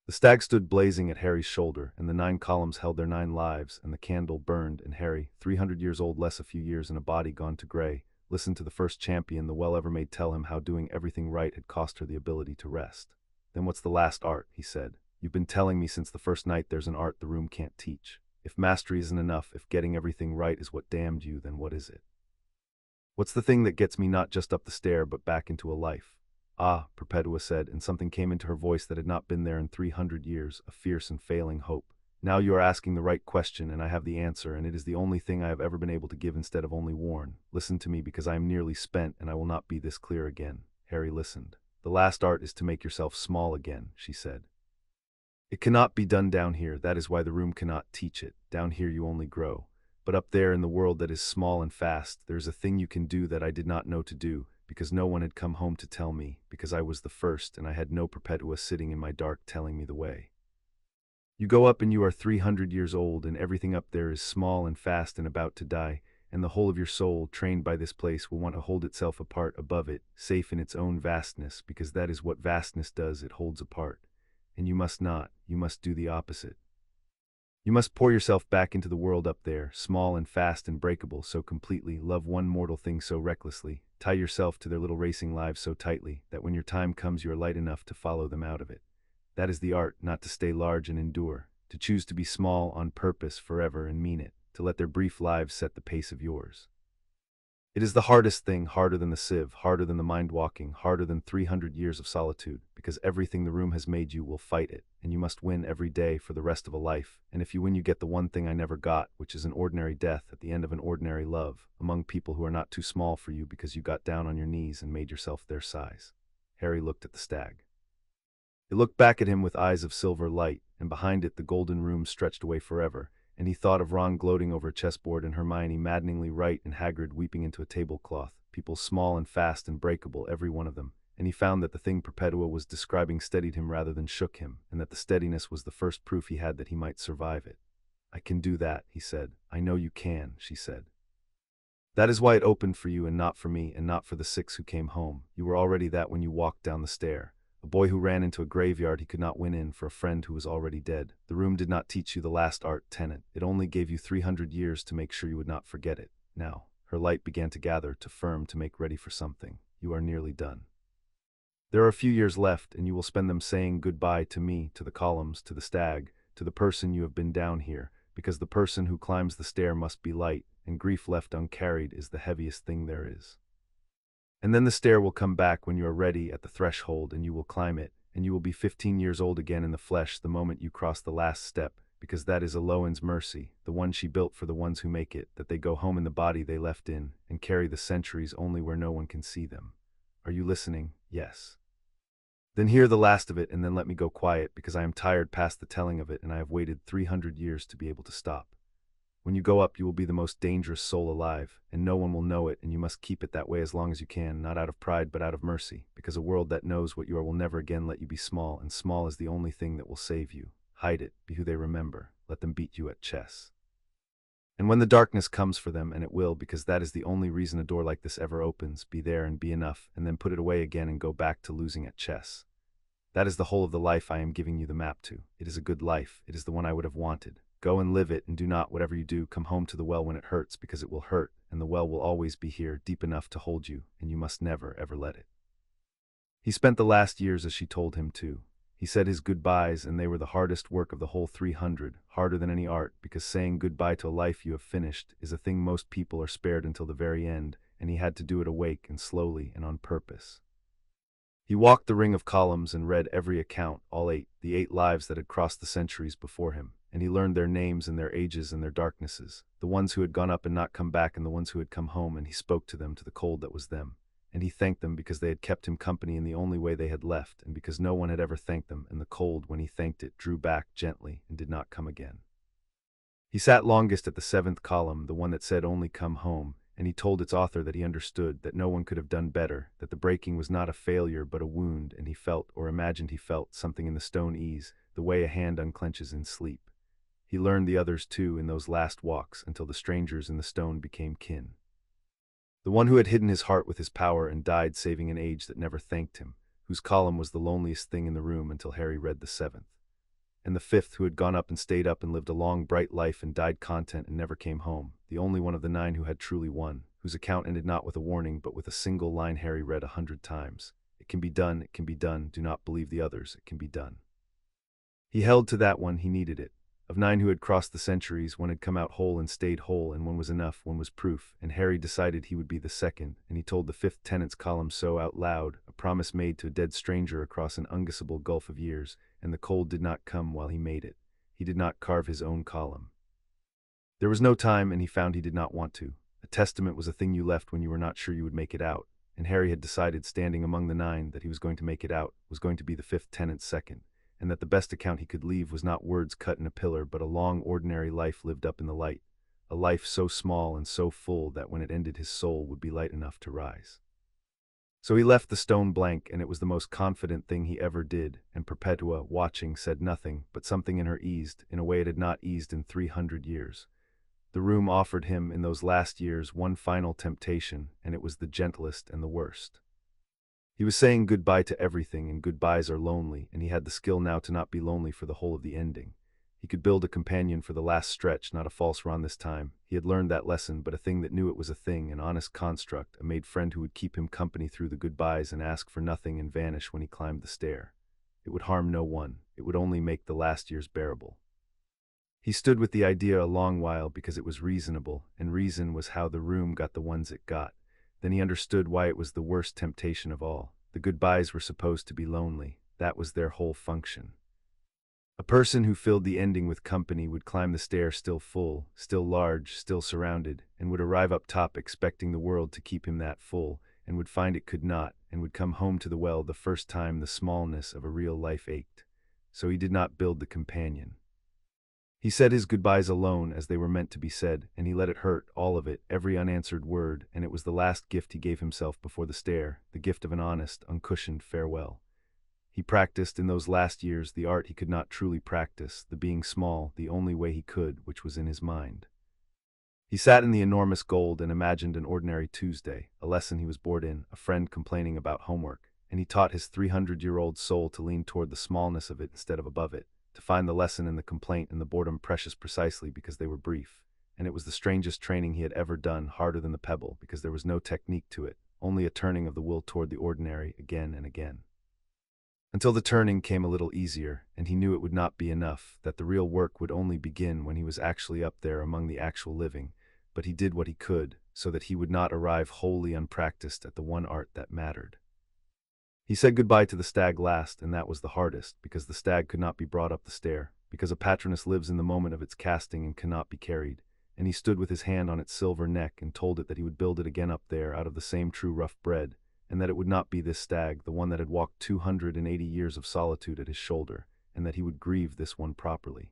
The stag stood blazing at Harry's shoulder, and the 9 columns held their 9 lives, and the candle burned, and Harry, 300 years old less a few years in a body gone to gray, Listen to the first champion the well ever made tell him how doing everything right had cost her the ability to rest. Then what's the last art, he said. You've been telling me since the first night there's an art the room can't teach. If mastery isn't enough, if getting everything right is what damned you, then what is it? What's the thing that gets me not just up the stair but back into a life? Ah, Perpetua said, and something came into her voice that had not been there in 300 years, a fierce and failing hope. Now you are asking the right question, and I have the answer, and it is the only thing I have ever been able to give instead of only worn. Listen to me, because I am nearly spent, and I will not be this clear again. Harry listened. The last art is to make yourself small again, she said. It cannot be done down here, that is why the room cannot teach it. Down here you only grow. But up there in the world that is small and fast, there is a thing you can do that I did not know to do, because no one had come home to tell me, because I was the first, and I had no Perpetua sitting in my dark telling me the way. You go up and you are 300 years old, and everything up there is small and fast and about to die, and the whole of your soul, trained by this place, will want to hold itself apart above it, safe in its own vastness, because that is what vastness does, it holds apart. And you must not, you must do the opposite. You must pour yourself back into the world up there, small and fast and breakable so completely, love one mortal thing so recklessly, tie yourself to their little racing lives so tightly, that when your time comes you are light enough to follow them out of it. That is the art, not to stay large and endure, to choose to be small on purpose forever and mean it, to let their brief lives set the pace of yours. It is the hardest thing, harder than the sieve, harder than the mind-walking, harder than 300 years of solitude, because everything the room has made you will fight it, and you must win every day for the rest of a life, and if you win you get the one thing I never got, which is an ordinary death at the end of an ordinary love, among people who are not too small for you because you got down on your knees and made yourself their size. Harry looked at the stag. It looked back at him with eyes of silver light, and behind it the golden room stretched away forever, and he thought of Ron gloating over a chessboard and Hermione maddeningly right and Hagrid weeping into a tablecloth, people small and fast and breakable, every one of them, and he found that the thing Perpetua was describing steadied him rather than shook him, and that the steadiness was the first proof he had that he might survive it. I can do that, he said. I know you can, she said. That is why it opened for you and not for me and not for the 6 who came home. You were already that when you walked down the stair. A boy who ran into a graveyard he could not win in for a friend who was already dead. The room did not teach you the last art tenet. It only gave you 300 years to make sure you would not forget it. Now, her light began to gather, to firm, to make ready for something. You are nearly done. There are a few years left, and you will spend them saying goodbye to me, to the columns, to the stag, to the person you have been down here, because the person who climbs the stair must be light, and grief left uncarried is the heaviest thing there is. And then the stair will come back when you are ready at the threshold, and you will climb it, and you will be 15 years old again in the flesh the moment you cross the last step, because that is Eloan's mercy, the one she built for the ones who make it, that they go home in the body they left in, and carry the centuries only where no one can see them. Are you listening? Yes. Then hear the last of it, and then let me go quiet, because I am tired past the telling of it, and I have waited 300 years to be able to stop. When you go up, you will be the most dangerous soul alive, and no one will know it, and you must keep it that way as long as you can, not out of pride but out of mercy, because a world that knows what you are will never again let you be small, and small is the only thing that will save you. Hide it, be who they remember, let them beat you at chess. And when the darkness comes for them, and it will, because that is the only reason a door like this ever opens, be there and be enough, and then put it away again and go back to losing at chess. That is the whole of the life I am giving you the map to. It is a good life, it is the one I would have wanted. Go and live it, and do not, whatever you do, come home to the well when it hurts, because it will hurt, and the well will always be here, deep enough to hold you, and you must never, ever let it. He spent the last years as she told him to. He said his goodbyes, and they were the hardest work of the whole 300, harder than any art, because saying goodbye to a life you have finished is a thing most people are spared until the very end, and he had to do it awake and slowly and on purpose. He walked the ring of columns and read every account, all 8, the 8 lives that had crossed the centuries before him, and he learned their names and their ages and their darknesses, the ones who had gone up and not come back and the ones who had come home, and he spoke to them, to the cold that was them, and he thanked them because they had kept him company in the only way they had left, and because no one had ever thanked them, and the cold, when he thanked it, drew back gently and did not come again. He sat longest at the 7th column, the one that said only come home, and he told its author that he understood, that no one could have done better, that the breaking was not a failure but a wound, and he felt, or imagined he felt, something in the stone ease, the way a hand unclenches in sleep. He learned the others too in those last walks, until the strangers in the stone became kin. The one who had hidden his heart with his power and died saving an age that never thanked him, whose column was the loneliest thing in the room until Harry read the 7th. And the 5th, who had gone up and stayed up and lived a long bright life and died content and never came home, the only one of the 9 who had truly won, whose account ended not with a warning but with a single line Harry read 100 times. It can be done, it can be done, do not believe the others, it can be done. He held to that one, he needed it. Of 9 who had crossed the centuries, one had come out whole and stayed whole, and one was enough, one was proof, and Harry decided he would be the second, and he told the fifth tenant's column so out loud, a promise made to a dead stranger across an unguessable gulf of years, and the cold did not come while he made it. He did not carve his own column. There was no time, and he found he did not want to. A testament was a thing you left when you were not sure you would make it out, and Harry had decided, standing among the 9, that he was going to make it out, was going to be the fifth tenant's second, and that the best account he could leave was not words cut in a pillar but a long ordinary life lived up in the light, a life so small and so full that when it ended his soul would be light enough to rise. So he left the stone blank, and it was the most confident thing he ever did, and Perpetua, watching, said nothing, but something in her eased, in a way it had not eased in 300 years. The room offered him, in those last years, one final temptation, and it was the gentlest and the worst. He was saying goodbye to everything, and goodbyes are lonely, and he had the skill now to not be lonely for the whole of the ending. He could build a companion for the last stretch, not a false Ron this time. He had learned that lesson, but a thing that knew it was a thing, an honest construct, a made friend who would keep him company through the goodbyes and ask for nothing and vanish when he climbed the stair. It would harm no one. It would only make the last years bearable. He stood with the idea a long while because it was reasonable, and reason was how the room got the ones it got. Then he understood why it was the worst temptation of all. The goodbyes were supposed to be lonely. That was their whole function. A person who filled the ending with company would climb the stair still full, still large, still surrounded, and would arrive up top expecting the world to keep him that full, and would find it could not, and would come home to the well the first time the smallness of a real life ached. So he did not build the companion. He said his goodbyes alone as they were meant to be said, and he let it hurt, all of it, every unanswered word, and it was the last gift he gave himself before the stair, the gift of an honest, uncushioned farewell. He practiced in those last years the art he could not truly practice, the being small, the only way he could, which was in his mind. He sat in the enormous gold and imagined an ordinary Tuesday, a lesson he was bored in, a friend complaining about homework, and he taught his 300-year-old soul to lean toward the smallness of it instead of above it, to find the lesson in the complaint and the boredom precious precisely because they were brief. And it was the strangest training he had ever done, harder than the pebble, because there was no technique to it, only a turning of the will toward the ordinary again and again. Until the turning came a little easier, and he knew it would not be enough, that the real work would only begin when he was actually up there among the actual living, but he did what he could, so that he would not arrive wholly unpracticed at the one art that mattered. He said goodbye to the stag last, and that was the hardest, because the stag could not be brought up the stair, because a patroness lives in the moment of its casting and cannot be carried, and he stood with his hand on its silver neck and told it that he would build it again up there out of the same true rough bread, and that it would not be this stag, the one that had walked 280 years of solitude at his shoulder, and that he would grieve this one properly.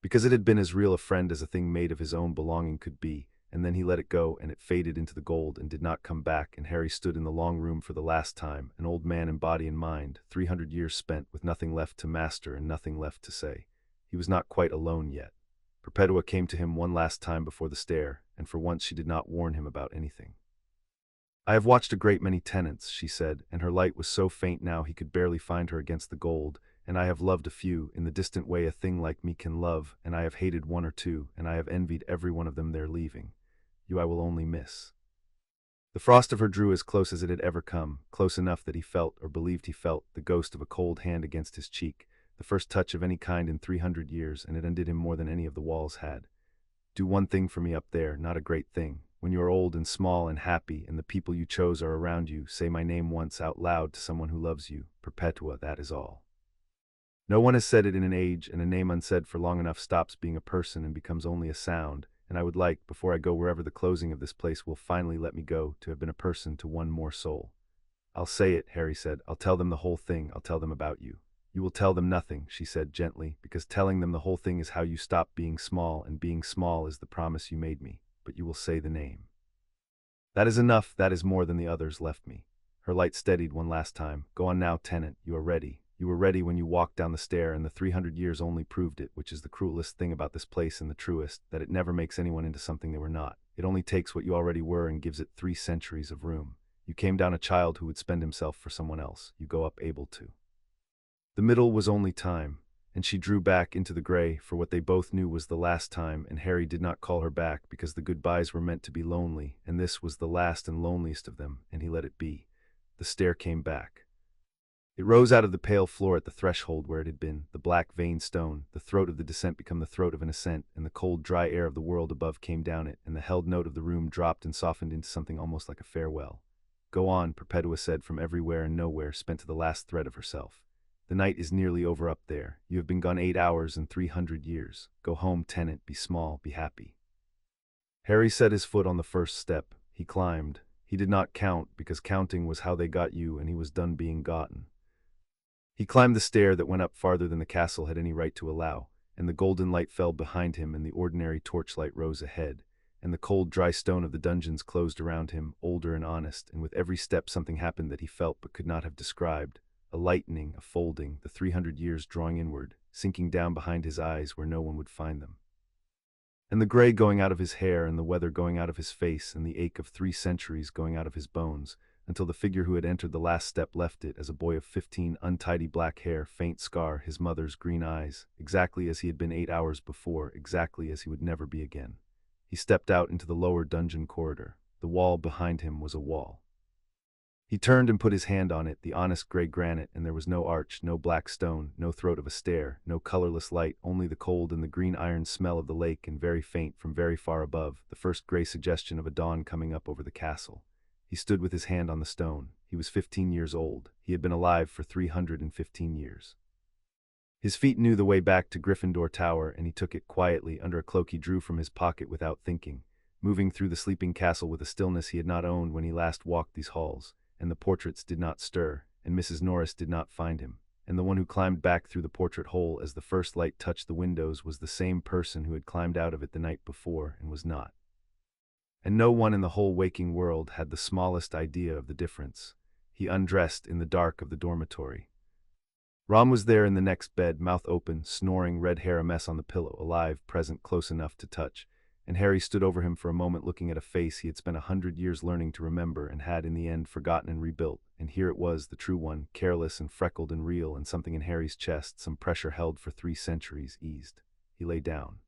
Because it had been as real a friend as a thing made of his own belonging could be, and then he let it go, and it faded into the gold and did not come back, and Harry stood in the long room for the last time, an old man in body and mind, 300 years spent with nothing left to master and nothing left to say. He was not quite alone yet. Perpetua came to him one last time before the stair, and for once she did not warn him about anything. "I have watched a great many tenants," she said, and her light was so faint now he could barely find her against the gold, "and I have loved a few, in the distant way a thing like me can love, and I have hated one or two, and I have envied every one of them their leaving. You I will only miss." The frost of her drew as close as it had ever come, close enough that he felt, or believed he felt, the ghost of a cold hand against his cheek, the first touch of any kind in 300 years, and it undid him more than any of the walls had. "Do one thing for me up there, not a great thing. When you are old and small and happy, and the people you chose are around you, say my name once out loud to someone who loves you. Perpetua, that is all." No one has said it in an age, and a name unsaid for long enough stops being a person and becomes only a sound, and I would like, before I go wherever the closing of this place will finally let me go, to have been a person to one more soul. "I'll say it," Harry said. "I'll tell them the whole thing. I'll tell them about you." "You will tell them nothing," she said gently, "because telling them the whole thing is how you stop being small, and being small is the promise you made me. But you will say the name." "That is enough. That is more than the others left me." Her light steadied one last time. "Go on now, tenant. You are ready. You were ready when you walked down the stair, and the 300 years only proved it, which is the cruelest thing about this place and the truest, that it never makes anyone into something they were not. It only takes what you already were and gives it 3 centuries of room. You came down a child who would spend himself for someone else. You go up able to. The middle was only time. and she drew back into the gray for what they both knew was the last time, and Harry did not call her back because the goodbyes were meant to be lonely, and this was the last and loneliest of them, and he let it be. The stair came back. It rose out of the pale floor at the threshold where it had been, the black veined stone, the throat of the descent become the throat of an ascent, and the cold, dry air of the world above came down it, and the held note of the room dropped and softened into something almost like a farewell. Go on, Perpetua said from everywhere and nowhere, spent to the last thread of herself. The night is nearly over up there. You have been gone 8 hours and 300 years. Go home, tenant, be small, be happy. Harry set his foot on the first step. He climbed. He did not count, because counting was how they got you, and he was done being gotten. He climbed the stair that went up farther than the castle had any right to allow, and the golden light fell behind him, and the ordinary torchlight rose ahead, and the cold, dry stone of the dungeons closed around him, older and honest, and with every step something happened that he felt but could not have described. A lightening, a folding, the 300 years drawing inward, sinking down behind his eyes where no one would find them. And the gray going out of his hair, and the weather going out of his face, and the ache of 3 centuries going out of his bones, until the figure who had entered the last step left it as a boy of 15, untidy black hair, faint scar, his mother's green eyes, exactly as he had been 8 hours before, exactly as he would never be again. He stepped out into the lower dungeon corridor. The wall behind him was a wall. He turned and put his hand on it, the honest gray granite, and there was no arch, no black stone, no throat of a stair, no colorless light, only the cold and the green iron smell of the lake, and very faint from very far above, the first gray suggestion of a dawn coming up over the castle. He stood with his hand on the stone. He was 15 years old. He had been alive for 315 years. His feet knew the way back to Gryffindor Tower, and he took it quietly under a cloak he drew from his pocket without thinking, moving through the sleeping castle with a stillness he had not owned when he last walked these halls. And the portraits did not stir, and Mrs. Norris did not find him, and the one who climbed back through the portrait hole as the first light touched the windows was the same person who had climbed out of it the night before and was not. And no one in the whole waking world had the smallest idea of the difference. He undressed in the dark of the dormitory. Ron was there in the next bed, mouth open, snoring, red hair a mess on the pillow, alive, present, close enough to touch. And Harry stood over him for a moment, looking at a face he had spent 100 years learning to remember and had in the end forgotten and rebuilt, and here it was, the true one, careless and freckled and real, and something in Harry's chest, some pressure held for 3 centuries, eased. He lay down.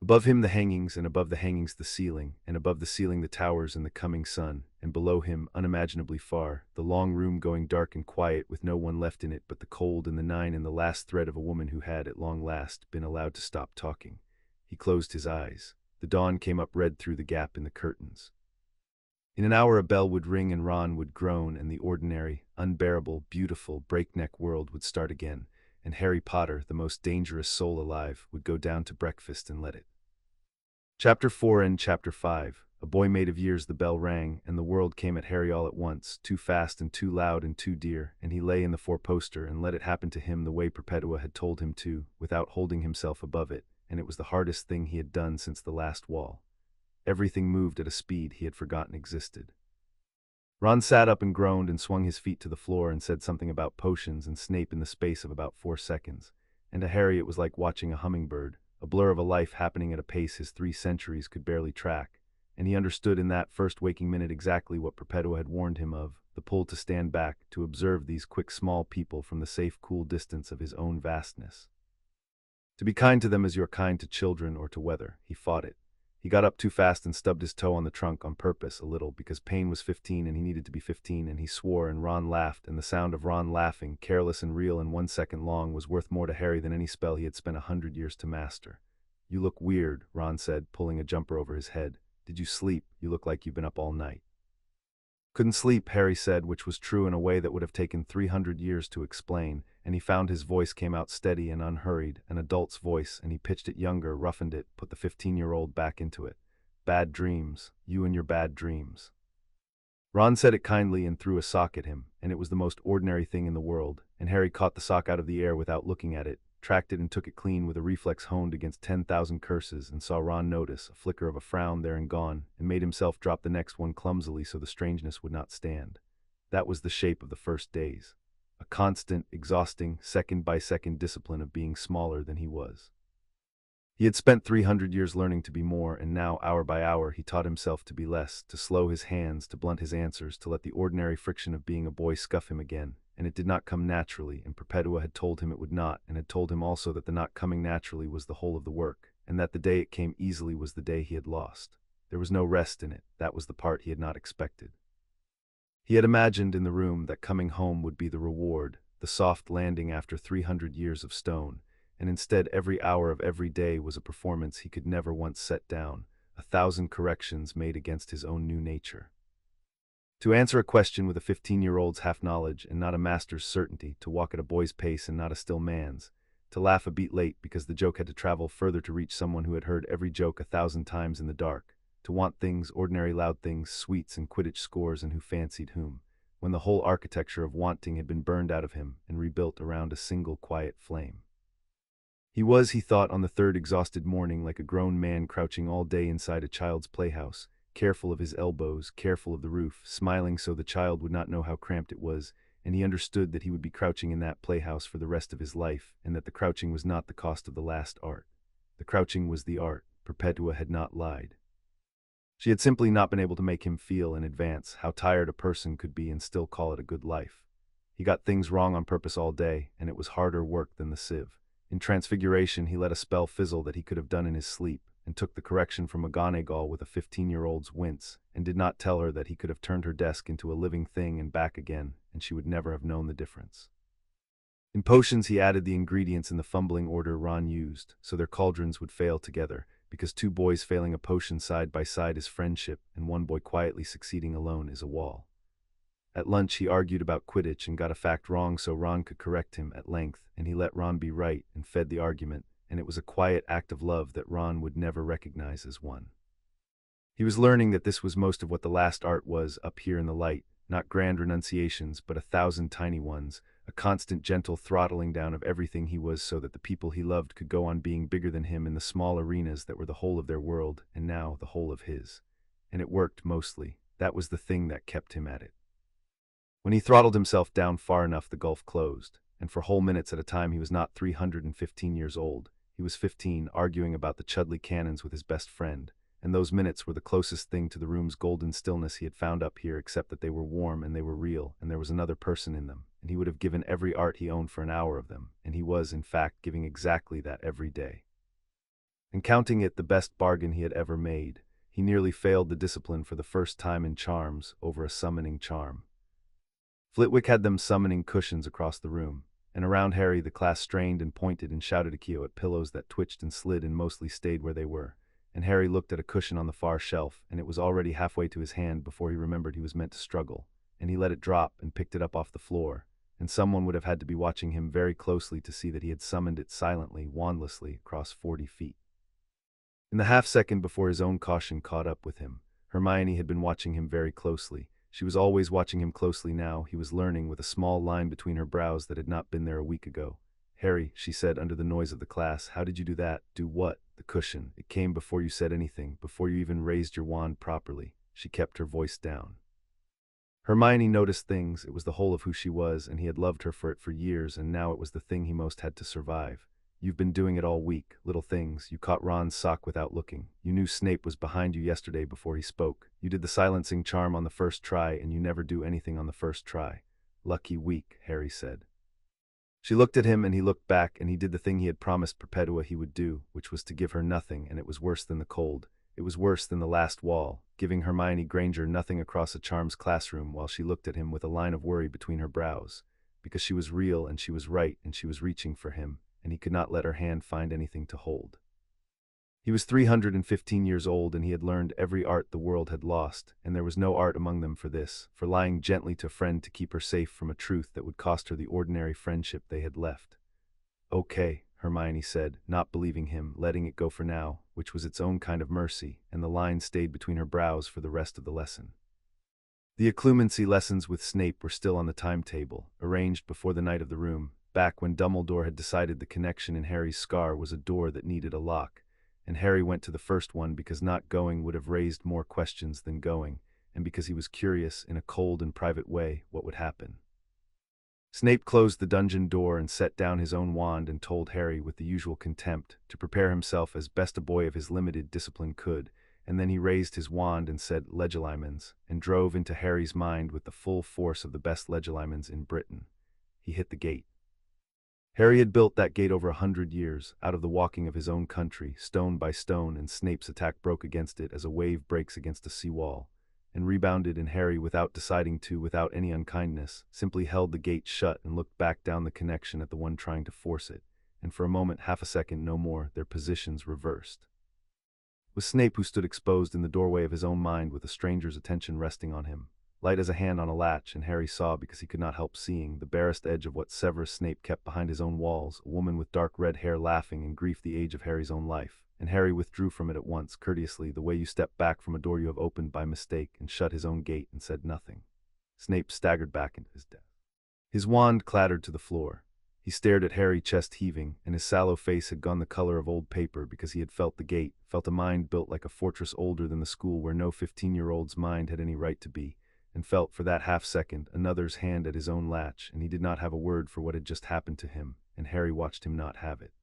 Above him the hangings, and above the hangings the ceiling, and above the ceiling the towers and the coming sun, and below him, unimaginably far, the long room going dark and quiet with no one left in it but the cold and the 9 and the last thread of a woman who had, at long last, been allowed to stop talking. He closed his eyes. The dawn came up red through the gap in the curtains. In an hour a bell would ring and Ron would groan, and the ordinary, unbearable, beautiful, breakneck world would start again, and Harry Potter, the most dangerous soul alive, would go down to breakfast and let it. Chapter 4 and Chapter 5. A boy made of years. The bell rang, and the world came at Harry all at once, too fast and too loud and too dear, and he lay in the 4-poster and let it happen to him the way Perpetua had told him to, without holding himself above it, and it was the hardest thing he had done since the last wall. Everything moved at a speed he had forgotten existed. Ron sat up and groaned and swung his feet to the floor and said something about potions and Snape in the space of about 4 seconds, and to Harry it was like watching a hummingbird, a blur of a life happening at a pace his 3 centuries could barely track, and he understood in that first waking minute exactly what Perpetua had warned him of, the pull to stand back, to observe these quick small people from the safe cool distance of his own vastness. To be kind to them as you're kind to children or to weather. He fought it. He got up too fast and stubbed his toe on the trunk on purpose a little, because Payne was 15 and he needed to be 15, and he swore, and Ron laughed, and the sound of Ron laughing, careless and real and 1 second long, was worth more to Harry than any spell he had spent 100 years to master. You look weird, Ron said, pulling a jumper over his head. Did you sleep? You look like you've been up all night. Couldn't sleep, Harry said, which was true in a way that would have taken 300 years to explain, and he found his voice came out steady and unhurried, an adult's voice, and he pitched it younger, roughened it, put the 15-year-old back into it. Bad dreams, you and your bad dreams. Ron said it kindly and threw a sock at him, and it was the most ordinary thing in the world, and Harry caught the sock out of the air without looking at it, tracked it and took it clean with a reflex honed against 10,000 curses, and saw Ron notice, a flicker of a frown there and gone, and made himself drop the next one clumsily so the strangeness would not stand. That was the shape of the first days. A constant, exhausting, second-by-second discipline of being smaller than he was. He had spent 300 years learning to be more, and now, hour by hour, he taught himself to be less, to slow his hands, to blunt his answers, to let the ordinary friction of being a boy scuff him again, and it did not come naturally, and Perpetua had told him it would not, and had told him also that the not coming naturally was the whole of the work, and that the day it came easily was the day he had lost. There was no rest in it. That was the part he had not expected. He had imagined in the room that coming home would be the reward, the soft landing after 300 years of stone, and instead every hour of every day was a performance he could never once set down, 1,000 corrections made against his own new nature. To answer a question with a 15-year-old's half-knowledge and not a master's certainty, to walk at a boy's pace and not a still man's, to laugh a beat late because the joke had to travel further to reach someone who had heard every joke 1,000 times in the dark, to want things, ordinary loud things, sweets and Quidditch scores and who fancied whom, when the whole architecture of wanting had been burned out of him and rebuilt around a single quiet flame. He was, he thought, on the third exhausted morning like a grown man crouching all day inside a child's playhouse, careful of his elbows, careful of the roof, smiling so the child would not know how cramped it was, and he understood that he would be crouching in that playhouse for the rest of his life, and that the crouching was not the cost of the last art. The crouching was the art. Perpetua had not lied. She had simply not been able to make him feel in advance how tired a person could be and still call it a good life. He got things wrong on purpose all day, and it was harder work than the sieve. In Transfiguration, he let a spell fizzle that he could have done in his sleep, and took the correction from McGonagall with a 15-year-old's wince, and did not tell her that he could have turned her desk into a living thing and back again, and she would never have known the difference. In potions, he added the ingredients in the fumbling order Ron used, so their cauldrons would fail together, because two boys failing a potion side by side is friendship, and one boy quietly succeeding alone is a wall. At lunch, he argued about Quidditch and got a fact wrong so Ron could correct him at length, and he let Ron be right and fed the argument, and it was a quiet act of love that Ron would never recognize as one. He was learning that this was most of what the last art was up here in the light, not grand renunciations, but 1,000 tiny ones, a constant gentle throttling down of everything he was so that the people he loved could go on being bigger than him in the small arenas that were the whole of their world, and now the whole of his. And it worked mostly. That was the thing that kept him at it. When he throttled himself down far enough, the gulf closed, and for whole minutes at a time he was not 315 years old. He was 15, arguing about the Chudley cannons with his best friend, and those minutes were the closest thing to the room's golden stillness he had found up here, except that they were warm and they were real, and there was another person in them, and he would have given every art he owned for an hour of them, and he was, in fact, giving exactly that every day. And counting it the best bargain he had ever made, he nearly failed the discipline for the first time in charms over a summoning charm. Flitwick had them summoning cushions across the room, and around Harry the class strained and pointed and shouted Akio at pillows that twitched and slid and mostly stayed where they were, and Harry looked at a cushion on the far shelf, and it was already halfway to his hand before he remembered he was meant to struggle, and he let it drop and picked it up off the floor, and someone would have had to be watching him very closely to see that he had summoned it silently, wandlessly, across 40 feet. In the half-second before his own caution caught up with him, Hermione had been watching him very closely. She was always watching him closely now, he was learning, with a small line between her brows that had not been there a week ago. "Harry," she said under the noise of the class, "how did you do that?" "Do what?" "The cushion. It came before you said anything, before you even raised your wand properly." She kept her voice down. Hermione noticed things. It was the whole of who she was, and he had loved her for it for years, and now it was the thing he most had to survive. "You've been doing it all week. Little things. You caught Ron's sock without looking. You knew Snape was behind you yesterday before he spoke. You did the silencing charm on the first try, and you never do anything on the first try." "Lucky week," Harry said. She looked at him, and he looked back, and he did the thing he had promised Perpetua he would do, which was to give her nothing, and it was worse than the cold. It was worse than the last wall, giving Hermione Granger nothing across a charms classroom while she looked at him with a line of worry between her brows, because she was real and she was right and she was reaching for him, and he could not let her hand find anything to hold. He was 315 years old, and he had learned every art the world had lost, and there was no art among them for this, for lying gently to a friend to keep her safe from a truth that would cost her the ordinary friendship they had left. "Okay," Hermione said, not believing him, letting it go for now, which was its own kind of mercy, and the line stayed between her brows for the rest of the lesson. The occlumency lessons with Snape were still on the timetable, arranged before the night of the room, back when Dumbledore had decided the connection in Harry's scar was a door that needed a lock, and Harry went to the first one because not going would have raised more questions than going, and because he was curious, in a cold and private way, what would happen. Snape closed the dungeon door and set down his own wand and told Harry, with the usual contempt, to prepare himself as best a boy of his limited discipline could, and then he raised his wand and said Legilimens, and drove into Harry's mind with the full force of the best Legilimens in Britain. he hit the gate. Harry had built that gate over 100 years, out of the walking of his own country, stone by stone, and Snape's attack broke against it as a wave breaks against a seawall, and rebounded, and Harry, without deciding to, without any unkindness, simply held the gate shut and looked back down the connection at the one trying to force it, and for a moment, half a second, no more, their positions reversed. It was Snape who stood exposed in the doorway of his own mind with a stranger's attention resting on him. Light as a hand on a latch, and Harry saw, because he could not help seeing, the barest edge of what Severus Snape kept behind his own walls, a woman with dark red hair laughing in grief the age of Harry's own life, and Harry withdrew from it at once, courteously, the way you step back from a door you have opened by mistake, and shut his own gate, and said nothing. Snape staggered back into his desk. His wand clattered to the floor. He stared at Harry, chest heaving, and his sallow face had gone the color of old paper because he had felt the gate, felt a mind built like a fortress older than the school where no 15-year-old's mind had any right to be, and felt for that half-second another's hand at his own latch, and he did not have a word for what had just happened to him, and Harry watched him not have it.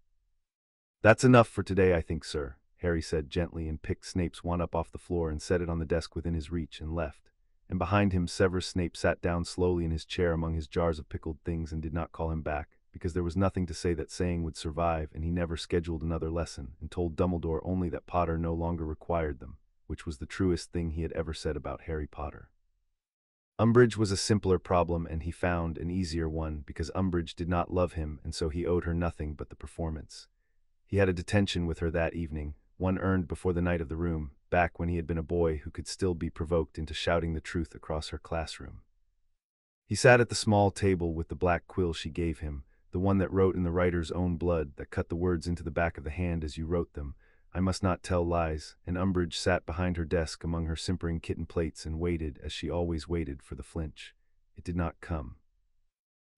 "That's enough for today, I think, sir," Harry said gently, and picked Snape's wand up off the floor and set it on the desk within his reach, and left. And behind him Severus Snape sat down slowly in his chair among his jars of pickled things and did not call him back, because there was nothing to say that saying would survive, and he never scheduled another lesson, and told Dumbledore only that Potter no longer required them, which was the truest thing he had ever said about Harry Potter. Umbridge was a simpler problem, and he found an easier one, because Umbridge did not love him, and so he owed her nothing but the performance. He had a detention with her that evening, one earned before the night of the room, back when he had been a boy who could still be provoked into shouting the truth across her classroom. He sat at the small table with the black quill she gave him, the one that wrote in the writer's own blood, that cut the words into the back of the hand as you wrote them, "I must not tell lies," and Umbridge sat behind her desk among her simpering kitten plates and waited, as she always waited, for the flinch. It did not come.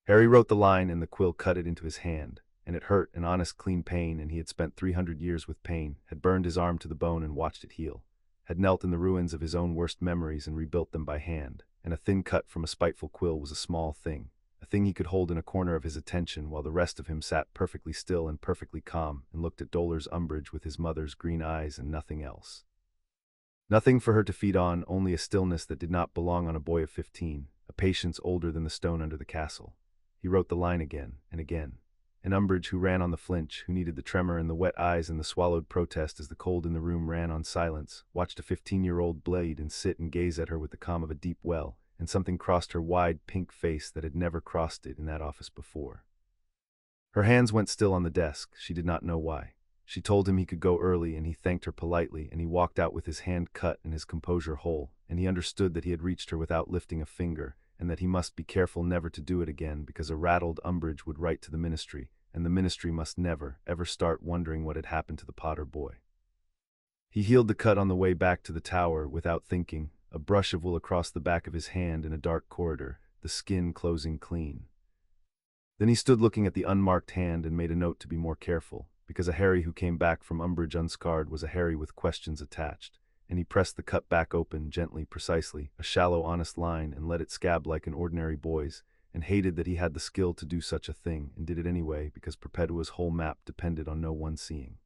Harry wrote the line, and the quill cut it into his hand, and it hurt, an honest clean pain, and he had spent 300 years with pain, had burned his arm to the bone and watched it heal, had knelt in the ruins of his own worst memories and rebuilt them by hand, and a thin cut from a spiteful quill was a small thing, a thing he could hold in a corner of his attention, while the rest of him sat perfectly still and perfectly calm and looked at Dolor's Umbridge with his mother's green eyes and nothing else. Nothing for her to feed on, only a stillness that did not belong on a boy of 15, a patience older than the stone under the castle. He wrote the line again and again. And Umbridge, who ran on the flinch, who needed the tremor and the wet eyes and the swallowed protest as the cold in the room ran on silence, watched a 15-year-old bleed and sit and gaze at her with the calm of a deep well, and something crossed her wide pink face that had never crossed it in that office before. Her hands went still on the desk, she did not know why. She told him he could go early, and he thanked her politely, and he walked out with his hand cut and his composure whole, and he understood that he had reached her without lifting a finger, and that he must be careful never to do it again, because a rattled Umbridge would write to the ministry, and the ministry must never, ever start wondering what had happened to the Potter boy. He healed the cut on the way back to the tower without thinking, a brush of wool across the back of his hand in a dark corridor, the skin closing clean. Then he stood looking at the unmarked hand and made a note to be more careful, because a Harry who came back from Umbridge unscarred was a Harry with questions attached, and he pressed the cut back open, gently, precisely, a shallow, honest line, and let it scab like an ordinary boy's, and hated that he had the skill to do such a thing, and did it anyway, because Perpetua's whole map depended on no one seeing.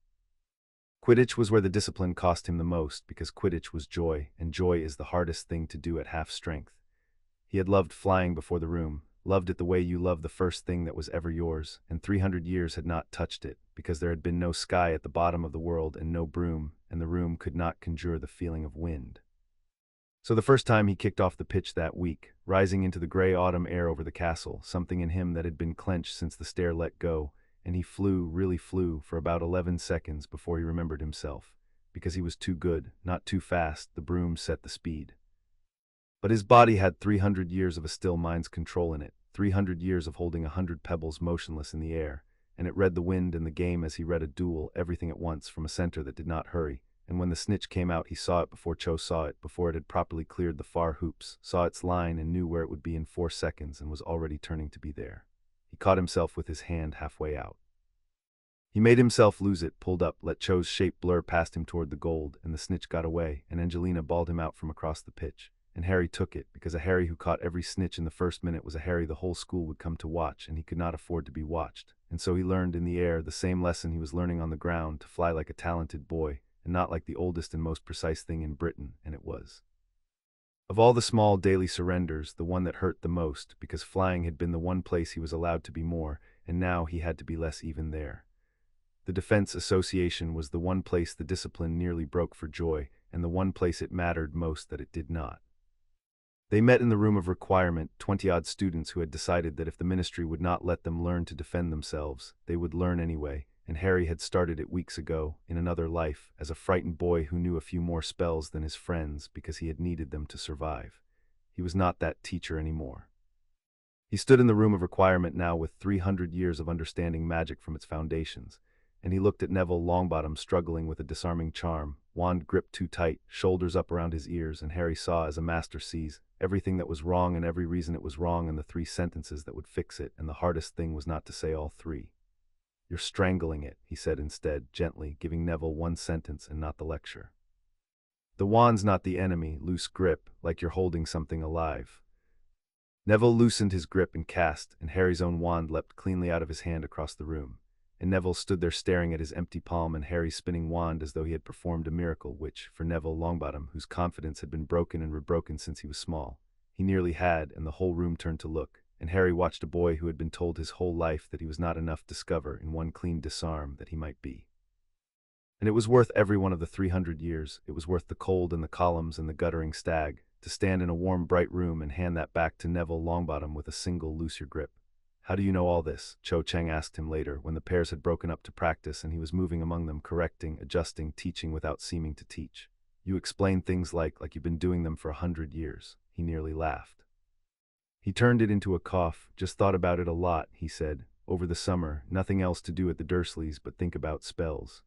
Quidditch was where the discipline cost him the most, because Quidditch was joy, and joy is the hardest thing to do at half strength. He had loved flying before the room, loved it the way you love the first thing that was ever yours, and 300 years had not touched it, because there had been no sky at the bottom of the world and no broom, and the room could not conjure the feeling of wind. So the first time he kicked off the pitch that week, rising into the gray autumn air over the castle, something in him that had been clenched since the stair let go, and he flew, really flew, for about 11 seconds before he remembered himself, because he was too good, not too fast, the broom set the speed. But his body had 300 years of a still mind's control in it, 300 years of holding 100 pebbles motionless in the air, and it read the wind and the game as he read a duel, everything at once, from a center that did not hurry, and when the snitch came out he saw it before Cho saw it, before it had properly cleared the far hoops, saw its line and knew where it would be in 4 seconds and was already turning to be there. He caught himself with his hand halfway out. He made himself lose it, pulled up, let Cho's shape blur past him toward the gold, and the snitch got away, and Angelina bawled him out from across the pitch. And Harry took it, because a Harry who caught every snitch in the first minute was a Harry the whole school would come to watch, and he could not afford to be watched. And so he learned in the air the same lesson he was learning on the ground, to fly like a talented boy, and not like the oldest and most precise thing in Britain, and it was. Of all the small daily surrenders, the one that hurt the most, because flying had been the one place he was allowed to be more, and now he had to be less even there. The Defense Association was the one place the discipline nearly broke for joy, and the one place it mattered most that it did not. They met in the room of requirement, 20-odd students who had decided that if the ministry would not let them learn to defend themselves, they would learn anyway, and Harry had started it weeks ago, in another life, as a frightened boy who knew a few more spells than his friends because he had needed them to survive. He was not that teacher anymore. He stood in the room of requirement now with 300 years of understanding magic from its foundations, and he looked at Neville Longbottom struggling with a disarming charm, wand gripped too tight, shoulders up around his ears, and Harry saw as a master sees everything that was wrong and every reason it was wrong and the 3 sentences that would fix it, and the hardest thing was not to say all 3. "You're strangling it," he said instead, gently, giving Neville one sentence and not the lecture. "The wand's not the enemy, loose grip, like you're holding something alive." Neville loosened his grip and cast, and Harry's own wand leapt cleanly out of his hand across the room. And Neville stood there staring at his empty palm and Harry's spinning wand as though he had performed a miracle which, for Neville Longbottom, whose confidence had been broken and rebroken since he was small, he nearly had, and the whole room turned to look, and Harry watched a boy who had been told his whole life that he was not enough to discover in one clean disarm that he might be. And it was worth every one of the 300 years, it was worth the cold and the columns and the guttering stag, to stand in a warm bright room and hand that back to Neville Longbottom with a single looser grip. "How do you know all this?" Cho Chang asked him later, when the pairs had broken up to practice and he was moving among them, correcting, adjusting, teaching without seeming to teach. "You explain things like you've been doing them for 100 years. He nearly laughed. He turned it into a cough. "Just thought about it a lot," he said. "Over the summer, nothing else to do at the Dursleys but think about spells."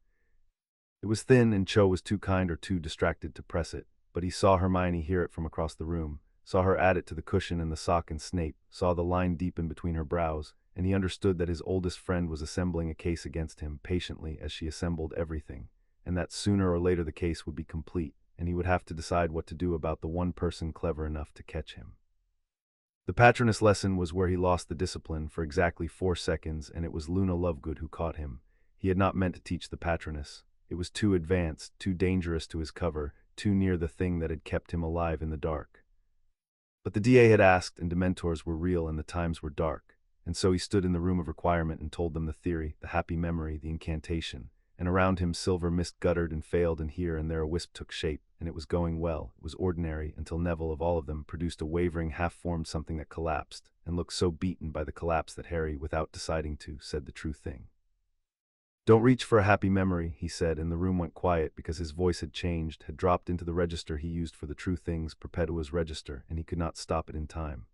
It was thin, and Cho was too kind or too distracted to press it, but he saw Hermione hear it from across the room, saw her add it to the cushion and the sock and Snape, saw the line deepen between her brows, and he understood that his oldest friend was assembling a case against him patiently as she assembled everything, and that sooner or later the case would be complete, and he would have to decide what to do about the one person clever enough to catch him. The Patroness lesson was where he lost the discipline for exactly 4 seconds, and it was Luna Lovegood who caught him. He had not meant to teach the Patroness. It was too advanced, too dangerous to his cover, too near the thing that had kept him alive in the dark. But the DA had asked, and Dementors were real and the times were dark, and so he stood in the room of requirement and told them the theory, the happy memory, the incantation, and around him silver mist guttered and failed, and here and there a wisp took shape, and it was going well, it was ordinary, until Neville, of all of them, produced a wavering, half-formed something that collapsed, and looked so beaten by the collapse that Harry, without deciding to, said the true thing. "Don't reach for a happy memory," he said, and the room went quiet because his voice had changed, had dropped into the register he used for the true things, Perpetua's register, and he could not stop it in time.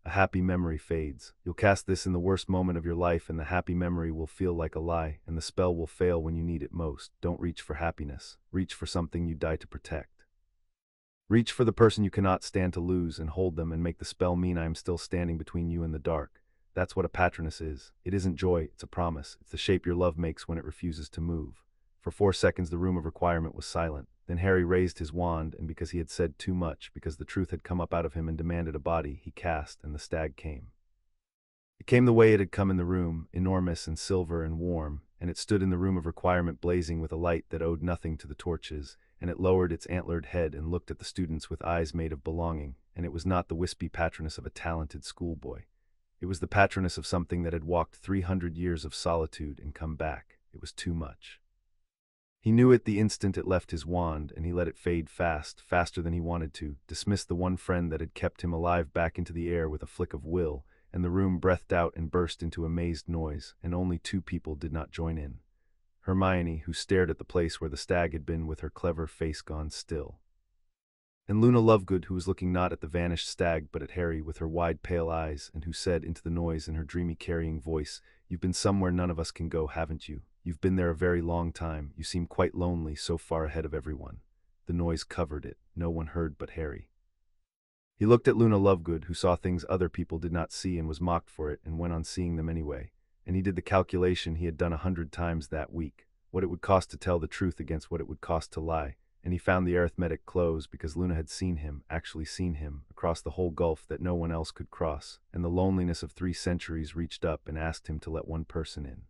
"A happy memory fades. You'll cast this in the worst moment of your life, and the happy memory will feel like a lie, and the spell will fail when you need it most. Don't reach for happiness. Reach for something you die to protect. Reach for the person you cannot stand to lose, and hold them and make the spell mean I am still standing between you and the dark. That's what a Patroness is. It isn't joy, it's a promise. It's the shape your love makes when it refuses to move." For 4 seconds the room of requirement was silent. Then Harry raised his wand, and because he had said too much, because the truth had come up out of him and demanded a body, he cast, and the stag came. It came the way it had come in the room, enormous and silver and warm, and it stood in the room of requirement blazing with a light that owed nothing to the torches, and it lowered its antlered head and looked at the students with eyes made of belonging, and it was not the wispy patroness of a talented schoolboy. It was the patroness of something that had walked 300 years of solitude and come back. It was too much. He knew it the instant it left his wand, and he let it fade fast, faster than he wanted to, dismissed the one friend that had kept him alive back into the air with a flick of will, and the room breathed out and burst into amazed noise, and only 2 people did not join in. Hermione, who stared at the place where the stag had been with her clever face gone still, and Luna Lovegood, who was looking not at the vanished stag but at Harry with her wide pale eyes, and who said into the noise in her dreamy carrying voice, "You've been somewhere none of us can go, haven't you? You've been there a very long time. You seem quite lonely, so far ahead of everyone." The noise covered it. No one heard but Harry. He looked at Luna Lovegood, who saw things other people did not see and was mocked for it, and went on seeing them anyway. And he did the calculation he had done 100 times that week, what it would cost to tell the truth against what it would cost to lie. And he found the arithmetic close because Luna had seen him, actually seen him, across the whole gulf that no one else could cross, and the loneliness of 3 centuries reached up and asked him to let one person in.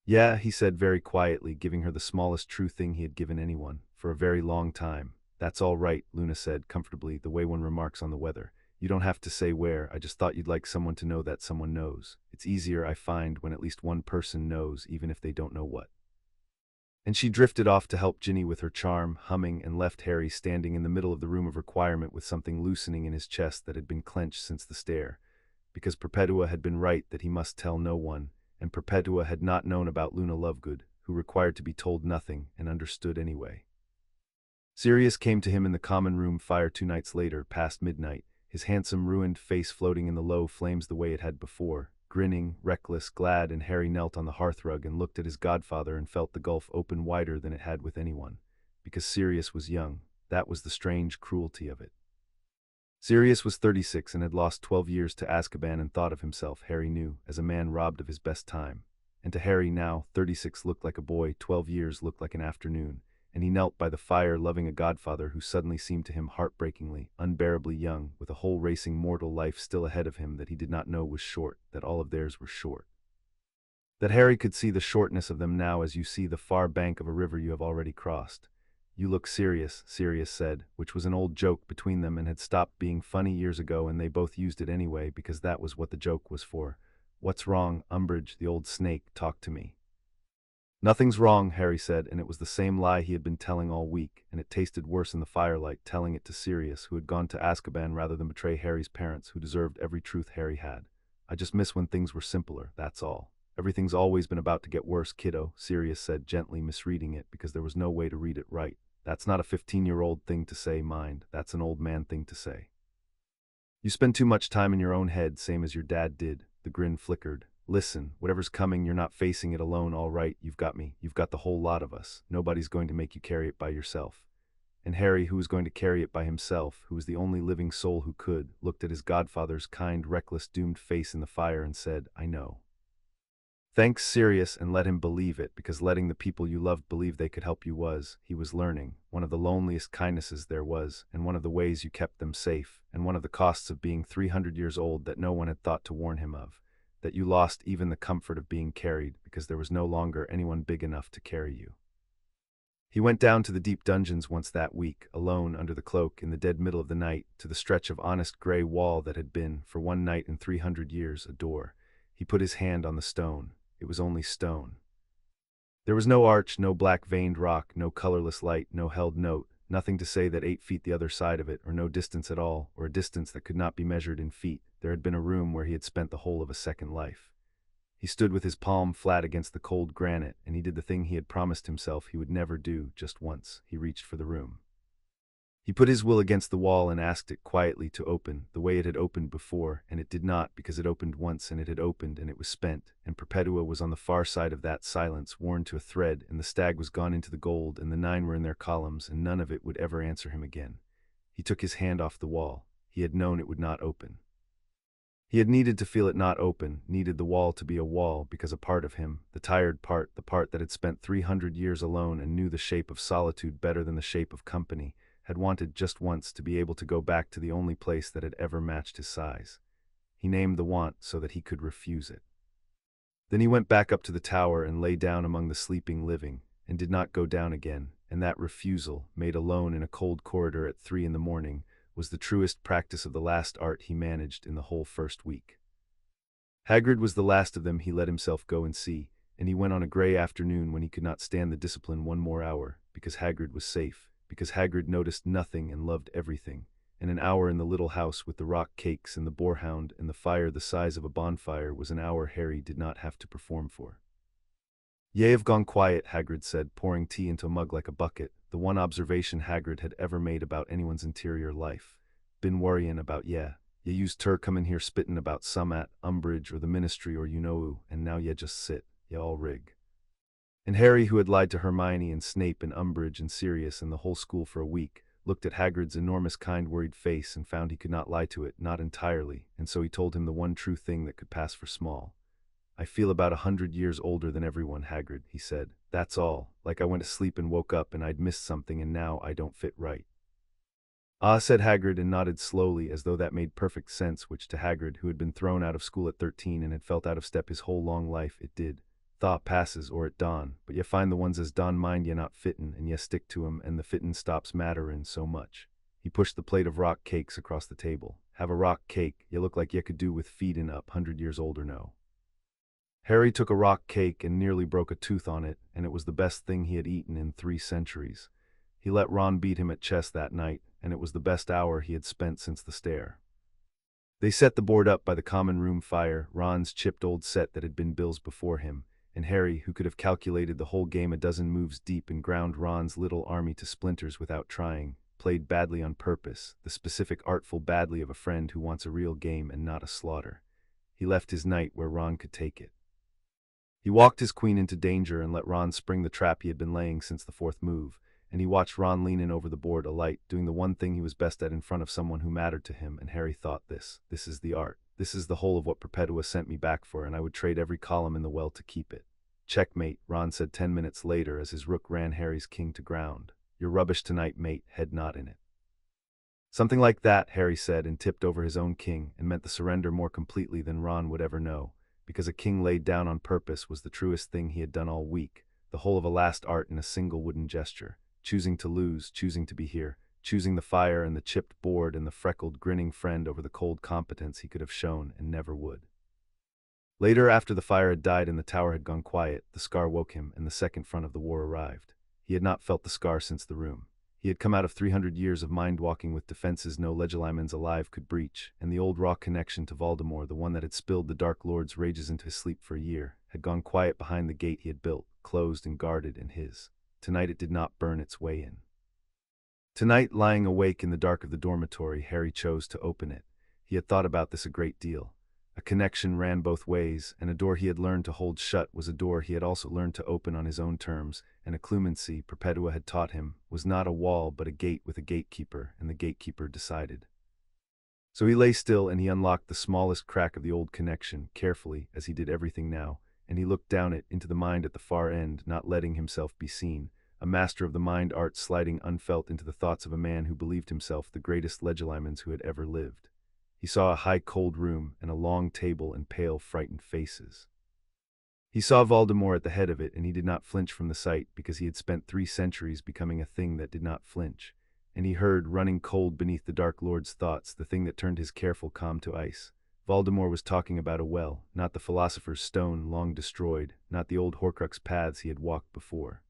"Yeah," he said very quietly, giving her the smallest true thing he had given anyone, "for a very long time. "That's all right," Luna said, comfortably, the way one remarks on the weather. "You don't have to say where, I just thought you'd like someone to know that someone knows. It's easier, I find, when at least one person knows, even if they don't know what." And she drifted off to help Ginny with her charm, humming, and left Harry standing in the middle of the room of requirement with something loosening in his chest that had been clenched since the stare. Because Perpetua had been right that he must tell no one, and Perpetua had not known about Luna Lovegood, who required to be told nothing and understood anyway. Sirius came to him in the common room fire 2 nights later, past midnight, his handsome ruined face floating in the low flames the way it had before, grinning, reckless, glad, and Harry knelt on the hearthrug and looked at his godfather and felt the gulf open wider than it had with anyone. Because Sirius was young, that was the strange cruelty of it. Sirius was 36 and had lost 12 years to Azkaban and thought of himself, Harry knew, as a man robbed of his best time. And to Harry now, 36 looked like a boy, 12 years looked like an afternoon, and he knelt by the fire loving a godfather who suddenly seemed to him heartbreakingly, unbearably young, with a whole racing mortal life still ahead of him that he did not know was short, that all of theirs were short. That Harry could see the shortness of them now as you see the far bank of a river you have already crossed. "You look serious," Sirius said, which was an old joke between them and had stopped being funny years ago, and they both used it anyway because that was what the joke was for. "What's wrong, Umbridge, the old snake, talk to me." "Nothing's wrong," Harry said, and it was the same lie he had been telling all week, and it tasted worse in the firelight, telling it to Sirius, who had gone to Azkaban rather than betray Harry's parents, who deserved every truth Harry had. "I just miss when things were simpler, that's all. Everything's always been about to get worse, kiddo," Sirius said, gently misreading it because there was no way to read it right. "That's not a 15-year-old thing to say, mind. That's an old man thing to say. You spend too much time in your own head, same as your dad did." The grin flickered. "Listen, whatever's coming, you're not facing it alone, all right? You've got me. You've got the whole lot of us. Nobody's going to make you carry it by yourself." And Harry, who was going to carry it by himself, who was the only living soul who could, looked at his godfather's kind, reckless, doomed face in the fire and said, "I know." Thanks, Sirius, and let him believe it, because letting the people you loved believe they could help you was, he was learning, one of the loneliest kindnesses there was, and one of the ways you kept them safe, and one of the costs of being 300 years old that no one had thought to warn him of, that you lost even the comfort of being carried, because there was no longer anyone big enough to carry you. He went down to the deep dungeons once that week, alone under the cloak in the dead middle of the night, to the stretch of honest gray wall that had been, for one night in 300 years, a door. He put his hand on the stone. It was only stone. There was no arch, no black-veined rock, no colorless light, no held note, nothing to say that 8 feet the other side of it, or no distance at all, or a distance that could not be measured in feet, there had been a room where he had spent the whole of a second life. He stood with his palm flat against the cold granite, and he did the thing he had promised himself he would never do, just once. He reached for the room. He put his will against the wall and asked it quietly to open, the way it had opened before, and it did not, because it opened once and it had opened and it was spent, and Perpetua was on the far side of that silence, worn to a thread, and the stag was gone into the gold, and the 9 were in their columns, and none of it would ever answer him again. He took his hand off the wall. He had known it would not open. He had needed to feel it not open, needed the wall to be a wall, because a part of him, the tired part, the part that had spent 300 years alone and knew the shape of solitude better than the shape of company, had wanted just once to be able to go back to the only place that had ever matched his size. He named the want so that he could refuse it. Then he went back up to the tower and lay down among the sleeping living, and did not go down again, and that refusal, made alone in a cold corridor at 3 in the morning, was the truest practice of the last art he managed in the whole first week. Hagrid was the last of them he let himself go and see, and he went on a gray afternoon when he could not stand the discipline one more hour, because Hagrid was safe, because Hagrid noticed nothing and loved everything, and an hour in the little house with the rock cakes and the boarhound and the fire the size of a bonfire was an hour Harry did not have to perform for. "Ye have gone quiet," Hagrid said, pouring tea into a mug like a bucket, the one observation Hagrid had ever made about anyone's interior life. "Been worryin' about ye. Ye used ter come in here spittin' about some at Umbridge or the Ministry or you know who, and now ye just sit, ye all rig." And Harry, who had lied to Hermione and Snape and Umbridge and Sirius and the whole school for a week, looked at Hagrid's enormous kind worried face and found he could not lie to it, not entirely, and so he told him the one true thing that could pass for small. "I feel about 100 years older than everyone, Hagrid," he said. "That's all, like I went to sleep and woke up and I'd missed something and now I don't fit right." "Ah," said Hagrid and nodded slowly as though that made perfect sense, which to Hagrid, who had been thrown out of school at 13 and had felt out of step his whole long life, it did. thaw passes or at dawn, but ye find the ones as dawn mind ye not fittin', and ye stick to 'em, and the fittin' stops matterin' so much. He pushed the plate of rock cakes across the table. Have a rock cake, ye look like ye could do with feedin' up 100 years old or no. Harry took a rock cake and nearly broke a tooth on it, and it was the best thing he had eaten in 3 centuries. He let Ron beat him at chess that night, and it was the best hour he had spent since the stair. They set the board up by the common room fire, Ron's chipped old set that had been Bill's before him, and Harry, who could have calculated the whole game a dozen moves deep and ground Ron's little army to splinters without trying, played badly on purpose, the specific artful badly of a friend who wants a real game and not a slaughter. He left his knight where Ron could take it. He walked his queen into danger and let Ron spring the trap he had been laying since the fourth move, and he watched Ron lean in over the board alight, doing the one thing he was best at in front of someone who mattered to him, and Harry thought, this is the art. This is the whole of what Perpetua sent me back for, and I would trade every column in the well to keep it. Checkmate, Ron said 10 minutes later as his rook ran Harry's king to ground. You're rubbish tonight, mate, head not in it. Something like that, Harry said, and tipped over his own king, and meant the surrender more completely than Ron would ever know, because a king laid down on purpose was the truest thing he had done all week, the whole of a last art in a single wooden gesture, choosing to lose, choosing to be here, choosing the fire and the chipped board and the freckled, grinning friend over the cold competence he could have shown and never would. Later, after the fire had died and the tower had gone quiet, the scar woke him, and the second front of the war arrived. He had not felt the scar since the room. He had come out of 300 years of mind-walking with defenses no legilimens alive could breach, and the old raw connection to Voldemort, the one that had spilled the Dark Lord's rages into his sleep for a year, had gone quiet behind the gate he had built, closed and guarded in his. Tonight it did not burn its way in. Tonight, lying awake in the dark of the dormitory, Harry chose to open it. He had thought about this a great deal. A connection ran both ways, and a door he had learned to hold shut was a door he had also learned to open on his own terms, and occlumency, Perpetua had taught him, was not a wall but a gate with a gatekeeper, and the gatekeeper decided. So he lay still and he unlocked the smallest crack of the old connection, carefully, as he did everything now, and he looked down it, into the mind at the far end, not letting himself be seen, a master of the mind art sliding unfelt into the thoughts of a man who believed himself the greatest legilimens who had ever lived. He saw a high cold room and a long table and pale frightened faces. He saw Voldemort at the head of it, and he did not flinch from the sight because he had spent 3 centuries becoming a thing that did not flinch, and he heard, running cold beneath the Dark Lord's thoughts, the thing that turned his careful calm to ice. Voldemort was talking about a well, not the Philosopher's Stone long destroyed, not the old Horcrux paths he had walked before.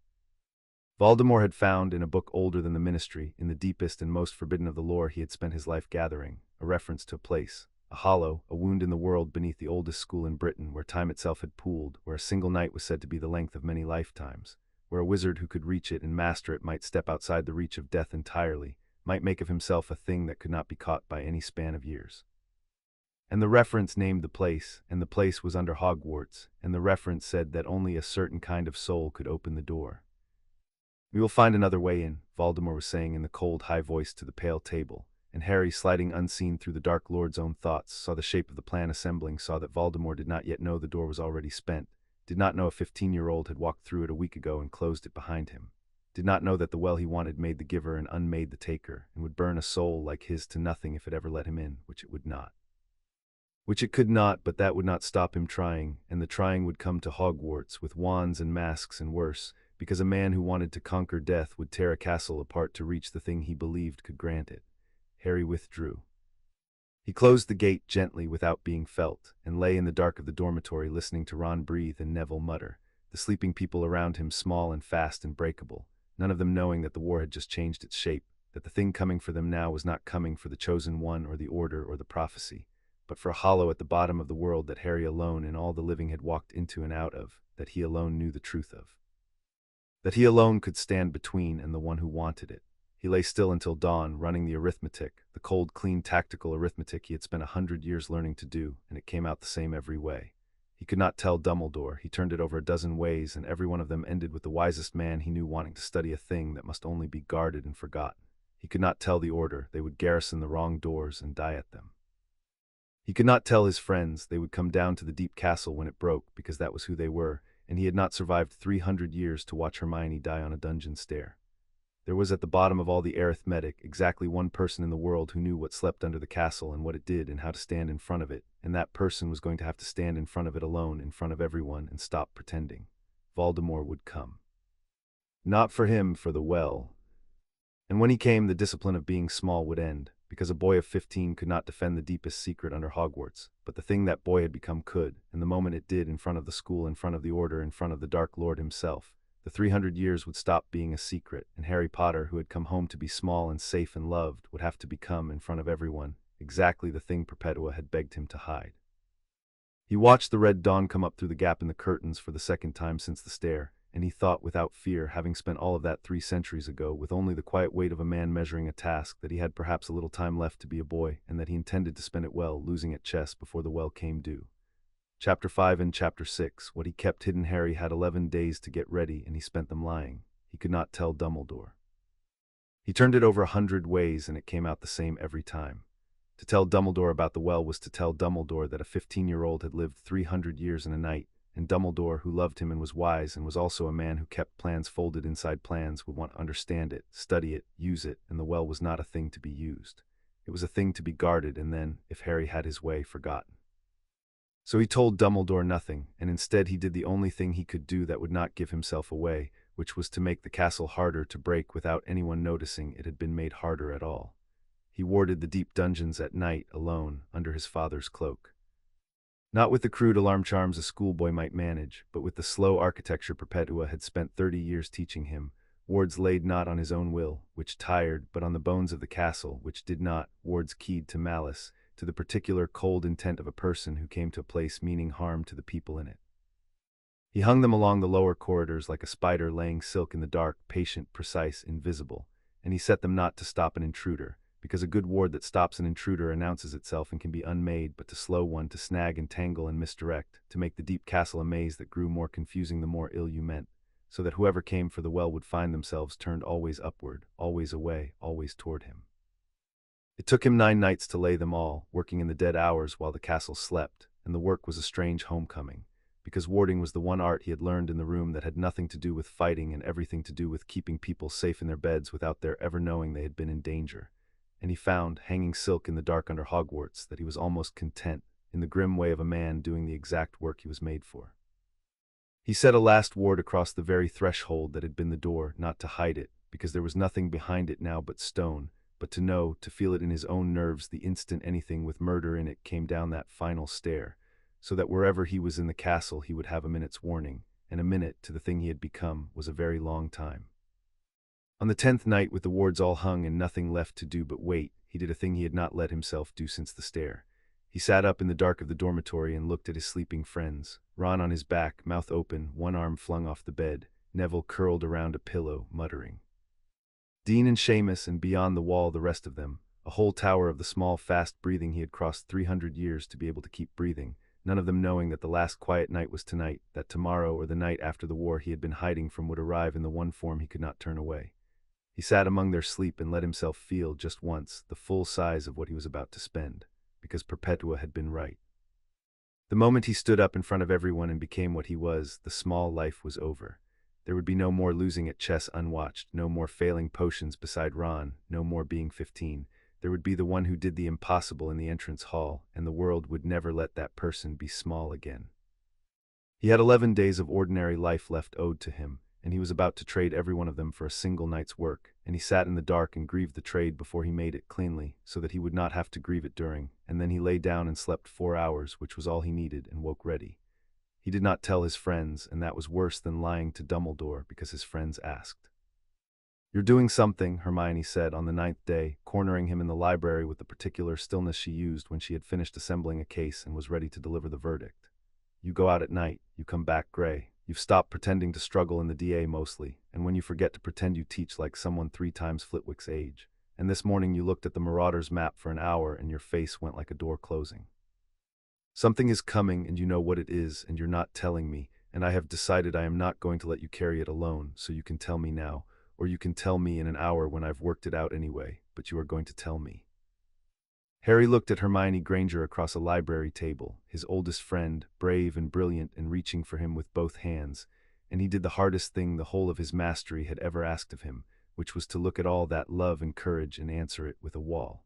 Voldemort had found, in a book older than the Ministry, in the deepest and most forbidden of the lore he had spent his life gathering, a reference to a place, a hollow, a wound in the world beneath the oldest school in Britain, where time itself had pooled, where a single night was said to be the length of many lifetimes, where a wizard who could reach it and master it might step outside the reach of death entirely, might make of himself a thing that could not be caught by any span of years. And the reference named the place, and the place was under Hogwarts, and the reference said that only a certain kind of soul could open the door. We will find another way in, Voldemort was saying in the cold, high voice to the pale table, and Harry, sliding unseen through the Dark Lord's own thoughts, saw the shape of the plan assembling, saw that Voldemort did not yet know the door was already spent, did not know a 15-year-old had walked through it a week ago and closed it behind him, did not know that the well he wanted made the giver and unmade the taker, and would burn a soul like his to nothing if it ever let him in, which it would not. Which it could not, but that would not stop him trying, and the trying would come to Hogwarts, with wands and masks and worse, because a man who wanted to conquer death would tear a castle apart to reach the thing he believed could grant it. Harry withdrew. He closed the gate gently without being felt, and lay in the dark of the dormitory listening to Ron breathe and Neville mutter, the sleeping people around him small and fast and breakable, none of them knowing that the war had just changed its shape, that the thing coming for them now was not coming for the Chosen One or the Order or the Prophecy, but for a hollow at the bottom of the world that Harry alone and all the living had walked into and out of, that he alone knew the truth of. That he alone could stand between and the one who wanted it. He lay still until dawn, running the arithmetic, the cold, clean, tactical arithmetic he had spent 100 years learning to do, and it came out the same every way. He could not tell Dumbledore, he turned it over a dozen ways, and every one of them ended with the wisest man he knew wanting to study a thing that must only be guarded and forgotten. He could not tell the Order, they would garrison the wrong doors and die at them. He could not tell his friends, they would come down to the deep castle when it broke, because that was who they were, and he had not survived 300 years to watch Hermione die on a dungeon stair. There was at the bottom of all the arithmetic exactly one person in the world who knew what slept under the castle and what it did and how to stand in front of it, and that person was going to have to stand in front of it alone, in front of everyone, and stop pretending. Voldemort would come. Not for him, for the well. And when he came, the discipline of being small would end, because a boy of 15 could not defend the deepest secret under Hogwarts, but the thing that boy had become could, and the moment it did, in front of the school, in front of the Order, in front of the Dark Lord himself, the 300 years would stop being a secret, and Harry Potter, who had come home to be small and safe and loved, would have to become, in front of everyone, exactly the thing Perpetua had begged him to hide. He watched the red dawn come up through the gap in the curtains for the second time since the stair, and he thought without fear, having spent all of that 3 centuries ago, with only the quiet weight of a man measuring a task, that he had perhaps a little time left to be a boy, and that he intended to spend it well, losing at chess before the well came due. Chapter 5 and Chapter 6. What he kept hidden. Harry had 11 days to get ready, and he spent them lying. He could not tell Dumbledore. He turned it over 100 ways, and it came out the same every time. To tell Dumbledore about the well was to tell Dumbledore that a 15-year-old had lived 300 years in a night, and Dumbledore, who loved him and was wise and was also a man who kept plans folded inside plans, would want to understand it, study it, use it, and the well was not a thing to be used. It was a thing to be guarded and then, if Harry had his way, forgotten. So he told Dumbledore nothing, and instead he did the only thing he could do that would not give himself away, which was to make the castle harder to break without anyone noticing it had been made harder at all. He warded the deep dungeons at night, alone, under his father's cloak. Not with the crude alarm charms a schoolboy might manage, but with the slow architecture Perpetua had spent 30 years teaching him, wards laid not on his own will, which tired, but on the bones of the castle, which did not, wards keyed to malice, to the particular cold intent of a person who came to a place meaning harm to the people in it. He hung them along the lower corridors like a spider laying silk in the dark, patient, precise, invisible, and he set them not to stop an intruder, because a good ward that stops an intruder announces itself and can be unmade, but to slow one, to snag and tangle and misdirect, to make the deep castle a maze that grew more confusing the more ill you meant, so that whoever came for the well would find themselves turned always upward, always away, always toward him. It took him 9 nights to lay them all, working in the dead hours while the castle slept, and the work was a strange homecoming, because warding was the one art he had learned in the room that had nothing to do with fighting and everything to do with keeping people safe in their beds without their ever knowing they had been in danger. And he found, hanging silk in the dark under Hogwarts, that he was almost content, in the grim way of a man doing the exact work he was made for. He set a last ward across the very threshold that had been the door, not to hide it, because there was nothing behind it now but stone, but to know, to feel it in his own nerves the instant anything with murder in it came down that final stair, so that wherever he was in the castle he would have a minute's warning, and a minute, to the thing he had become, was a very long time. On the 10th night, with the wards all hung and nothing left to do but wait, he did a thing he had not let himself do since the stair. He sat up in the dark of the dormitory and looked at his sleeping friends, Ron on his back, mouth open, one arm flung off the bed, Neville curled around a pillow, muttering. Dean and Seamus, and beyond the wall the rest of them, a whole tower of the small, fast breathing he had crossed 300 years to be able to keep breathing, none of them knowing that the last quiet night was tonight, that tomorrow or the night after the war he had been hiding from would arrive in the one form he could not turn away. He sat among their sleep and let himself feel, just once, the full size of what he was about to spend, because Perpetua had been right. The moment he stood up in front of everyone and became what he was, the small life was over. There would be no more losing at chess unwatched, no more failing potions beside Ron, no more being 15. There would be the one who did the impossible in the entrance hall, and the world would never let that person be small again. He had 11 days of ordinary life left owed to him, and he was about to trade every one of them for a single night's work, and he sat in the dark and grieved the trade before he made it cleanly, so that he would not have to grieve it during, and then he lay down and slept 4 hours, which was all he needed, and woke ready. He did not tell his friends, and that was worse than lying to Dumbledore, because his friends asked. "You're doing something," Hermione said on the 9th day, cornering him in the library with the particular stillness she used when she had finished assembling a case and was ready to deliver the verdict. "You go out at night, you come back gray. You've stopped pretending to struggle in the DA mostly, and when you forget to pretend you teach like someone 3 times Flitwick's age. And this morning you looked at the Marauders map for an hour and your face went like a door closing. Something is coming and you know what it is and you're not telling me, and I have decided I am not going to let you carry it alone, so you can tell me now, or you can tell me in an hour when I've worked it out anyway, but you are going to tell me." Harry looked at Hermione Granger across a library table, his oldest friend, brave and brilliant and reaching for him with both hands, and he did the hardest thing the whole of his mastery had ever asked of him, which was to look at all that love and courage and answer it with a wall.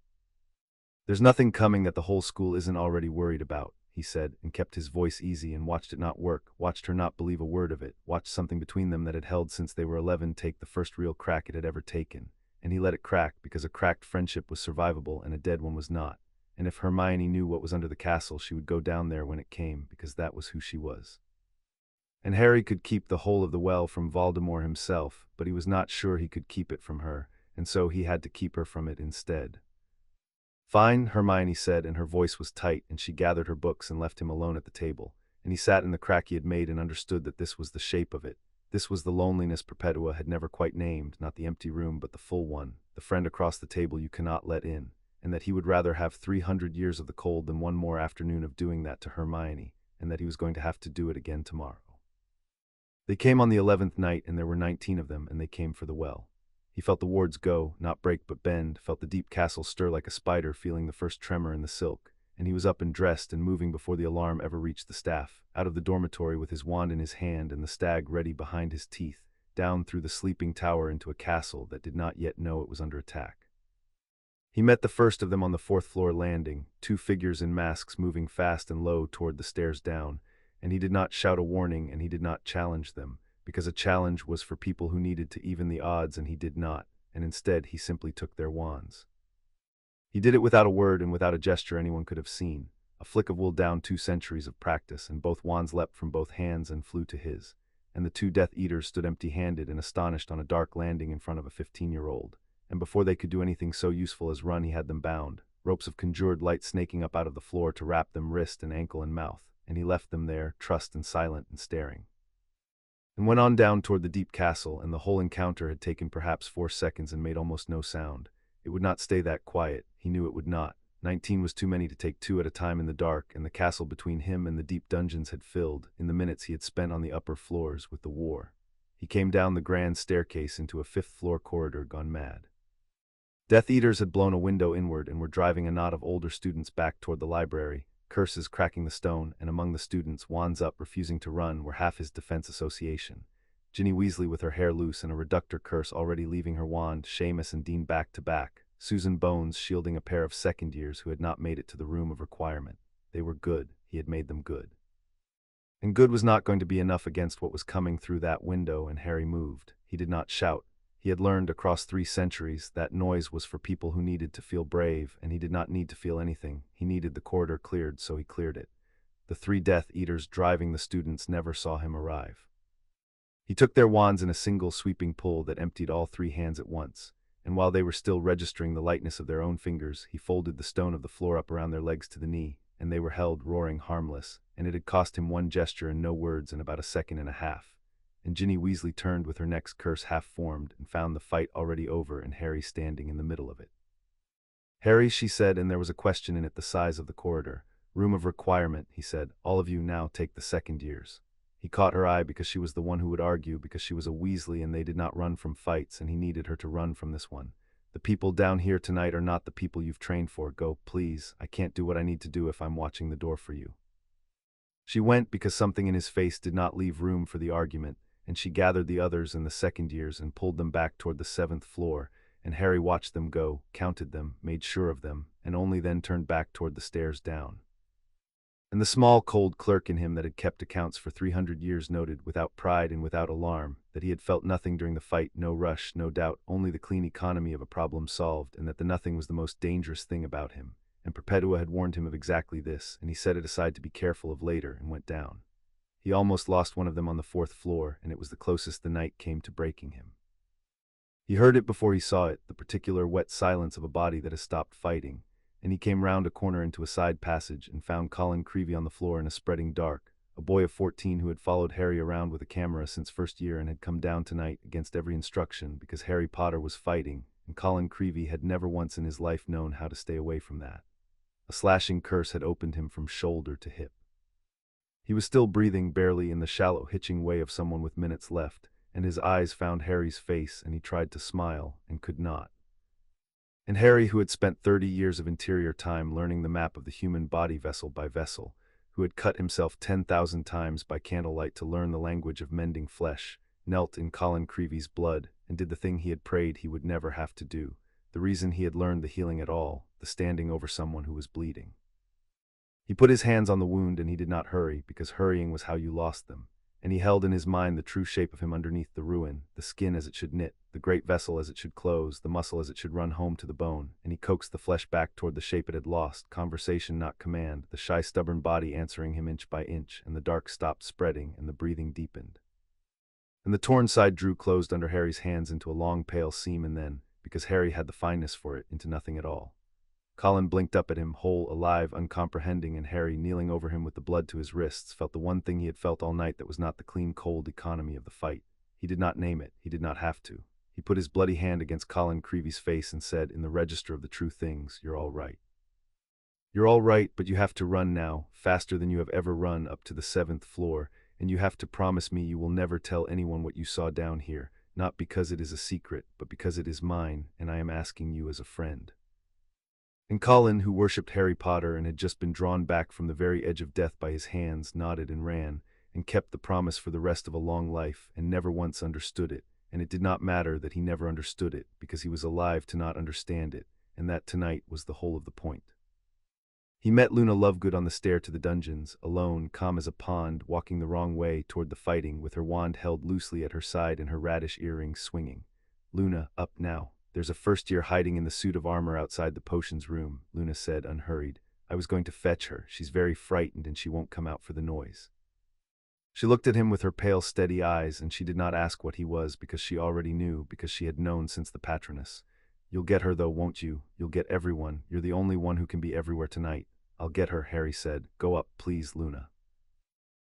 "There's nothing coming that the whole school isn't already worried about," he said, and kept his voice easy and watched it not work, watched her not believe a word of it, watched something between them that had held since they were 11 take the first real crack it had ever taken. And he let it crack because a cracked friendship was survivable and a dead one was not. And if Hermione knew what was under the castle, she would go down there when it came, because that was who she was. And Harry could keep the whole of the well from Voldemort himself, but he was not sure he could keep it from her, and so he had to keep her from it instead. "Fine," Hermione said, and her voice was tight, and she gathered her books and left him alone at the table. And he sat in the crack he had made and understood that this was the shape of it. This was the loneliness Perpetua had never quite named, not the empty room but the full one, the friend across the table you cannot let in, and that he would rather have 300 years of the cold than one more afternoon of doing that to Hermione, and that he was going to have to do it again tomorrow. They came on the 11th night, and there were 19 of them, and they came for the well. He felt the wards go, not break but bend, felt the deep castle stir like a spider feeling the first tremor in the silk, and he was up and dressed and moving before the alarm ever reached the staff, out of the dormitory with his wand in his hand and the stag ready behind his teeth, down through the sleeping tower into a castle that did not yet know it was under attack. He met the first of them on the 4th-floor landing, 2 figures in masks moving fast and low toward the stairs down, and he did not shout a warning and he did not challenge them, because a challenge was for people who needed to even the odds and he did not, and instead he simply took their wands. He did it without a word and without a gesture anyone could have seen, a flick of wool down 2 centuries of practice, and both wands leapt from both hands and flew to his, and the 2 Death Eaters stood empty-handed and astonished on a dark landing in front of a 15-year-old, and before they could do anything so useful as run he had them bound, ropes of conjured light snaking up out of the floor to wrap them wrist and ankle and mouth, and he left them there, trussed and silent and staring, and went on down toward the deep castle, and the whole encounter had taken perhaps 4 seconds and made almost no sound. It would not stay that quiet, he knew it would not. 19 was too many to take 2 at a time in the dark, and the castle between him and the deep dungeons had filled, in the minutes he had spent on the upper floors, with the war. He came down the grand staircase into a 5th-floor corridor gone mad. Death Eaters had blown a window inward and were driving a knot of older students back toward the library, curses cracking the stone, and among the students, wands up, refusing to run, were half his defense association. Ginny Weasley with her hair loose and a reductor curse already leaving her wand, Seamus and Dean back to back, Susan Bones shielding a pair of second years who had not made it to the room of requirement. They were good, he had made them good. And good was not going to be enough against what was coming through that window, and Harry moved. He did not shout. He had learned across 3 centuries that noise was for people who needed to feel brave, and he did not need to feel anything. He needed the corridor cleared, so he cleared it. The 3 Death Eaters driving the students never saw him arrive. He took their wands in a single sweeping pull that emptied all 3 hands at once, and while they were still registering the lightness of their own fingers, he folded the stone of the floor up around their legs to the knee, and they were held roaring harmless, and it had cost him 1 gesture and no words in about a second and a half. And Ginny Weasley turned with her next curse half-formed and found the fight already over and Harry standing in the middle of it. "Harry," she said, and there was a question in it the size of the corridor. "Room of requirement," he said. "All of you now take the second years." He caught her eye because she was the one who would argue, because she was a Weasley and they did not run from fights, and he needed her to run from this one. "The people down here tonight are not the people you've trained for. Go, please. I can't do what I need to do if I'm watching the door for you." She went because something in his face did not leave room for the argument, and she gathered the others in the second years and pulled them back toward the 7th floor, and Harry watched them go, counted them, made sure of them, and only then turned back toward the stairs down. And the small, cold clerk in him that had kept accounts for 300 years noted, without pride and without alarm, that he had felt nothing during the fight, no rush, no doubt, only the clean economy of a problem solved, and that the nothing was the most dangerous thing about him. And Perpetua had warned him of exactly this, and he set it aside to be careful of later, and went down. He almost lost one of them on the 4th floor, and it was the closest the night came to breaking him. He heard it before he saw it, the particular wet silence of a body that has stopped fighting, and he came round a corner into a side passage and found Colin Creevey on the floor in a spreading dark, a boy of 14 who had followed Harry around with a camera since first year and had come down tonight against every instruction because Harry Potter was fighting, and Colin Creevey had never once in his life known how to stay away from that. A slashing curse had opened him from shoulder to hip. He was still breathing barely in the shallow, hitching way of someone with minutes left, and his eyes found Harry's face, and he tried to smile, and could not. And Harry, who had spent 30 years of interior time learning the map of the human body vessel by vessel, who had cut himself 10,000 times by candlelight to learn the language of mending flesh, knelt in Colin Creevy's blood, and did the thing he had prayed he would never have to do, the reason he had learned the healing at all, the standing over someone who was bleeding. He put his hands on the wound and he did not hurry, because hurrying was how you lost them. And he held in his mind the true shape of him underneath the ruin, the skin as it should knit, the great vessel as it should close, the muscle as it should run home to the bone, and he coaxed the flesh back toward the shape it had lost, conversation not command, the shy stubborn body answering him inch by inch, and the dark stopped spreading, and the breathing deepened. And the torn side drew closed under Harry's hands into a long pale seam and then, because Harry had the fineness for it, into nothing at all. Colin blinked up at him, whole, alive, uncomprehending, and Harry, kneeling over him with the blood to his wrists, felt the one thing he had felt all night that was not the clean, cold economy of the fight. He did not name it. He did not have to. He put his bloody hand against Colin Creevy's face and said, in the register of the true things, "You're all right. You're all right, but you have to run now, faster than you have ever run up to the 7th floor, and you have to promise me you will never tell anyone what you saw down here, not because it is a secret, but because it is mine, and I am asking you as a friend." And Colin, who worshipped Harry Potter and had just been drawn back from the very edge of death by his hands, nodded and ran, and kept the promise for the rest of a long life, and never once understood it, and it did not matter that he never understood it, because he was alive to not understand it, and that tonight was the whole of the point. He met Luna Lovegood on the stair to the dungeons, alone, calm as a pond, walking the wrong way toward the fighting, with her wand held loosely at her side and her radish earrings swinging. "Luna, up now. There's a first year hiding in the suit of armor outside the potions room," Luna said, unhurried. "I was going to fetch her. She's very frightened and she won't come out for the noise." She looked at him with her pale, steady eyes, and she did not ask what he was, because she already knew, because she had known since the Patroness. "You'll get her though, won't you? You'll get everyone. You're the only one who can be everywhere tonight." "I'll get her," Harry said. "Go up, please, Luna."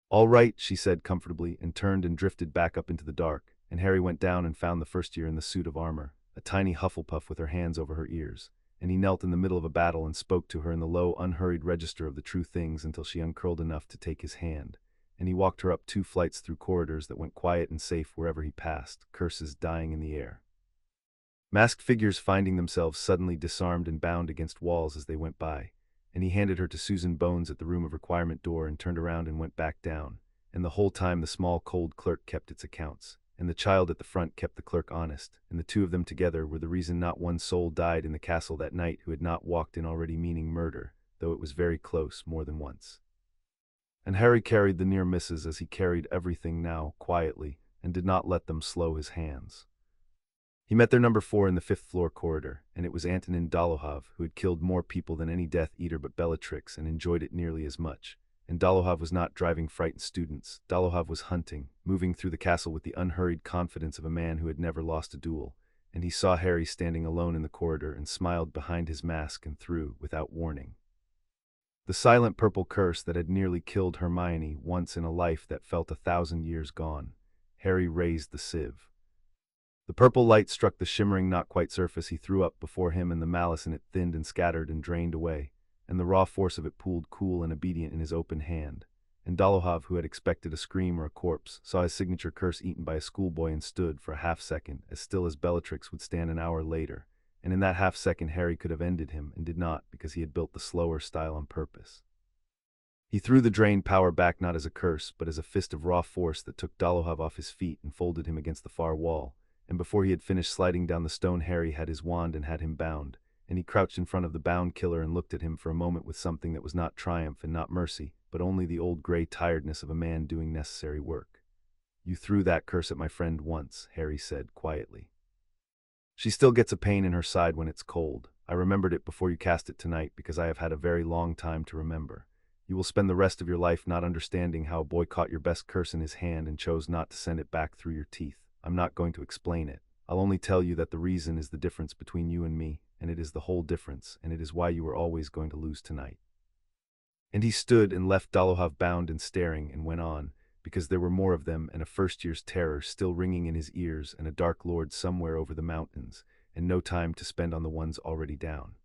"All right," she said comfortably, and turned and drifted back up into the dark, and Harry went down and found the first year in the suit of armor, a tiny Hufflepuff with her hands over her ears, and he knelt in the middle of a battle and spoke to her in the low, unhurried register of the true things until she uncurled enough to take his hand, and he walked her up 2 flights through corridors that went quiet and safe wherever he passed, curses dying in the air. Masked figures finding themselves suddenly disarmed and bound against walls as they went by, and he handed her to Susan Bones at the room of requirement door and turned around and went back down, and the whole time the small, cold clerk kept its accounts, and the child at the front kept the clerk honest, and the two of them together were the reason not one soul died in the castle that night who had not walked in already meaning murder, though it was very close more than once. And Harry carried the near misses as he carried everything now, quietly, and did not let them slow his hands. He met their number 4 in the 5th floor corridor, and it was Antonin Dolohov, who had killed more people than any Death Eater but Bellatrix and enjoyed it nearly as much. And Dolohov was not driving frightened students. Dolohov was hunting, moving through the castle with the unhurried confidence of a man who had never lost a duel, and he saw Harry standing alone in the corridor and smiled behind his mask and threw, without warning, the silent purple curse that had nearly killed Hermione once in a life that felt 1,000 years gone. Harry raised the sieve. The purple light struck the shimmering not-quite surface he threw up before him, and the malice in it thinned and scattered and drained away, and the raw force of it pooled cool and obedient in his open hand. And Dolohov, who had expected a scream or a corpse, saw his signature curse eaten by a schoolboy and stood for a half-second, as still as Bellatrix would stand an hour later, and in that half-second Harry could have ended him, and did not, because he had built the slower style on purpose. He threw the drained power back not as a curse, but as a fist of raw force that took Dolohov off his feet and folded him against the far wall, and before he had finished sliding down the stone Harry had his wand and had him bound, and he crouched in front of the bound killer and looked at him for a moment with something that was not triumph and not mercy, but only the old gray tiredness of a man doing necessary work. "You threw that curse at my friend once," Harry said quietly. "She still gets a pain in her side when it's cold. I remembered it before you cast it tonight because I have had a very long time to remember. You will spend the rest of your life not understanding how a boy caught your best curse in his hand and chose not to send it back through your teeth. I'm not going to explain it. I'll only tell you that the reason is the difference between you and me, and it is the whole difference, and it is why you are always going to lose tonight." And he stood and left Dolohov bound and staring, and went on, because there were more of them, and a first year's terror still ringing in his ears, and a dark lord somewhere over the mountains, and no time to spend on the ones already down.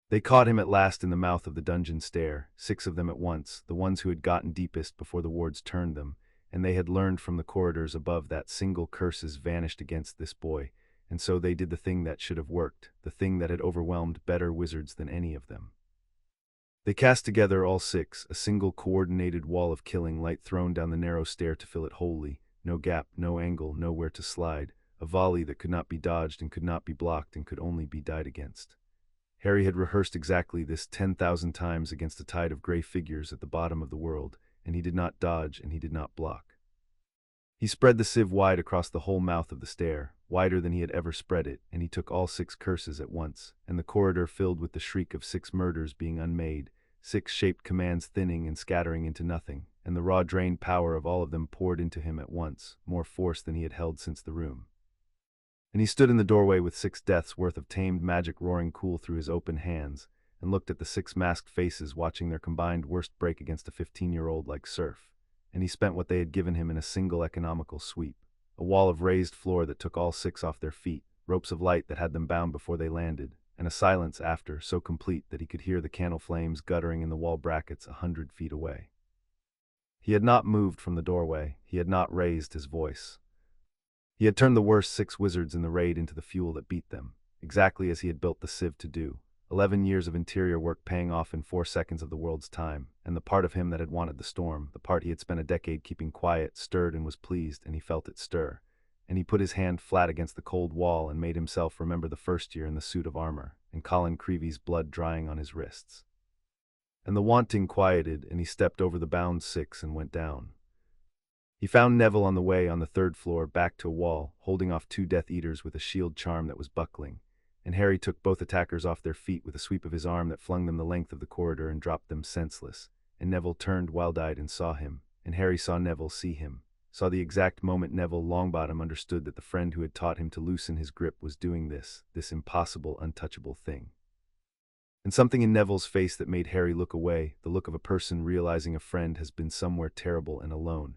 They caught him at last in the mouth of the dungeon stair, 6 of them at once, the ones who had gotten deepest before the wards turned them, and they had learned from the corridors above that single curses vanished against this boy, and so they did the thing that should have worked, the thing that had overwhelmed better wizards than any of them. They cast together, all 6, a single coordinated wall of killing light thrown down the narrow stair to fill it wholly, no gap, no angle, nowhere to slide, a volley that could not be dodged and could not be blocked and could only be died against. Harry had rehearsed exactly this 10,000 times against a tide of gray figures at the bottom of the world, and he did not dodge and he did not block. He spread the sieve wide across the whole mouth of the stair, wider than he had ever spread it, and he took all 6 curses at once, and the corridor filled with the shriek of 6 murders being unmade, 6 shaped commands thinning and scattering into nothing, and the raw drained power of all of them poured into him at once, more force than he had held since the room. And he stood in the doorway with 6 deaths worth of tamed magic roaring cool through his open hands, and looked at the 6 masked faces watching their combined worst break against a 15-year-old like surf. And he spent what they had given him in a single economical sweep. A wall of raised floor that took all 6 off their feet, ropes of light that had them bound before they landed, and a silence after so complete that he could hear the candle flames guttering in the wall brackets 100 feet away. He had not moved from the doorway, he had not raised his voice. He had turned the worst 6 wizards in the raid into the fuel that beat them, exactly as he had built the sieve to do. 11 years of interior work paying off in 4 seconds of the world's time, and the part of him that had wanted the storm, the part he had spent a decade keeping quiet, stirred and was pleased, and he felt it stir. And he put his hand flat against the cold wall and made himself remember the first year in the suit of armor, and Colin Creevy's blood drying on his wrists. And the wanting quieted, and he stepped over the bound 6 and went down. He found Neville on the way on the 3rd floor, back to a wall, holding off 2 Death Eaters with a shield charm that was buckling, and Harry took both attackers off their feet with a sweep of his arm that flung them the length of the corridor and dropped them senseless, and Neville turned wild-eyed and saw him, and Harry saw Neville see him, saw the exact moment Neville Longbottom understood that the friend who had taught him to loosen his grip was doing this impossible, untouchable thing. And something in Neville's face that made Harry look away, the look of a person realizing a friend has been somewhere terrible and alone.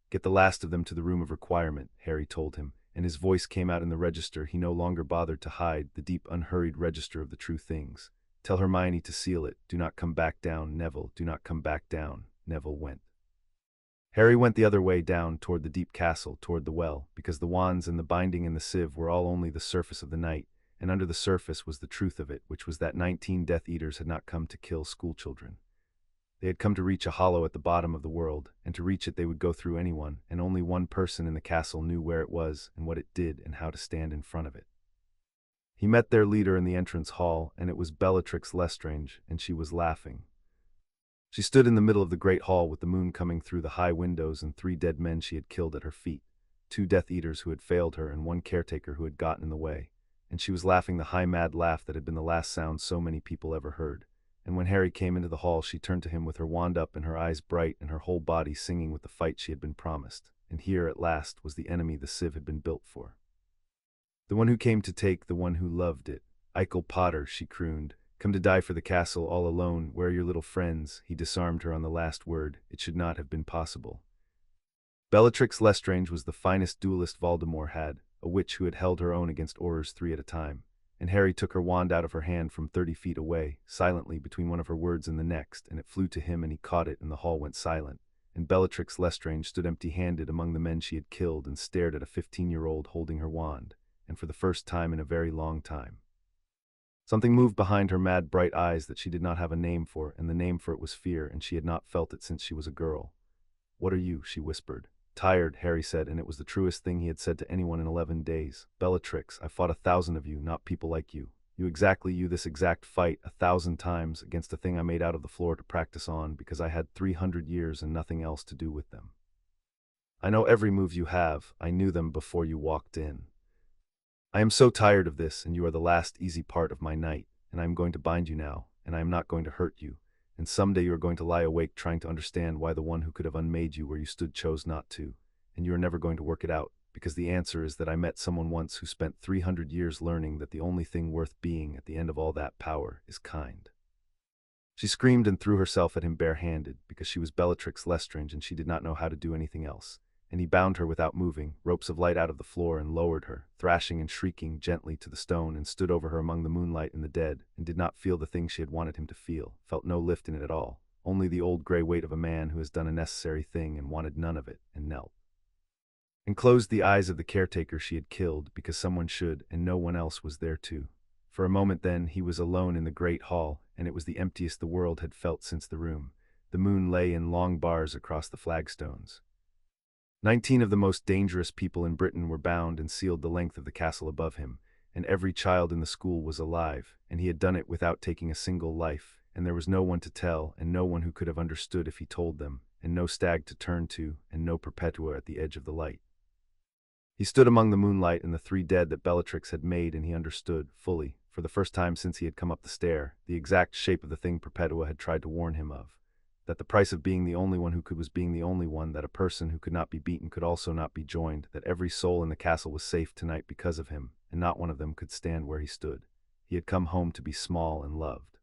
Get the last of them to the room of requirement, Harry told him, and his voice came out in the register he no longer bothered to hide, the deep, unhurried register of the true things. Tell Hermione to seal it. Do not come back down, Neville. Do not come back down. Neville went. Harry went the other way down, toward the deep castle, toward the well, because the wands and the binding and the sieve were all only the surface of the night, and under the surface was the truth of it, which was that 19 Death Eaters had not come to kill schoolchildren. They had come to reach a hollow at the bottom of the world, and to reach it they would go through anyone, and only one person in the castle knew where it was, and what it did, and how to stand in front of it. He met their leader in the entrance hall, and it was Bellatrix Lestrange, and she was laughing. She stood in the middle of the great hall with the moon coming through the high windows and 3 dead men she had killed at her feet, 2 Death Eaters who had failed her and 1 caretaker who had gotten in the way, and she was laughing the high mad laugh that had been the last sound so many people ever heard. And when Harry came into the hall, she turned to him with her wand up and her eyes bright and her whole body singing with the fight she had been promised. And here, at last, was the enemy the sieve had been built for. The one who came to take, the one who loved it. Eichel Potter, she crooned. Come to die for the castle all alone. Where are your little friends? He disarmed her on the last word. It should not have been possible. Bellatrix Lestrange was the finest duelist Voldemort had, a witch who had held her own against Aurors 3 at a time. And Harry took her wand out of her hand from 30 feet away, silently between one of her words and the next, and it flew to him and he caught it and the hall went silent. And Bellatrix Lestrange stood empty-handed among the men she had killed and stared at a 15-year-old holding her wand, and for the first time in a very long time. Something moved behind her mad bright eyes that she did not have a name for, and the name for it was fear, and she had not felt it since she was a girl. What are you? She whispered. Tired, Harry said, and it was the truest thing he had said to anyone in 11 days. Bellatrix, I fought 1,000 of you, not people like you. You this exact fight 1,000 times against a thing I made out of the floor to practice on because I had 300 years and nothing else to do with them. I know every move you have. I knew them before you walked in. I am so tired of this, and you are the last easy part of my night, and I am going to bind you now, and I am not going to hurt you. And someday you are going to lie awake trying to understand why the one who could have unmade you where you stood chose not to, and you are never going to work it out, because the answer is that I met someone once who spent 300 years learning that the only thing worth being at the end of all that power is kind. She screamed and threw herself at him barehanded, because she was Bellatrix Lestrange and she did not know how to do anything else, and he bound her without moving, ropes of light out of the floor, and lowered her, thrashing and shrieking gently to the stone, and stood over her among the moonlight and the dead, and did not feel the thing she had wanted him to feel, felt no lift in it at all, only the old gray weight of a man who has done a necessary thing and wanted none of it, and knelt. And closed the eyes of the caretaker she had killed, because someone should, and no one else was there too. For a moment then, he was alone in the great hall, and it was the emptiest the world had felt since the room. The moon lay in long bars across the flagstones. 19 of the most dangerous people in Britain were bound and sealed the length of the castle above him, and every child in the school was alive, and he had done it without taking a single life, and there was no one to tell, and no one who could have understood if he told them, and no stag to turn to, and no Perpetua at the edge of the light. He stood among the moonlight and the three dead that Bellatrix had made, and he understood, fully, for the first time since he had come up the stair, the exact shape of the thing Perpetua had tried to warn him of. That the price of being the only one who could was being the only one, that a person who could not be beaten could also not be joined, that every soul in the castle was safe tonight because of him, and not one of them could stand where he stood. He had come home to be small and loved.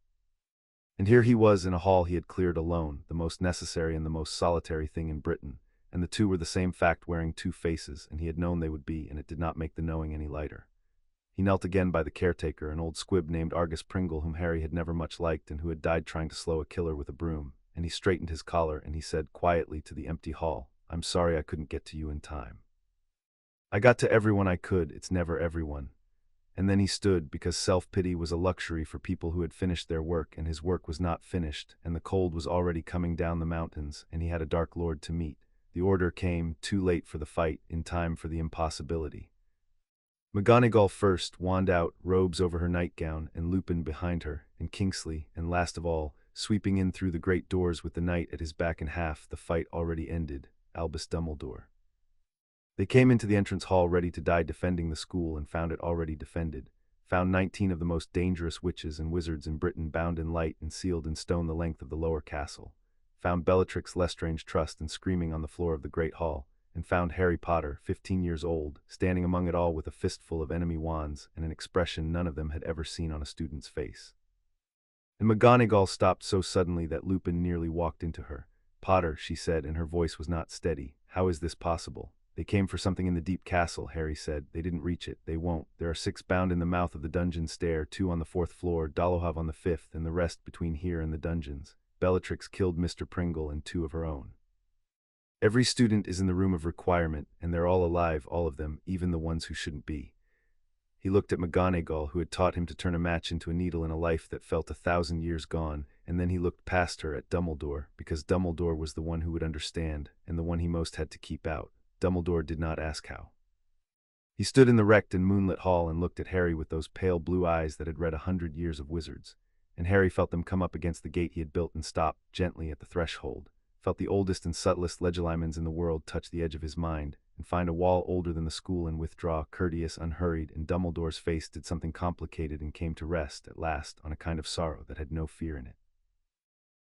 And here he was in a hall he had cleared alone, the most necessary and the most solitary thing in Britain, and the two were the same fact wearing two faces, and he had known they would be, and it did not make the knowing any lighter. He knelt again by the caretaker, an old squib named Argus Pringle, whom Harry had never much liked and who had died trying to slow a killer with a broom, and he straightened his collar and he said quietly to the empty hall, "I'm sorry I couldn't get to you in time." "I got to everyone I could, it's never everyone." And then he stood, because self-pity was a luxury for people who had finished their work, and his work was not finished, and the cold was already coming down the mountains, and he had a dark lord to meet. The order came, too late for the fight, in time for the impossibility. McGonagall first, wand out, robes over her nightgown, and Lupin behind her, and Kingsley, and last of all, sweeping in through the great doors with the knight at his back and half the fight already ended, Albus Dumbledore. They came into the entrance hall ready to die defending the school, and found it already defended, found 19 of the most dangerous witches and wizards in Britain bound in light and sealed in stone the length of the lower castle, found Bellatrix Lestrange trussed and screaming on the floor of the great hall, and found Harry Potter, 15 years old, standing among it all with a fistful of enemy wands and an expression none of them had ever seen on a student's face. And McGonagall stopped so suddenly that Lupin nearly walked into her. "Potter," she said, and her voice was not steady, "how is this possible?" "They came for something in the deep castle," Harry said. "They didn't reach it. They won't. There are 6 bound in the mouth of the dungeon stair, 2 on the 4th floor, Dolohov on the 5th, and the rest between here and the dungeons. Bellatrix killed Mr. Pringle and 2 of her own. Every student is in the room of requirement, and they're all alive, all of them, even the ones who shouldn't be." He looked at McGonagall, who had taught him to turn a match into a needle in a life that felt 1,000 years gone, and then he looked past her at Dumbledore, because Dumbledore was the one who would understand, and the one he most had to keep out. Dumbledore did not ask how. He stood in the wrecked and moonlit hall and looked at Harry with those pale blue eyes that had read 100 years of wizards, and Harry felt them come up against the gate he had built and stop gently at the threshold, felt the oldest and subtlest legilimens in the world touch the edge of his mind, and find a wall older than the school and withdraw, courteous, unhurried, and Dumbledore's face did something complicated and came to rest, at last, on a kind of sorrow that had no fear in it.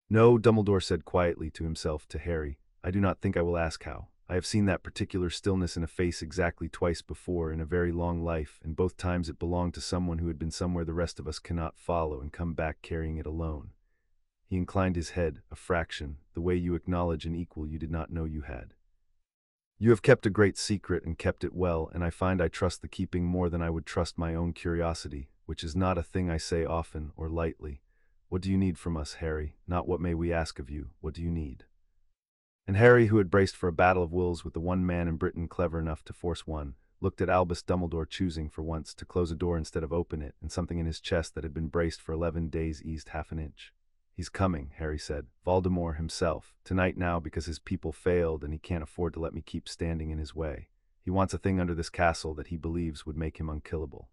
"No," Dumbledore said quietly to himself, to Harry, "I do not think I will ask how. I have seen that particular stillness in a face exactly twice before in a very long life, and both times it belonged to someone who had been somewhere the rest of us cannot follow and come back carrying it alone." He inclined his head, a fraction, the way you acknowledge an equal you did not know you had. "You have kept a great secret and kept it well, and I find I trust the keeping more than I would trust my own curiosity, which is not a thing I say often or lightly. What do you need from us, Harry? Not what may we ask of you, what do you need?" And Harry, who had braced for a battle of wills with the one man in Britain clever enough to force one, looked at Albus Dumbledore, choosing, for once, to close a door instead of open it, and something in his chest that had been braced for 11 days eased half an inch. "He's coming," Harry said. "Voldemort himself. Tonight now, because his people failed and he can't afford to let me keep standing in his way. He wants a thing under this castle that he believes would make him unkillable.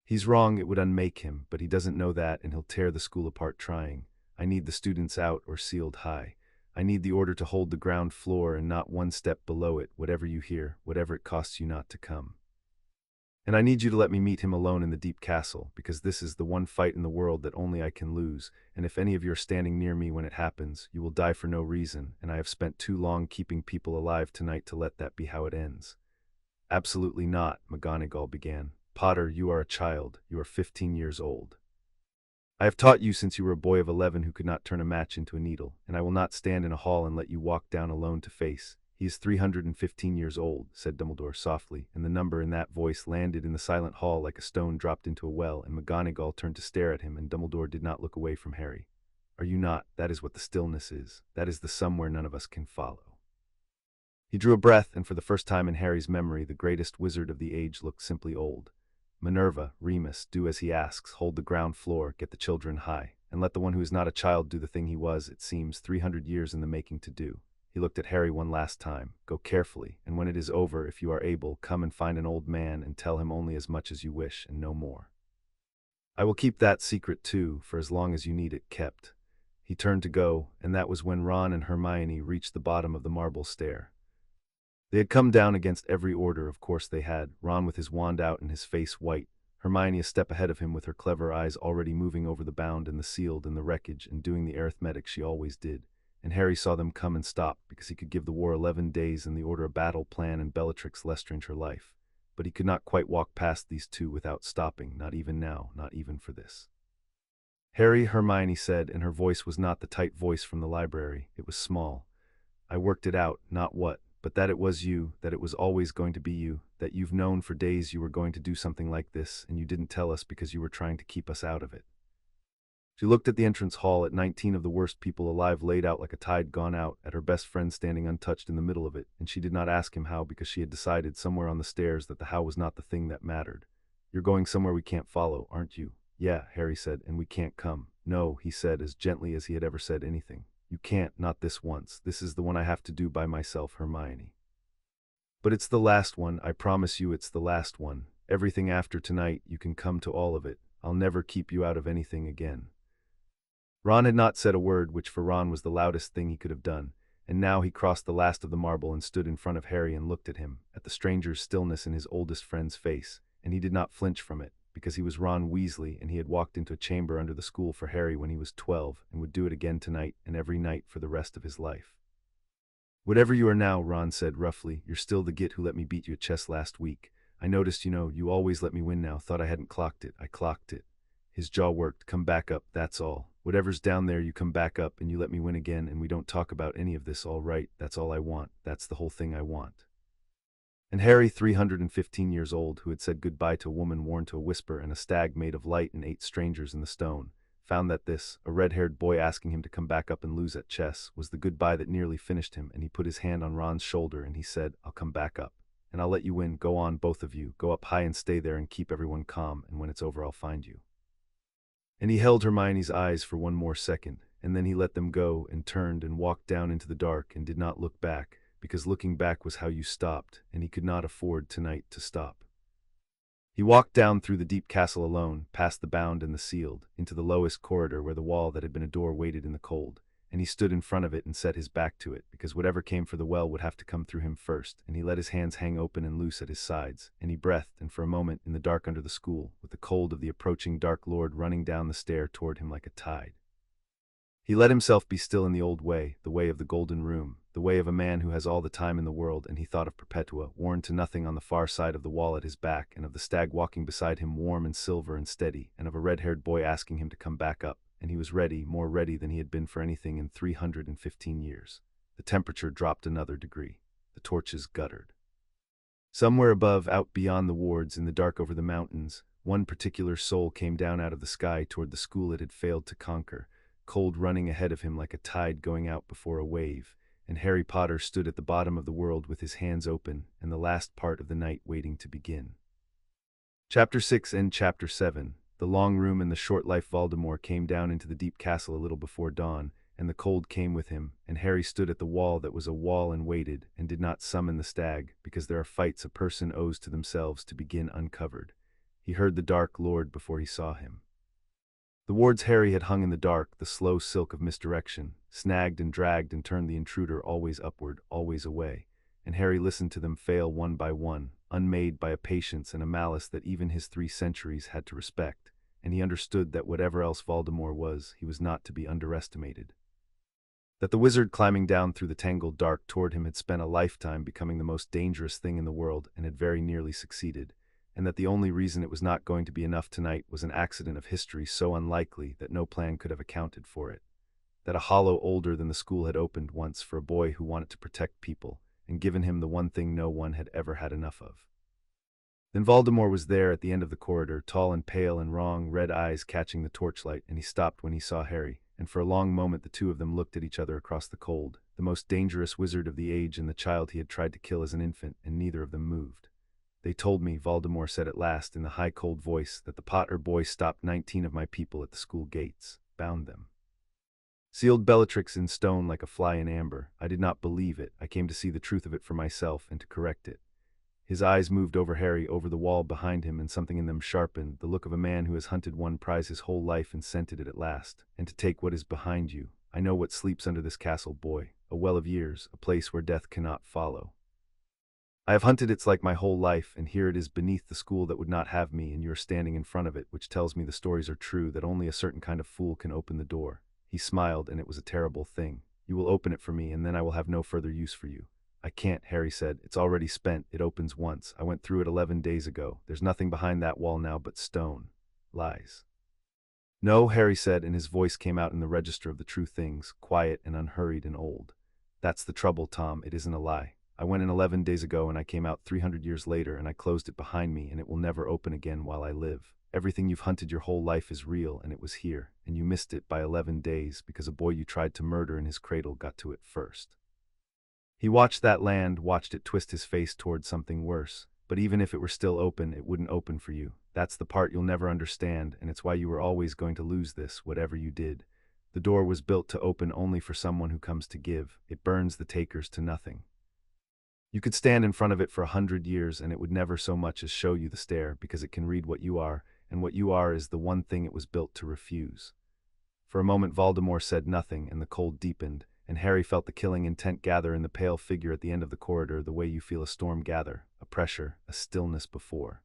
He's wrong, it would unmake him, but he doesn't know that and he'll tear the school apart trying. I need the students out or sealed high. I need the order to hold the ground floor and not one step below it, whatever you hear, whatever it costs you not to come. And I need you to let me meet him alone in the deep castle, because this is the one fight in the world that only I can lose, and if any of you are standing near me when it happens, you will die for no reason, and I have spent too long keeping people alive tonight to let that be how it ends." "Absolutely not," McGonagall began. "Potter, you are a child. You are 15 years old. I have taught you since you were a boy of 11 who could not turn a match into a needle, and I will not stand in a hall and let you walk down alone to face. He is 315 years old," said Dumbledore softly, and the number in that voice landed in the silent hall like a stone dropped into a well, and McGonagall turned to stare at him, and Dumbledore did not look away from Harry. "Are you not? That is what the stillness is. That is the somewhere none of us can follow." He drew a breath, and for the first time in Harry's memory, the greatest wizard of the age looked simply old. "Minerva, Remus, do as he asks, hold the ground floor, get the children high, and let the one who is not a child do the thing he was, it seems, 300 years in the making to do. He looked at Harry one last time. Go carefully, and when it is over, if you are able, come and find an old man and tell him only as much as you wish and no more. I will keep that secret too, for as long as you need it kept. He turned to go, and that was when Ron and Hermione reached the bottom of the marble stair. They had come down against every order, of course they had, Ron with his wand out and his face white, Hermione a step ahead of him with her clever eyes already moving over the bound and the sealed and the wreckage and doing the arithmetic she always did. And Harry saw them come and stop, because he could give the war 11 days and the order a battle plan and Bellatrix Lestrange her life. But he could not quite walk past these two without stopping, not even now, not even for this. Harry, Hermione said, and her voice was not the tight voice from the library, it was small. I worked it out, not what, but that it was you, that it was always going to be you, that you've known for days you were going to do something like this, and you didn't tell us because you were trying to keep us out of it. She looked at the entrance hall at 19 of the worst people alive laid out like a tide gone out, at her best friend standing untouched in the middle of it, and she did not ask him how because she had decided somewhere on the stairs that the how was not the thing that mattered. You're going somewhere we can't follow, aren't you? Yeah, Harry said, and we can't come. No, he said as gently as he had ever said anything. You can't, not this once. This is the one I have to do by myself, Hermione. But it's the last one, I promise you it's the last one. Everything after tonight, you can come to all of it. I'll never keep you out of anything again. Ron had not said a word, which for Ron was the loudest thing he could have done, and now he crossed the last of the marble and stood in front of Harry and looked at him, at the stranger's stillness in his oldest friend's face, and he did not flinch from it, because he was Ron Weasley and he had walked into a chamber under the school for Harry when he was 12 and would do it again tonight and every night for the rest of his life. Whatever you are now, Ron said roughly, you're still the git who let me beat you at chess last week. I noticed, you always let me win now. Thought I hadn't clocked it. I clocked it. His jaw worked. Come back up, that's all. Whatever's down there, you come back up and you let me win again and we don't talk about any of this, all right? That's all I want. That's the whole thing I want. And Harry, 315 years old, who had said goodbye to a woman worn to a whisper and a stag made of light and 8 strangers in the stone, found that this, a red-haired boy asking him to come back up and lose at chess, was the goodbye that nearly finished him, and he put his hand on Ron's shoulder and he said, I'll come back up. And I'll let you win. Go on, both of you. Go up high and stay there and keep everyone calm, and when it's over I'll find you. And he held Hermione's eyes for one more second, and then he let them go and turned and walked down into the dark and did not look back, because looking back was how you stopped, and he could not afford tonight to stop. He walked down through the deep castle alone, past the bound and the sealed, into the lowest corridor where the wall that had been a door waited in the cold, and he stood in front of it and set his back to it, because whatever came for the well would have to come through him first, and he let his hands hang open and loose at his sides, and he breathed, and for a moment, in the dark under the school, with the cold of the approaching Dark Lord running down the stair toward him like a tide. He let himself be still in the old way, the way of the golden room, the way of a man who has all the time in the world, and he thought of Perpetua, worn to nothing on the far side of the wall at his back, and of the stag walking beside him warm and silver and steady, and of a red-haired boy asking him to come back up, and he was ready, more ready than he had been for anything in 315 years. The temperature dropped another degree. The torches guttered. Somewhere above, out beyond the wards, in the dark over the mountains, one particular soul came down out of the sky toward the school it had failed to conquer, cold running ahead of him like a tide going out before a wave, and Harry Potter stood at the bottom of the world with his hands open and the last part of the night waiting to begin. Chapter 6 and Chapter 7. The long room and the short life. Voldemort came down into the deep castle a little before dawn, and the cold came with him, and Harry stood at the wall that was a wall and waited, and did not summon the stag, because there are fights a person owes to themselves to begin uncovered. He heard the Dark Lord before he saw him. The wards Harry had hung in the dark, the slow silk of misdirection, snagged and dragged and turned the intruder always upward, always away, and Harry listened to them fail one by one, unmade by a patience and a malice that even his 3 centuries had to respect, and he understood that whatever else Voldemort was, he was not to be underestimated. That the wizard climbing down through the tangled dark toward him had spent a lifetime becoming the most dangerous thing in the world and had very nearly succeeded, and that the only reason it was not going to be enough tonight was an accident of history so unlikely that no plan could have accounted for it. That a hollow older than the school had opened once for a boy who wanted to protect people, and given him the one thing no one had ever had enough of. Then Voldemort was there at the end of the corridor, tall and pale and wrong, red eyes catching the torchlight, and he stopped when he saw Harry, and for a long moment the two of them looked at each other across the cold, the most dangerous wizard of the age and the child he had tried to kill as an infant, and neither of them moved. They told me, Voldemort said at last in the high cold voice, that the Potter boy stopped 19 of my people at the school gates, bound them. Sealed Bellatrix in stone like a fly in amber. I did not believe it. I came to see the truth of it for myself and to correct it. His eyes moved over Harry, over the wall behind him, and something in them sharpened, the look of a man who has hunted one prize his whole life and scented it at last. And to take what is behind you. I know what sleeps under this castle, boy. A well of years, a place where death cannot follow. I have hunted its like my whole life, and here it is beneath the school that would not have me, and you are standing in front of it, which tells me the stories are true, that only a certain kind of fool can open the door. He smiled, and it was a terrible thing. You will open it for me, and then I will have no further use for you. I can't, Harry said. It's already spent. It opens once. I went through it 11 days ago. There's nothing behind that wall now but stone. Lies. No, Harry said, and his voice came out in the register of the true things, quiet and unhurried and old. That's the trouble, Tom. It isn't a lie. I went in 11 days ago and I came out 300 years later and I closed it behind me and it will never open again while I live. Everything you've hunted your whole life is real and it was here, and you missed it by 11 days because a boy you tried to murder in his cradle got to it first. He watched that land, watched it twist his face toward something worse. But even if it were still open, it wouldn't open for you. That's the part you'll never understand, and it's why you were always going to lose this, whatever you did. The door was built to open only for someone who comes to give. It burns the takers to nothing. You could stand in front of it for 100 years and it would never so much as show you the stare, because it can read what you are, and what you are is the one thing it was built to refuse. For a moment Voldemort said nothing, and the cold deepened, and Harry felt the killing intent gather in the pale figure at the end of the corridor, the way you feel a storm gather, a pressure, a stillness before.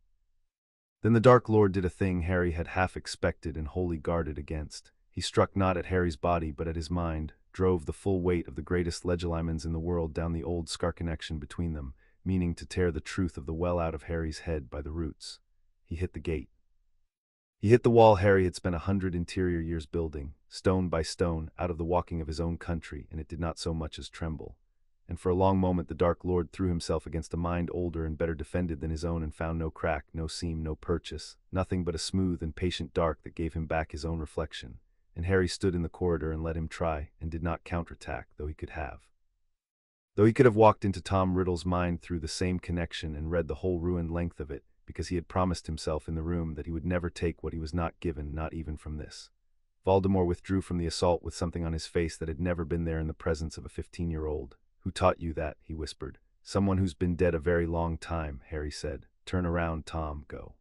Then the Dark Lord did a thing Harry had half expected and wholly guarded against. He struck not at Harry's body but at his mind, drove the full weight of the greatest legilimens in the world down the old scar connection between them, meaning to tear the truth of the well out of Harry's head by the roots. He hit the gate. He hit the wall Harry had spent 100 interior years building, stone by stone, out of the walking of his own country, and it did not so much as tremble. And for a long moment the Dark Lord threw himself against a mind older and better defended than his own, and found no crack, no seam, no purchase, nothing but a smooth and patient dark that gave him back his own reflection. And Harry stood in the corridor and let him try, and did not counterattack, though he could have. Though he could have walked into Tom Riddle's mind through the same connection and read the whole ruined length of it, because he had promised himself in the room that he would never take what he was not given, not even from this. Voldemort withdrew from the assault with something on his face that had never been there in the presence of a 15-year-old. Who taught you that? He whispered. Someone who's been dead a very long time, Harry said. Turn around, Tom, go.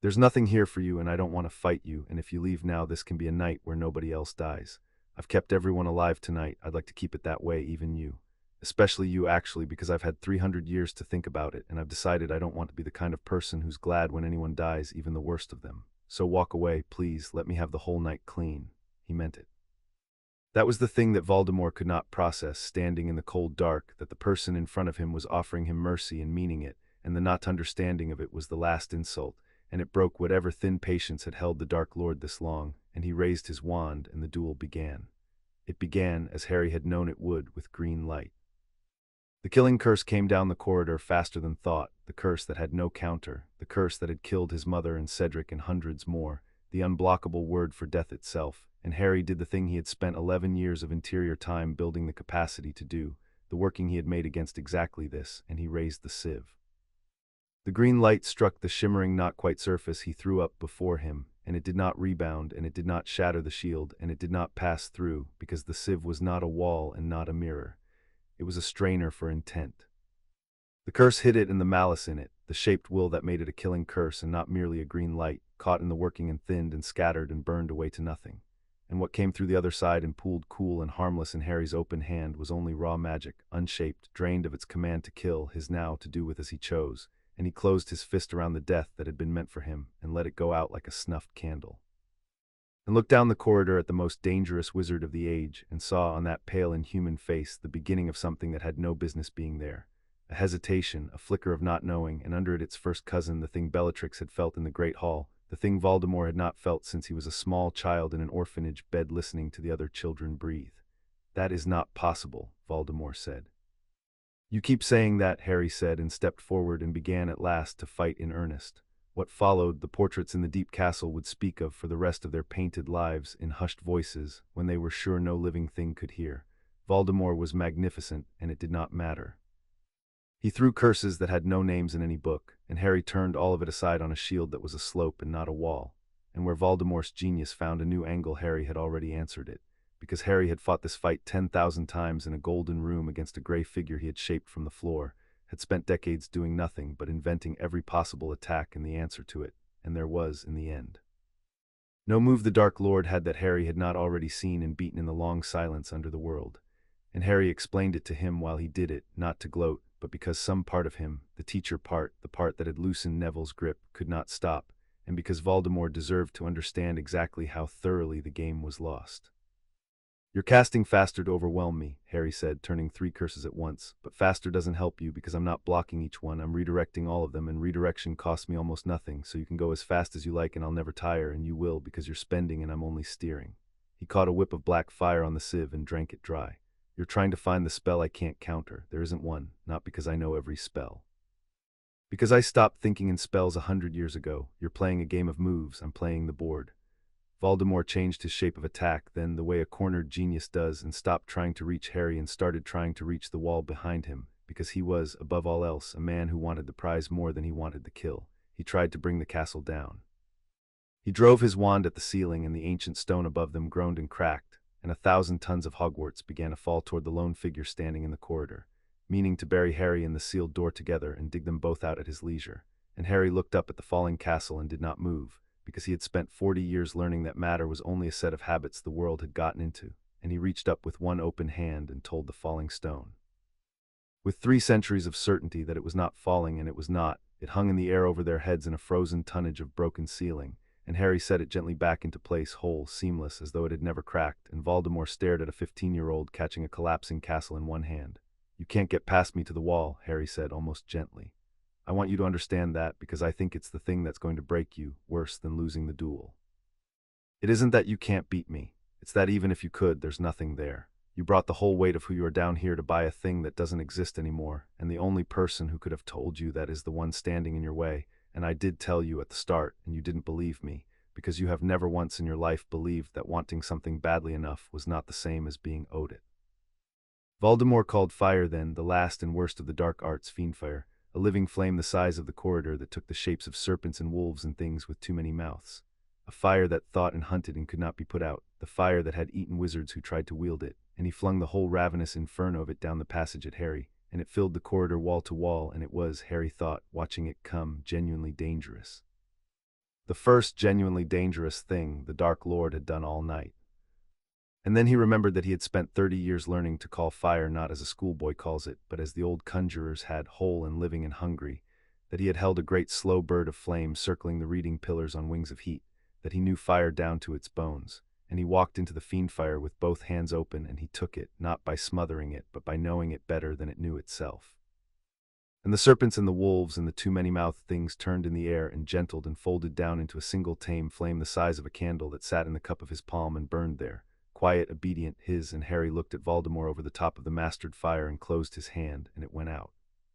There's nothing here for you and I don't want to fight you, and if you leave now this can be a night where nobody else dies. I've kept everyone alive tonight. I'd like to keep it that way, even you. Especially you, actually, because I've had 300 years to think about it, and I've decided I don't want to be the kind of person who's glad when anyone dies, even the worst of them. So walk away, please. Let me have the whole night clean. He meant it. That was the thing that Voldemort could not process, standing in the cold dark, that the person in front of him was offering him mercy and meaning it, and the not understanding of it was the last insult, and it broke whatever thin patience had held the Dark Lord this long, and he raised his wand, and the duel began. It began, as Harry had known it would, with green light. The killing curse came down the corridor faster than thought, the curse that had no counter, the curse that had killed his mother and Cedric and hundreds more, the unblockable word for death itself, and Harry did the thing he had spent 11 years of interior time building the capacity to do, the working he had made against exactly this, and he raised the sieve. The green light struck the shimmering not-quite surface he threw up before him, and it did not rebound, and it did not shatter the shield, and it did not pass through, because the sieve was not a wall and not a mirror. It was a strainer for intent. The curse hit it and the malice in it, the shaped will that made it a killing curse and not merely a green light, caught in the working and thinned and scattered and burned away to nothing. And what came through the other side and pooled cool and harmless in Harry's open hand was only raw magic, unshaped, drained of its command to kill, his now to do with as he chose, and he closed his fist around the death that had been meant for him and let it go out like a snuffed candle. And looked down the corridor at the most dangerous wizard of the age, and saw on that pale inhuman face the beginning of something that had no business being there. A hesitation, a flicker of not knowing, and under it its first cousin, the thing Bellatrix had felt in the Great Hall, the thing Voldemort had not felt since he was a small child in an orphanage bed listening to the other children breathe. That is not possible, Voldemort said. You keep saying that, Harry said, and stepped forward and began at last to fight in earnest. What followed, the portraits in the deep castle would speak of for the rest of their painted lives in hushed voices, when they were sure no living thing could hear. Voldemort was magnificent, and it did not matter. He threw curses that had no names in any book, and Harry turned all of it aside on a shield that was a slope and not a wall. And where Voldemort's genius found a new angle, Harry had already answered it. because Harry had fought this fight 10,000 times in a golden room against a gray figure he had shaped from the floor, had spent decades doing nothing but inventing every possible attack and the answer to it, and there was, in the end, no move the Dark Lord had that Harry had not already seen and beaten in the long silence under the world. And Harry explained it to him while he did it, not to gloat, but because some part of him, the teacher part, the part that had loosened Neville's grip, could not stop, and because Voldemort deserved to understand exactly how thoroughly the game was lost. "You're casting faster to overwhelm me," Harry said, turning 3 curses at once, "but faster doesn't help you because I'm not blocking each one, I'm redirecting all of them, and redirection costs me almost nothing, so you can go as fast as you like and I'll never tire, and you will because you're spending and I'm only steering." He caught a whip of black fire on the sieve and drank it dry. "You're trying to find the spell I can't counter. There isn't one, not because I know every spell. Because I stopped thinking in spells 100 years ago. You're playing a game of moves, I'm playing the board." Voldemort changed his shape of attack, then the way a cornered genius does, and stopped trying to reach Harry and started trying to reach the wall behind him, because he was, above all else, a man who wanted the prize more than he wanted the kill. He tried to bring the castle down. He drove his wand at the ceiling, and the ancient stone above them groaned and cracked, and 1,000 tons of Hogwarts began to fall toward the lone figure standing in the corridor, meaning to bury Harry and the sealed door together and dig them both out at his leisure. And Harry looked up at the falling castle and did not move, because he had spent 40 years learning that matter was only a set of habits the world had gotten into, and he reached up with one open hand and told the falling stone. With 3 centuries of certainty that it was not falling, and it was not, it hung in the air over their heads in a frozen tonnage of broken ceiling, and Harry set it gently back into place, whole, seamless, as though it had never cracked, and Voldemort stared at a 15-year-old catching a collapsing castle in one hand. "You can't get past me to the wall," Harry said, almost gently. "I want you to understand that, because I think it's the thing that's going to break you, worse than losing the duel. It isn't that you can't beat me. It's that even if you could, there's nothing there. You brought the whole weight of who you are down here to buy a thing that doesn't exist anymore, and the only person who could have told you that is the one standing in your way, and I did tell you at the start, and you didn't believe me, because you have never once in your life believed that wanting something badly enough was not the same as being owed it." Voldemort called fire then, the last and worst of the dark arts, fiendfire, a living flame the size of the corridor that took the shapes of serpents and wolves and things with too many mouths. A fire that thought and hunted and could not be put out, the fire that had eaten wizards who tried to wield it, and he flung the whole ravenous inferno of it down the passage at Harry, and it filled the corridor wall to wall, and it was, Harry thought, watching it come, genuinely dangerous. The first genuinely dangerous thing the Dark Lord had done all night. And then he remembered that he had spent 30 years learning to call fire not as a schoolboy calls it, but as the old conjurers had, whole and living and hungry, that he had held a great slow bird of flame circling the reading pillars on wings of heat, that he knew fire down to its bones, and he walked into the fiend-fire with both hands open, and he took it, not by smothering it, but by knowing it better than it knew itself. And the serpents and the wolves and the too many-mouthed things turned in the air and gentled and folded down into a single tame flame the size of a candle that sat in the cup of his palm and burned there. Quiet, obedient, his, and Harry looked at Voldemort over the top of the mastered fire and closed his hand, and it went out.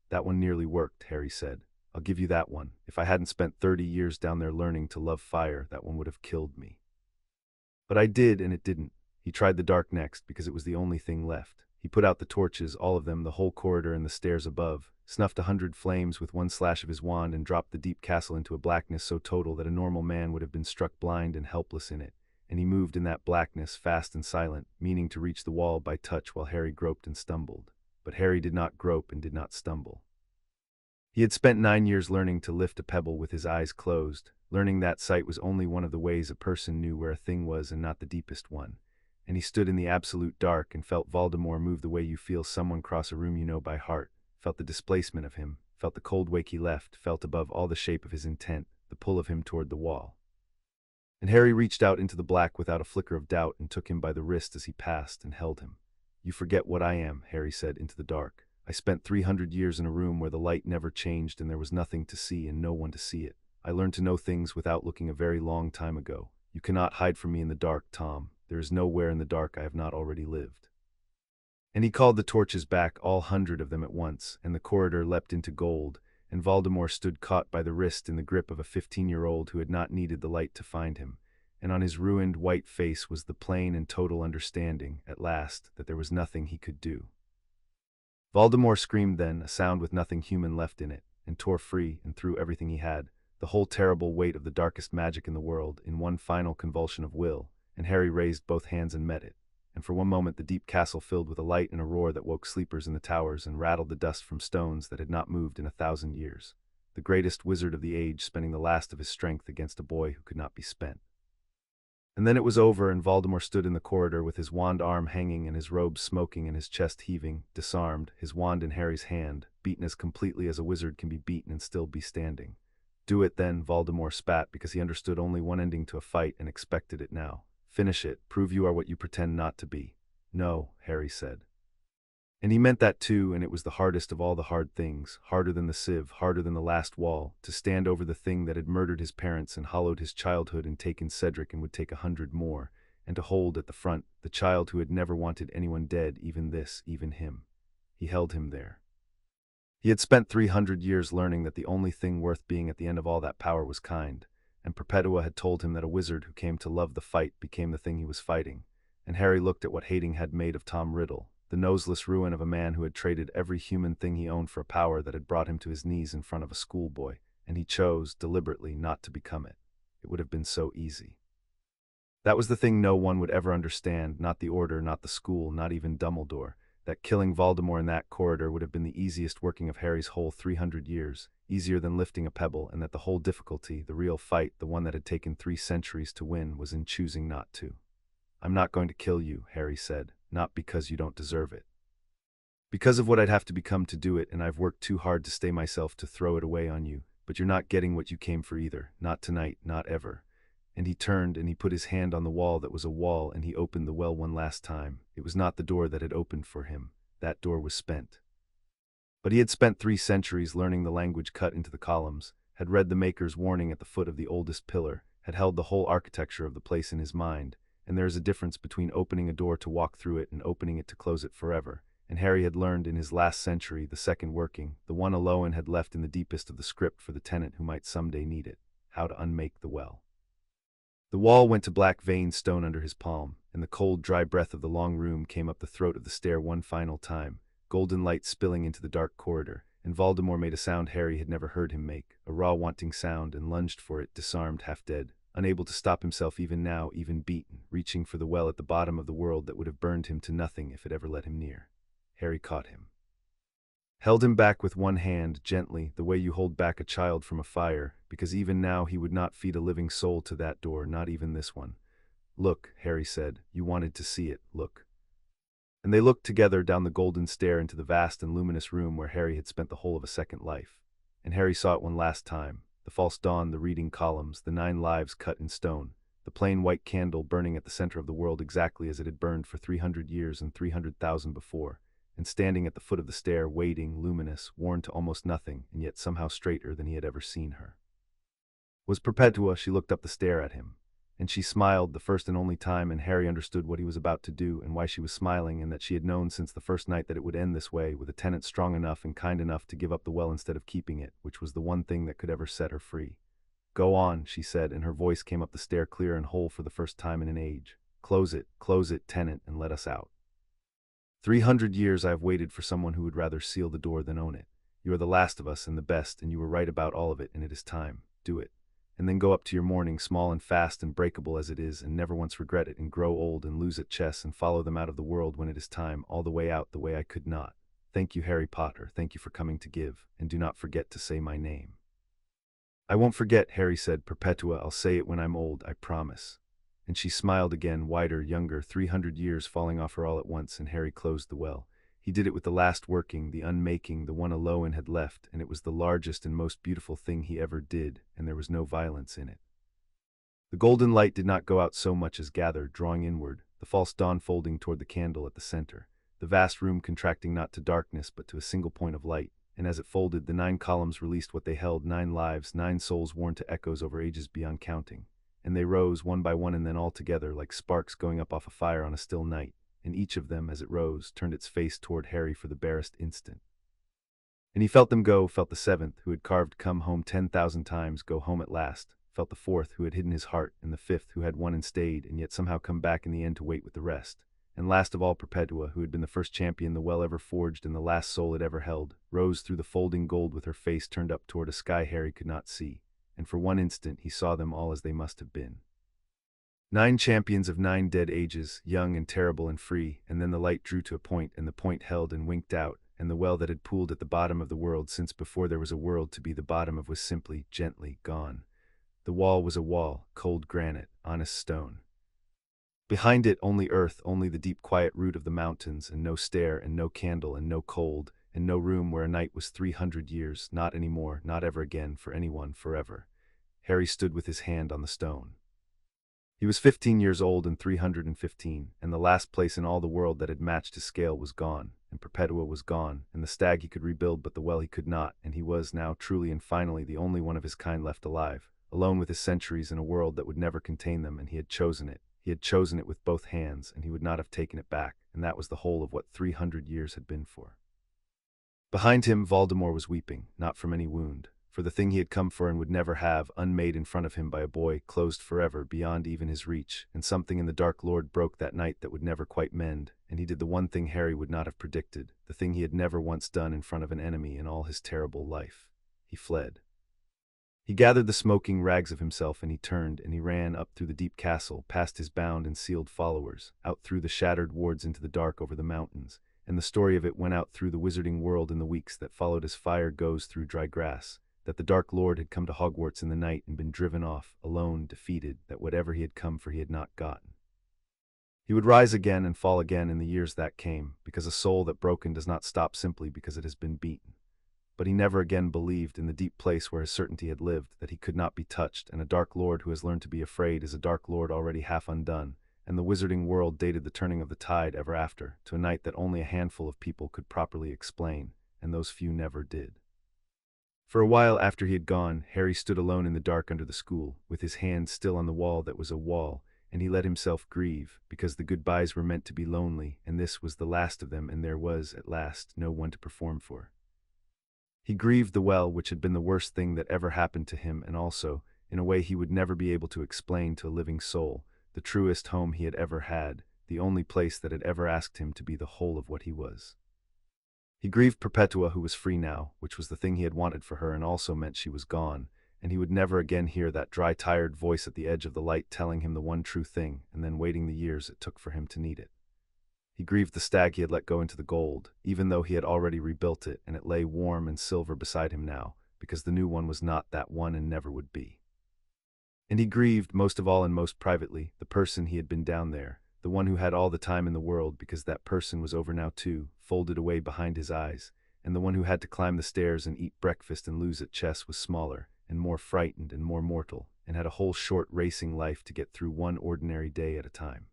"That one nearly worked," Harry said. "I'll give you that one. If I hadn't spent 30 years down there learning to love fire, that one would have killed me. But I did, and it didn't." He tried the dark next, because it was the only thing left. He put out the torches, all of them, the whole corridor and the stairs above, snuffed 100 flames with one slash of his wand, and dropped the deep castle into a blackness so total that a normal man would have been struck blind and helpless in it. And he moved in that blackness, fast and silent, meaning to reach the wall by touch while Harry groped and stumbled. But Harry did not grope and did not stumble. He had spent 9 years learning to lift a pebble with his eyes closed, learning that sight was only one of the ways a person knew where a thing was and not the deepest one. And he stood in the absolute dark and felt Voldemort move the way you feel someone cross a room you know by heart, felt the displacement of him, felt the cold wake he left, felt above all the shape of his intent, the pull of him toward the wall. And Harry reached out into the black without a flicker of doubt and took him by the wrist as he passed and held him. "You forget what I am," Harry said into the dark. "I spent 300 years in a room where the light never changed and there was nothing to see and no one to see it. I learned to know things without looking a very long time ago. You cannot hide from me in the dark, Tom. There is nowhere in the dark I have not already lived." And he called the torches back, all 100 of them at once, and the corridor leapt into gold, and Voldemort stood caught by the wrist in the grip of a 15-year-old who had not needed the light to find him, and on his ruined white face was the plain and total understanding, at last, that there was nothing he could do. Voldemort screamed then, a sound with nothing human left in it, and tore free and threw everything he had, the whole terrible weight of the darkest magic in the world, in one final convulsion of will, and Harry raised both hands and met it. and for one moment the deep castle filled with a light and a roar that woke sleepers in the towers and rattled the dust from stones that had not moved in 1,000 years. The greatest wizard of the age spending the last of his strength against a boy who could not be spent. And then it was over, and Voldemort stood in the corridor with his wand arm hanging and his robes smoking and his chest heaving, disarmed, his wand in Harry's hand, beaten as completely as a wizard can be beaten and still be standing. Do it then, Voldemort spat, because he understood only one ending to a fight and expected it now. Finish it, prove you are what you pretend not to be. No, Harry said. And he meant that too, and it was the hardest of all the hard things, harder than the sieve, harder than the last wall, to stand over the thing that had murdered his parents and hollowed his childhood and taken Cedric and would take 100 more, and to hold at the front the child who had never wanted anyone dead, even this, even him. He held him there. He had spent 300 years learning that the only thing worth being at the end of all that power was kind, and Perpetua had told him that a wizard who came to love the fight became the thing he was fighting, and Harry looked at what hating had made of Tom Riddle, the noseless ruin of a man who had traded every human thing he owned for a power that had brought him to his knees in front of a schoolboy, and he chose, deliberately, not to become it. It would have been so easy. That was the thing no one would ever understand, not the Order, not the school, not even Dumbledore, that killing Voldemort in that corridor would have been the easiest working of Harry's whole 300 years, easier than lifting a pebble, and that the whole difficulty, the real fight, the one that had taken 3 centuries to win, was in choosing not to. I'm not going to kill you, Harry said, not because you don't deserve it. Because of what I'd have to become to do it, and I've worked too hard to stay myself to throw it away on you, but you're not getting what you came for either, not tonight, not ever. And he turned and he put his hand on the wall that was a wall, and he opened the well one last time. It was not the door that had opened for him. That door was spent. But he had spent 3 centuries learning the language cut into the columns, had read the Maker's warning at the foot of the oldest pillar, had held the whole architecture of the place in his mind, and there is a difference between opening a door to walk through it and opening it to close it forever, and Harry had learned in his last century, the second working, the one Alolan had left in the deepest of the script for the tenant who might someday need it, how to unmake the well. The wall went to black veined stone under his palm, and the cold, dry breath of the long room came up the throat of the stair one final time, golden light spilling into the dark corridor, and Voldemort made a sound Harry had never heard him make, a raw wanting sound, and lunged for it, disarmed, half dead, unable to stop himself even now, even beaten, reaching for the well at the bottom of the world that would have burned him to nothing if it ever let him near. Harry caught him. Held him back with one hand, gently, the way you hold back a child from a fire, because even now he would not feed a living soul to that door, not even this one. Look, Harry said, you wanted to see it, look. And they looked together down the golden stair into the vast and luminous room where Harry had spent the whole of a second life. And Harry saw it one last time. The false dawn, the reading columns, the 9 lives cut in stone, the plain white candle burning at the center of the world exactly as it had burned for 300 years and 300,000 before, and standing at the foot of the stair, waiting, luminous, worn to almost nothing, and yet somehow straighter than he had ever seen her, was Perpetua. She looked up the stair at him, and she smiled, the first and only time, and Harry understood what he was about to do and why she was smiling, and that she had known since the first night that it would end this way, with a tenant strong enough and kind enough to give up the well instead of keeping it, which was the one thing that could ever set her free. Go on, she said, and her voice came up the stair clear and whole for the first time in an age. Close it, tenant, and let us out. 300 years I have waited for someone who would rather seal the door than own it. You are the last of us and the best, and you were right about all of it, and it is time. Do it. And then go up to your morning, small and fast and breakable as it is, and never once regret it, and grow old and lose at chess and follow them out of the world when it is time, all the way out, the way I could not. Thank you, Harry Potter, thank you for coming to give, and do not forget to say my name. I won't forget, Harry said, Perpetua, I'll say it when I'm old, I promise. And she smiled again, wider, younger, 300 years falling off her all at once, and Harry closed the well. He did it with the last working, the unmaking, the one Alolan had left, and it was the largest and most beautiful thing he ever did, and there was no violence in it. The golden light did not go out so much as gather, drawing inward, the false dawn folding toward the candle at the center, the vast room contracting not to darkness but to a single point of light, and as it folded, the 9 columns released what they held, 9 lives, 9 souls worn to echoes over ages beyond counting, and they rose one by one and then all together like sparks going up off a fire on a still night, and each of them, as it rose, turned its face toward Harry for the barest instant. And he felt them go, felt the 7th, who had carved come home 10,000 times, go home at last, felt the 4th, who had hidden his heart, and the 5th, who had won and stayed, and yet somehow come back in the end to wait with the rest, and last of all Perpetua, who had been the first champion the well ever forged and the last soul it ever held, rose through the folding gold with her face turned up toward a sky Harry could not see, and for one instant he saw them all as they must have been. 9 champions of 9 dead ages, young and terrible and free, and then the light drew to a point, and the point held and winked out, and the well that had pooled at the bottom of the world since before there was a world to be the bottom of was simply, gently, gone. The wall was a wall, cold granite, honest stone. Behind it only earth, only the deep quiet root of the mountains, and no stair, and no candle, and no cold, and no room where a night was 300 years, not any more, not ever again, for anyone, forever. Harry stood with his hand on the stone. He was 15 years old and 315, and the last place in all the world that had matched his scale was gone, and Perpetua was gone, and the stag he could rebuild but the well he could not, and he was now truly and finally the only one of his kind left alive, alone with his centuries in a world that would never contain them, and he had chosen it. He had chosen it with both hands, and he would not have taken it back, and that was the whole of what 300 years had been for. Behind him, Voldemort was weeping, not from any wound, for the thing he had come for and would never have, unmade in front of him by a boy, closed forever, beyond even his reach, and something in the Dark Lord broke that night that would never quite mend, and he did the one thing Harry would not have predicted, the thing he had never once done in front of an enemy in all his terrible life. He fled. He gathered the smoking rags of himself, and he turned, and he ran up through the deep castle, past his bound and sealed followers, out through the shattered wards into the dark over the mountains, and the story of it went out through the wizarding world in the weeks that followed as fire goes through dry grass, that the Dark Lord had come to Hogwarts in the night and been driven off, alone, defeated, that whatever he had come for he had not gotten. He would rise again and fall again in the years that came, because a soul that broken does not stop simply because it has been beaten. But he never again believed, in the deep place where his certainty had lived, that he could not be touched, and a Dark Lord who has learned to be afraid is a Dark Lord already half undone, and the wizarding world dated the turning of the tide ever after, to a night that only a handful of people could properly explain, and those few never did. For a while after he had gone, Harry stood alone in the dark under the school, with his hand still on the wall that was a wall, and he let himself grieve, because the goodbyes were meant to be lonely, and this was the last of them, and there was, at last, no one to perform for. He grieved the well, which had been the worst thing that ever happened to him, and also, in a way he would never be able to explain to a living soul, the truest home he had ever had, the only place that had ever asked him to be the whole of what he was. He grieved Perpetua, who was free now, which was the thing he had wanted for her and also meant she was gone, and he would never again hear that dry, tired voice at the edge of the light telling him the one true thing, and then waiting the years it took for him to need it. He grieved the stag he had let go into the gold, even though he had already rebuilt it, and it lay warm and silver beside him now, because the new one was not that one and never would be. And he grieved, most of all and most privately, the person he had been down there, the one who had all the time in the world, because that person was over now too, folded away behind his eyes, and the one who had to climb the stairs and eat breakfast and lose at chess was smaller, and more frightened and more mortal, and had a whole short racing life to get through one ordinary day at a time.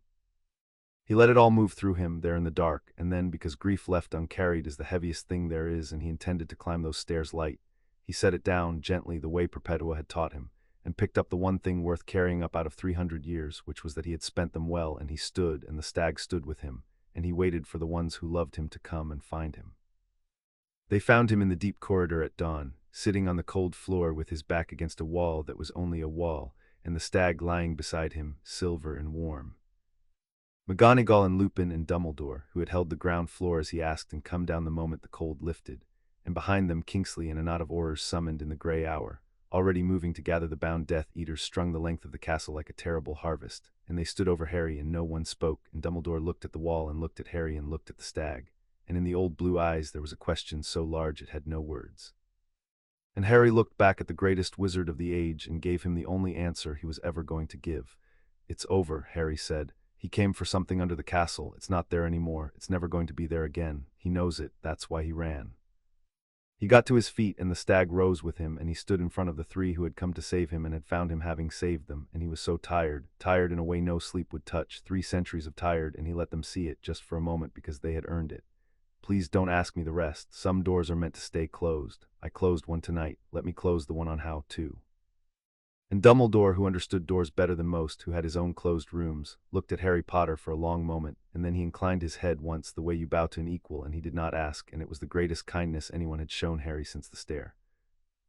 He let it all move through him, there in the dark, and then, because grief left uncarried is the heaviest thing there is, and he intended to climb those stairs light, he set it down, gently, the way Perpetua had taught him, and picked up the one thing worth carrying up out of 300 years, which was that he had spent them well, and he stood, and the stag stood with him, and he waited for the ones who loved him to come and find him. They found him in the deep corridor at dawn, sitting on the cold floor with his back against a wall that was only a wall, and the stag lying beside him, silver and warm. McGonagall and Lupin and Dumbledore, who had held the ground floor as he asked and come down the moment the cold lifted, and behind them Kingsley and a knot of Aurors summoned in the grey hour, already moving to gather the bound Death Eaters strung the length of the castle like a terrible harvest, and they stood over Harry and no one spoke, and Dumbledore looked at the wall and looked at Harry and looked at the stag, and in the old blue eyes there was a question so large it had no words. And Harry looked back at the greatest wizard of the age and gave him the only answer he was ever going to give. "It's over," Harry said. "He came for something under the castle. It's not there anymore. It's never going to be there again. He knows it. That's why he ran." He got to his feet, and the stag rose with him, and he stood in front of the three who had come to save him and had found him having saved them, and he was so tired, tired in a way no sleep would touch, 3 centuries of tired, and he let them see it just for a moment because they had earned it. "Please don't ask me the rest. Some doors are meant to stay closed. I closed one tonight. Let me close the one on How, too." And Dumbledore, who understood doors better than most, who had his own closed rooms, looked at Harry Potter for a long moment, and then he inclined his head once the way you bow to an equal, and he did not ask, and it was the greatest kindness anyone had shown Harry since the stare.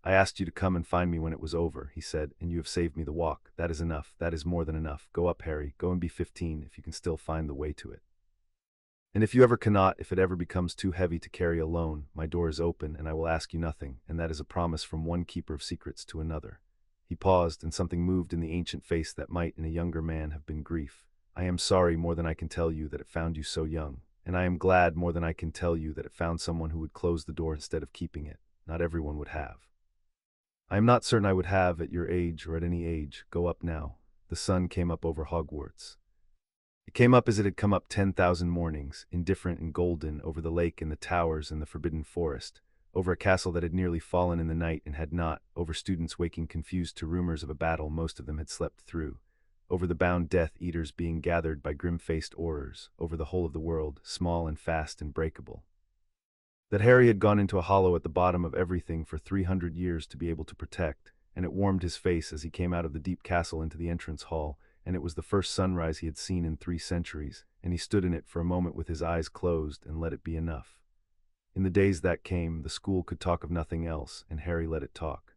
"I asked you to come and find me when it was over," he said, "and you have saved me the walk. That is enough. That is more than enough. Go up, Harry. Go and be 15 if you can still find the way to it. And if you ever cannot, if it ever becomes too heavy to carry alone, my door is open, and I will ask you nothing, and that is a promise from one keeper of secrets to another. He paused, and something moved in the ancient face that might, in a younger man, have been grief. "I am sorry more than I can tell you that it found you so young, and I am glad more than I can tell you that it found someone who would close the door instead of keeping it. Not everyone would have. I am not certain I would have, at your age or at any age. Go up now." The sun came up over Hogwarts. It came up as it had come up 10,000 mornings, indifferent and golden, over the lake and the towers and the forbidden forest, over a castle that had nearly fallen in the night and had not, over students waking confused to rumors of a battle most of them had slept through, over the bound Death Eaters being gathered by grim-faced aurors, over the whole of the world, small and fast and breakable. That Harry had gone into a hollow at the bottom of everything for 300 years to be able to protect, and it warmed his face as he came out of the deep castle into the entrance hall, and it was the first sunrise he had seen in 3 centuries, and he stood in it for a moment with his eyes closed and let it be enough. In the days that came, the school could talk of nothing else, and Harry let it talk.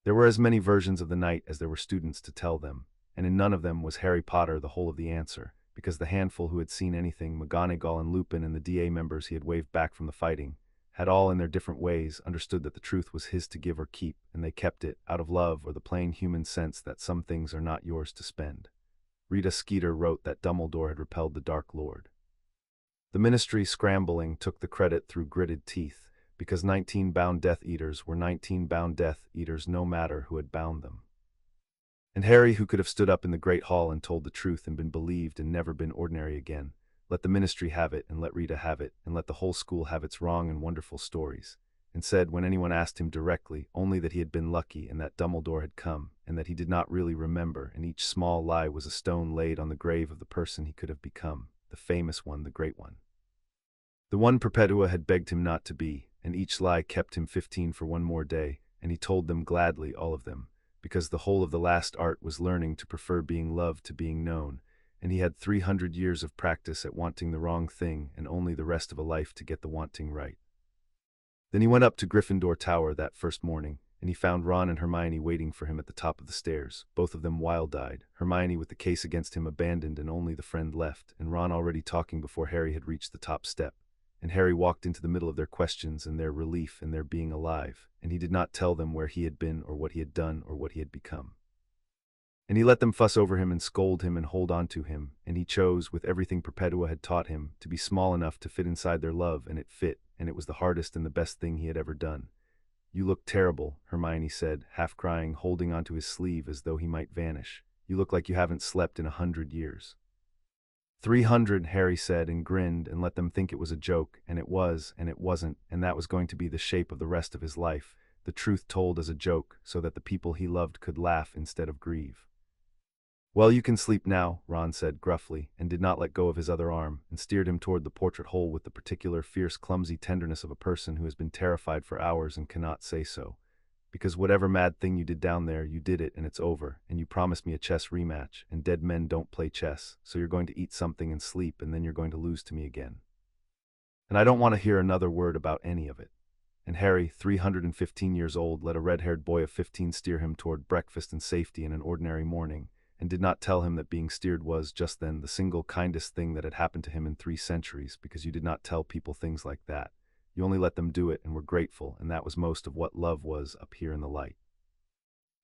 There were as many versions of the night as there were students to tell them, and in none of them was Harry Potter the whole of the answer, because the handful who had seen anything, McGonagall and Lupin and the DA members he had waved back from the fighting, had all in their different ways understood that the truth was his to give or keep, and they kept it, out of love or the plain human sense that some things are not yours to spend. Rita Skeeter wrote that Dumbledore had repelled the Dark Lord. The Ministry, scrambling, took the credit through gritted teeth, because 19 bound Death Eaters were 19 bound Death Eaters no matter who had bound them. And Harry, who could have stood up in the Great Hall and told the truth and been believed and never been ordinary again, let the Ministry have it, and let Rita have it, and let the whole school have its wrong and wonderful stories, and said, when anyone asked him directly, only that he had been lucky and that Dumbledore had come, and that he did not really remember, and each small lie was a stone laid on the grave of the person he could have become, the famous one, the great one. The one Perpetua had begged him not to be, and each lie kept him 15 for one more day, and he told them gladly, all of them, because the whole of the last art was learning to prefer being loved to being known, and he had 300 years of practice at wanting the wrong thing and only the rest of a life to get the wanting right. Then he went up to Gryffindor Tower that first morning, and he found Ron and Hermione waiting for him at the top of the stairs, both of them wild-eyed, Hermione with the case against him abandoned and only the friend left, and Ron already talking before Harry had reached the top step. And Harry walked into the middle of their questions and their relief and their being alive, and he did not tell them where he had been or what he had done or what he had become. And he let them fuss over him and scold him and hold on to him, and he chose, with everything Perpetua had taught him, to be small enough to fit inside their love, and it fit, and it was the hardest and the best thing he had ever done. "You look terrible," Hermione said, half crying, holding onto his sleeve as though he might vanish. "You look like you haven't slept in 100 years. 300, Harry said and grinned and let them think it was a joke, and it was, and it wasn't, and that was going to be the shape of the rest of his life, the truth told as a joke, so that the people he loved could laugh instead of grieve. "Well, you can sleep now," Ron said gruffly, and did not let go of his other arm, and steered him toward the portrait hole with the particular fierce clumsy tenderness of a person who has been terrified for hours and cannot say so. "Because whatever mad thing you did down there, you did it and it's over, and you promised me a chess rematch, and dead men don't play chess, so you're going to eat something and sleep, and then you're going to lose to me again. And I don't want to hear another word about any of it." And Harry, 315 years old, let a red-haired boy of 15 steer him toward breakfast and safety in an ordinary morning, and did not tell him that being steered was, just then, the single kindest thing that had happened to him in 3 centuries, because you did not tell people things like that. You only let them do it and were grateful, and that was most of what love was up here in the light.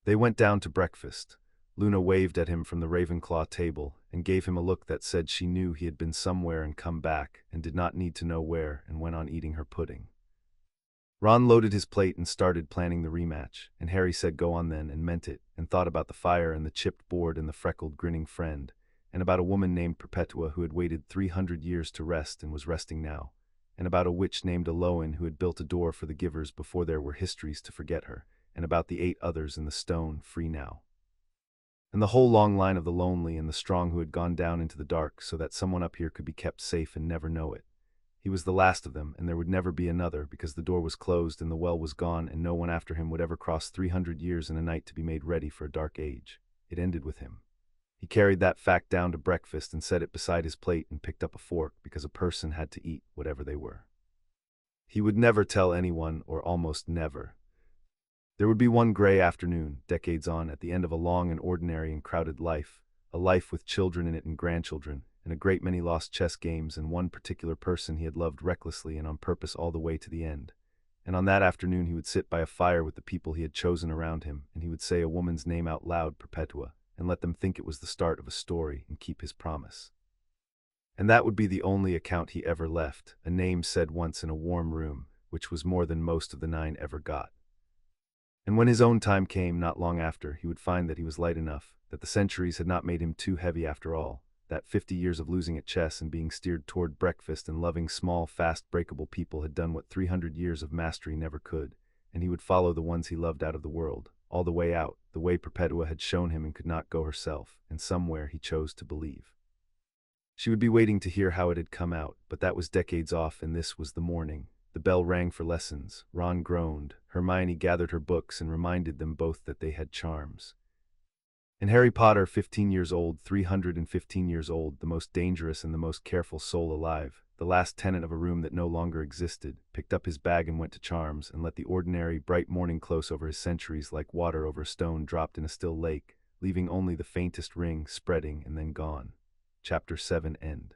They went down to breakfast. Luna waved at him from the Ravenclaw table, and gave him a look that said she knew he had been somewhere and come back, and did not need to know where, and went on eating her pudding. Ron loaded his plate and started planning the rematch, and Harry said go on then, and meant it, and thought about the fire and the chipped board and the freckled grinning friend, and about a woman named Perpetua who had waited 300 years to rest and was resting now, and about a witch named Eloin who had built a door for the givers before there were histories to forget her, and about the 8 others in the stone, free now. And the whole long line of the lonely and the strong who had gone down into the dark so that someone up here could be kept safe and never know it. He was the last of them, and there would never be another, because the door was closed and the well was gone, and no one after him would ever cross 300 years in a night to be made ready for a dark age. It ended with him. He carried that fact down to breakfast and set it beside his plate and picked up a fork, because a person had to eat whatever they were. He would never tell anyone, or almost never. There would be one gray afternoon, decades on, at the end of a long and ordinary and crowded life, a life with children in it and grandchildren, and a great many lost chess games and one particular person he had loved recklessly and on purpose all the way to the end. And on that afternoon he would sit by a fire with the people he had chosen around him, and he would say a woman's name out loud, Perpetua, and let them think it was the start of a story and keep his promise. And that would be the only account he ever left, a name said once in a warm room, which was more than most of the 9 ever got. And when his own time came, not long after, he would find that he was light enough, that the centuries had not made him too heavy after all, that 50 years of losing at chess and being steered toward breakfast and loving small, fast, breakable people had done what 300 years of mastery never could, and he would follow the ones he loved out of the world, all the way out, the way Perpetua had shown him and could not go herself, and somewhere he chose to believe. She would be waiting to hear how it had come out, but that was decades off, and this was the morning. The bell rang for lessons. Ron groaned. Hermione gathered her books and reminded them both that they had charms. And Harry Potter, 15 years old, 315 years old, the most dangerous and the most careful soul alive, the last tenant of a room that no longer existed, picked up his bag and went to charms, and let the ordinary, bright morning close over his centuries like water over a stone dropped in a still lake, leaving only the faintest ring, spreading and then gone. Chapter 7 End.